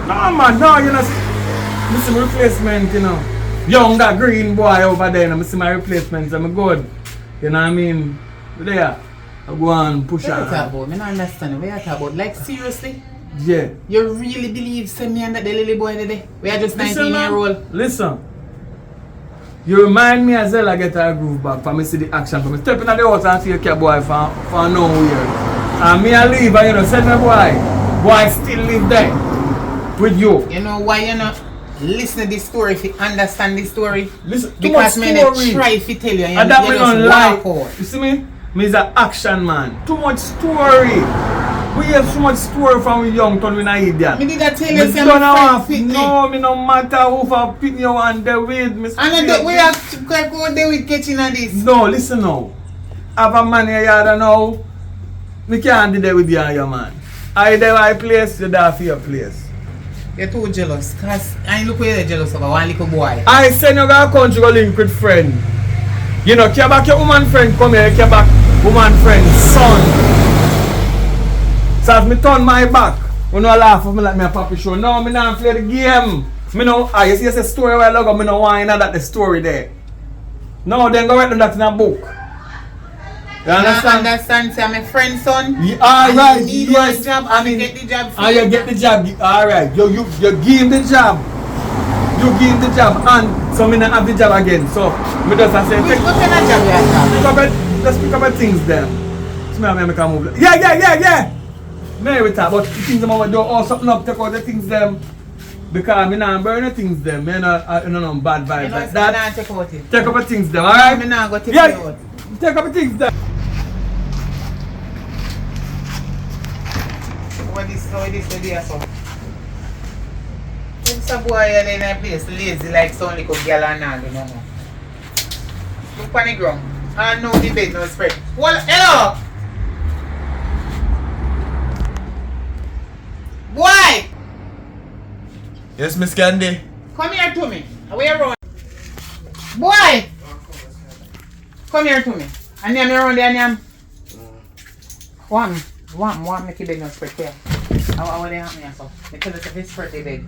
Speaker 3: No man, no, you know, I see my replacement, you know. Young that green boy over there, I see my replacement, I'm good. You know what I mean? There, I go and push
Speaker 1: What
Speaker 3: her.
Speaker 1: you talk about? I don't understand. What you talk about? Like seriously?
Speaker 3: Yeah.
Speaker 1: You really believe say me and that the little boy today? We are just 19-year-old.
Speaker 3: Listen. You remind me as well I get a groove back for me see the action for me. Step in the house and see a cat boy for no years. And me I leave and you know, send my boy still live there with you.
Speaker 1: You know why you not listen to this story if you understand this story?
Speaker 3: Listen,
Speaker 1: because me not try if you tell you and that you just walk out.
Speaker 3: You see me? Me is an action man. Too much story. We have so much story from we young till we not idiot.
Speaker 1: Me did I tell you
Speaker 3: Me
Speaker 1: some
Speaker 3: don't
Speaker 1: friend
Speaker 3: have
Speaker 1: fit me?
Speaker 3: no, me no matter who for pick me and the with me.
Speaker 1: And then we have to go there with catching on this.
Speaker 3: No, listen now. Have a man here now. Me can't do that with you and your man. I there my place, you there for your place.
Speaker 1: You're too jealous. Cause I look where you're jealous of one little boy.
Speaker 3: I send you to country go link with friend. You know, care back your woman friend come here, care back woman friend son. So as me turn my back, you know laugh at me like me a puppy show. No, me not play the game. Me know, you see a story where I log up, me no want you know that the story there. No, then go write them that in a book. You understand?
Speaker 1: Understand, say I'm a friend son.
Speaker 3: Yeah, alright,
Speaker 1: and you need
Speaker 3: yes.
Speaker 1: one job and you get the job.
Speaker 3: Ah, you get the job, alright. You give him the job. You give him the job and so me not have the job again. So me just say
Speaker 1: What kind of job you have?
Speaker 3: let's pick up the things them. So me can move. Yeah. Me with that, but the things them over do all something up, take out the things them. Because me not burn the things them. Me no bad vibes
Speaker 1: You know,
Speaker 3: like
Speaker 1: so
Speaker 3: that.
Speaker 1: I take out it.
Speaker 3: Take up the things them, alright?
Speaker 1: Me not go take it
Speaker 3: Yeah,
Speaker 1: out.
Speaker 3: take up the things them.
Speaker 1: What this the day so? Some boy in a place lazy like some little girl and all, you know. Look on the ground. And no the bed no spread. Well, hello! Boy!
Speaker 5: Yes, Miss Candy.
Speaker 1: Come here to me. Where around? Boy! Come here to me. And then around there and One make your bed no spread here. How they have me so? Because if you spread the bed.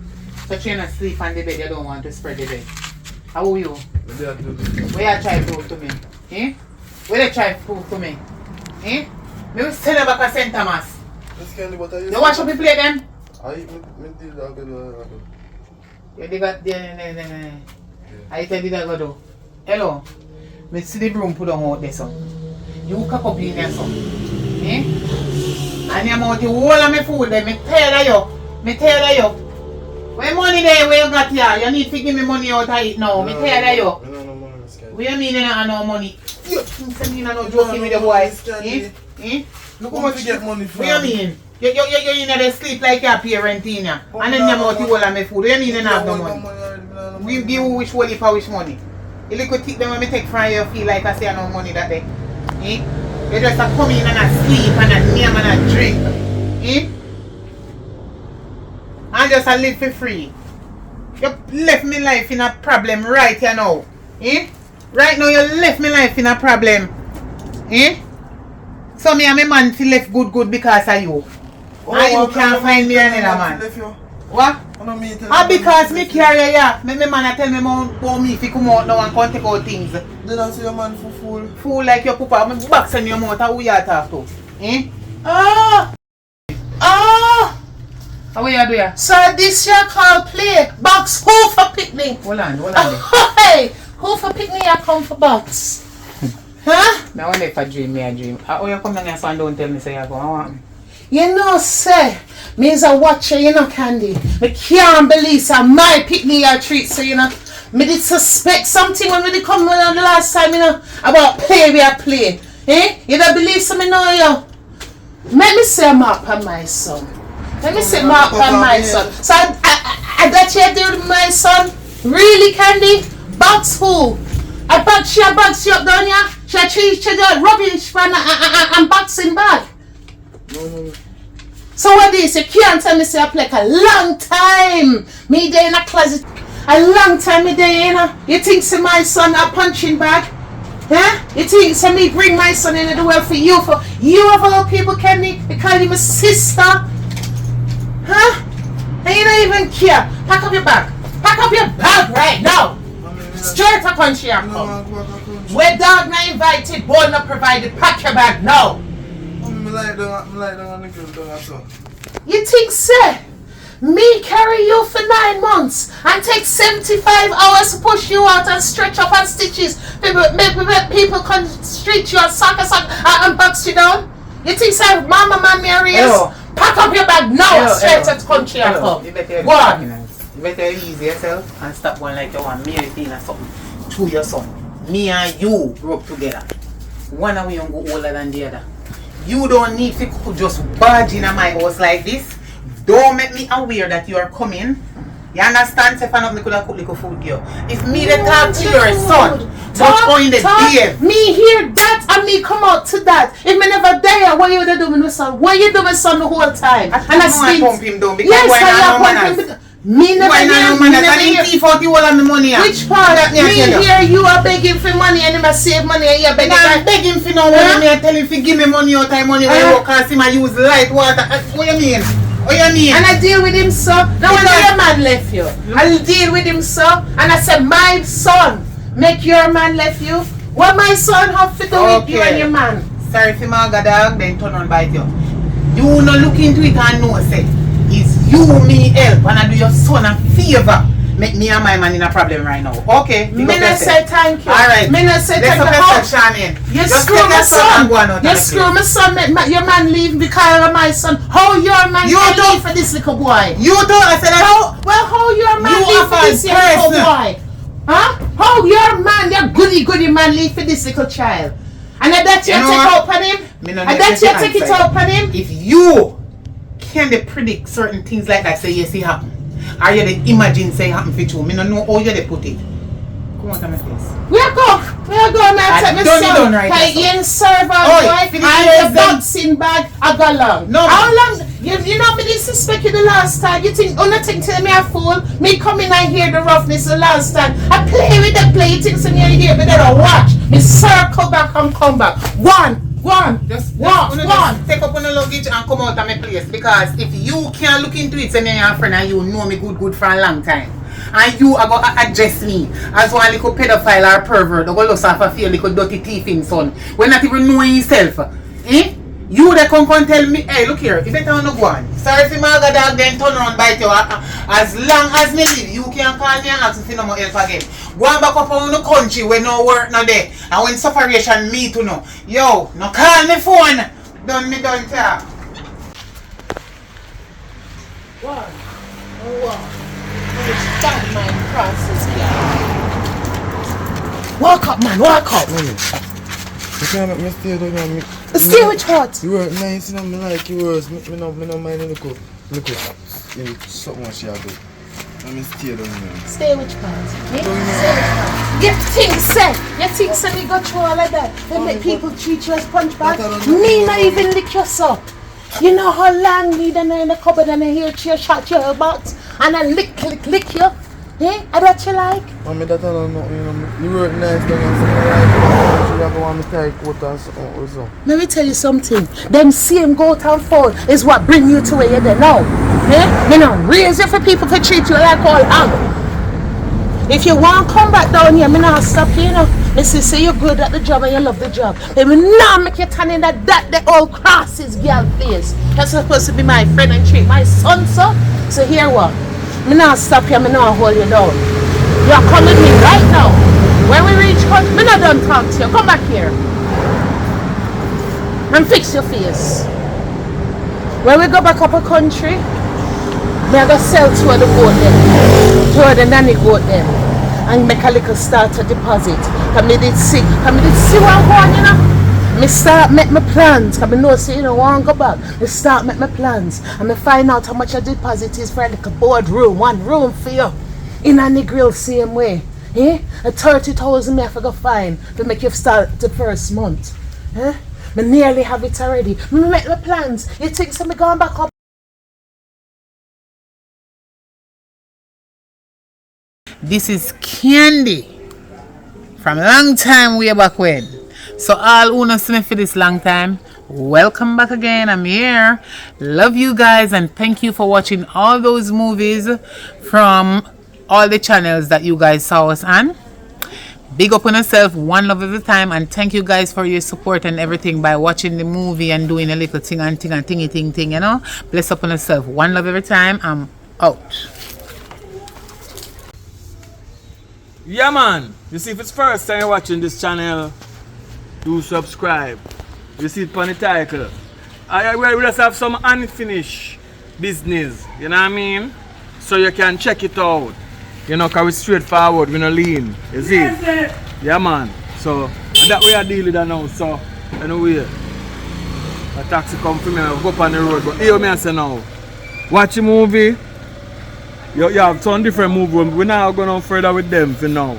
Speaker 1: So you not sleep on the bed, you don't want to spread the bed. How are you? Where you try to prove to me? Eh? Where you try to prove to me? Eh? Me will send you back a St. Thomas.
Speaker 5: Miss Candy, what are you
Speaker 1: You wash up the plate them?
Speaker 5: I did that good.
Speaker 1: You did that I tell you that go do. Hello. Me see the broom put on out there son. You cock up in there son. Eh? And you amount the whole of my food there. Me tell you. Where money there where you got here? You need to give me money out of it now. Me tell you.
Speaker 5: No money, Miss Candy.
Speaker 1: What you mean you don't have no money? You say me no joking with the boy. Eh?
Speaker 5: Look how much you get money from.
Speaker 1: What you mean? You in there sleep like your parent in ya. And then you amount the whole of my food. What you mean you don't have no money? We give you which whole for which money? You look at them when me take from you feel like I say no money that day. Eh? You just a come in and a sleep and a name and a drink. Eh? And just a live for free. You left me life in a problem right here now. Eh? Right now you left me life in a problem. Eh? So me and my man feel left good because of you. And you can't find me another man. What? Because me carry ya. My man tell me about me if you come out now and come take out things.
Speaker 5: Then I see your man for fool.
Speaker 1: Fool like your papa. I'm box in your mouth. Who you talk to? Eh? How you do ya?
Speaker 4: So this year call play box who for picnic?
Speaker 1: Hold on there.
Speaker 4: Hey, who for picnic I come for box? Huh?
Speaker 1: Now when if I dream, me I dream. How you come down here and don't tell me say you go? I want me.
Speaker 4: You know, say, me is a watcher, you know, Candy. Me can't believe so my picnic I treat, so you know. Me did suspect something when we did come on the last time, you know, about play we are play. Eh? You don't believe so me know you. Let me say mark on my son. Let me say mark on my son. So I that you do with my son? Really, Candy? Box who? I box you up down here? She treat you the rubbish from a boxing bag.
Speaker 5: No.
Speaker 4: So what this? You can't tell me say I play a long time. Me there in a closet. A long time me there, you know. You think say my son a punching bag? Huh? You think say me bring my son into the world for you of all people can me? They call you my sister? Huh? And you don't even care. Pack up your bag. Pack up your bag right now. Straight to country and come. Where dog not invited, boy not provided, pack your bag now.
Speaker 5: I like the Negril down so.
Speaker 4: You think, sir, me carry you for 9 months and take 75 hours to push you out and stretch up and stitches? People can stretch you and suck and box you down? You think, sir, mama man Mary is? Pack up your bag now, straight to the country and come. Go on.
Speaker 1: You better ease yourself and stop going like you want me or something to your son. Me and you grew up together. One of we don't go older than the other. You don't need to just barge in my house like this. Don't make me aware that you are coming. You understand? If I not me could have cooked little food here. If me to talk to your son, what's going the day?
Speaker 4: Me hear that and me come out to that. If me never die, what you do with my son? What you do with my son the whole time?
Speaker 1: And I still pump him down because
Speaker 4: yes,
Speaker 1: I pump him.
Speaker 4: Me never hear.
Speaker 1: Which part?
Speaker 4: Me hear you are begging for money and him a save money and you begging.
Speaker 1: I'm begging for no money. Me I tell him to give me money out time money when you work and him I use light water. What you mean? What you mean?
Speaker 4: And I deal with him so. Now when your man left you, I'll deal with him so. And I said my son make your man left you. What my son have to do with you and your man?
Speaker 1: Sorry if my dog then turn on bite you. You no look into it and know say. Is you me help and I do your son a favor. Make me and my man in a problem right now. Okay.
Speaker 4: Me not say thank you.
Speaker 1: Alright.
Speaker 4: Me not say thank you. You screw my son. You screw my son. Your man leave because of my son. How your man can leave for this little boy?
Speaker 1: You don't. I said
Speaker 4: how your man leave for this little boy? Huh? How your man, your goody man leave for this little child? And I bet you take out on him. I bet you take it out on him.
Speaker 1: If you can they predict certain things like that, say yes it happen, or you they imagine say happen for you, me don't know how you they put it. Come on to my face.
Speaker 4: Where go man, take me son. Hey, you serve on boy, and the boxing bag I go long.
Speaker 1: No.
Speaker 4: How long? You know me disrespect you the last time. You think nothing tell me a fool? Me come in and hear the roughness the last time. I play with the play, you think so me here, but then I watch. Me circle back and come back. One.
Speaker 1: Just take up on the luggage and come out of my place, because if you can't look into it, say me and your friend and you know me good for a long time, and you are going to address me as one little pedophile or pervert or go lost off a feel little dirty thief in son when not even knowing yourself, you that come and tell me, hey look here, you better not go on. Sorry if my dog then turn around bite you. As long as me live, you can call me and ask me for no more help again. Go on back up on the country where no work no there, and when separation me to know. Yo, no call me phone. Done talk.
Speaker 4: One. Bad mind process here. Walk up man, walk up.
Speaker 5: You can't make me stay down here.
Speaker 4: Stay with what?
Speaker 5: You work nice, you know, me like you work. Me no mind look something what she a do. Let me stay down here.
Speaker 4: Stay which part? Me? Stay which part? You think say me go through all of that? They make people treat you as punch bag? Me not even lick your up. You know how long me then in the cupboard and I hear you shot your box and I lick you? Eh? Are that you like?
Speaker 5: Mommy, that I don't know, you know, you work nice down here, so you have to want me to tie coat and something also.
Speaker 4: Let me tell you something. Them same goat and fowl is what bring you to where you're there now. Eh? You know, raise you for people to treat you like all hog. If you want to come back down here, me not stop you, you know. Me say you're good at the job and you love the job. But me not make you turn in that the old crosses girl face. That's supposed to be my friend and treat my son, so here what? Me not stop you, me not hold you down. You are coming with me right now. When we reach home, me not done talk to you. Come back here. And fix your face. When we go back up a country, me I go sell two of the goat them. Two of the nanny goat them. And make a little starter deposit. Cause me did see what I'm going, you know. Me start make my plans, because I know say you don't want to go back. Me start make my plans and me find out how much a deposit is for a little board room, one room for you. In a Negril same way. A 30,000 me have to go fine to make you start the first month. Me nearly have it already. Me make the plans. You think so me going back up?
Speaker 1: This is Candy from long time way back when. So all who not see me for this long time, welcome back again. I'm here. Love you guys and thank you for watching all those movies from all the channels that you guys saw us on. Big up on yourself, one love at a time, and thank you guys for your support and everything by watching the movie and doing a little thing and thingy, you know. Bless up on yourself, one love every time. I'm out.
Speaker 3: Yeah, man. You see, if it's first time you're watching this channel, do subscribe. You see it on the title. We just have some unfinished business, you know what I mean? So you can check it out. You know, because we're straightforward, we're not lean. You see? Yeah, man. So, and that way I deal with that now. So, anyway, a taxi come for me, I go up on the road. But hear me I say now, watch a movie. You have some different movies. We're not going on further with them for now.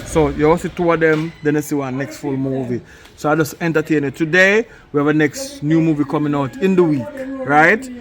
Speaker 3: So, you see two of them, then you see one next full movie. So, I just entertain you. Today, we have a next new movie coming out in the week, right?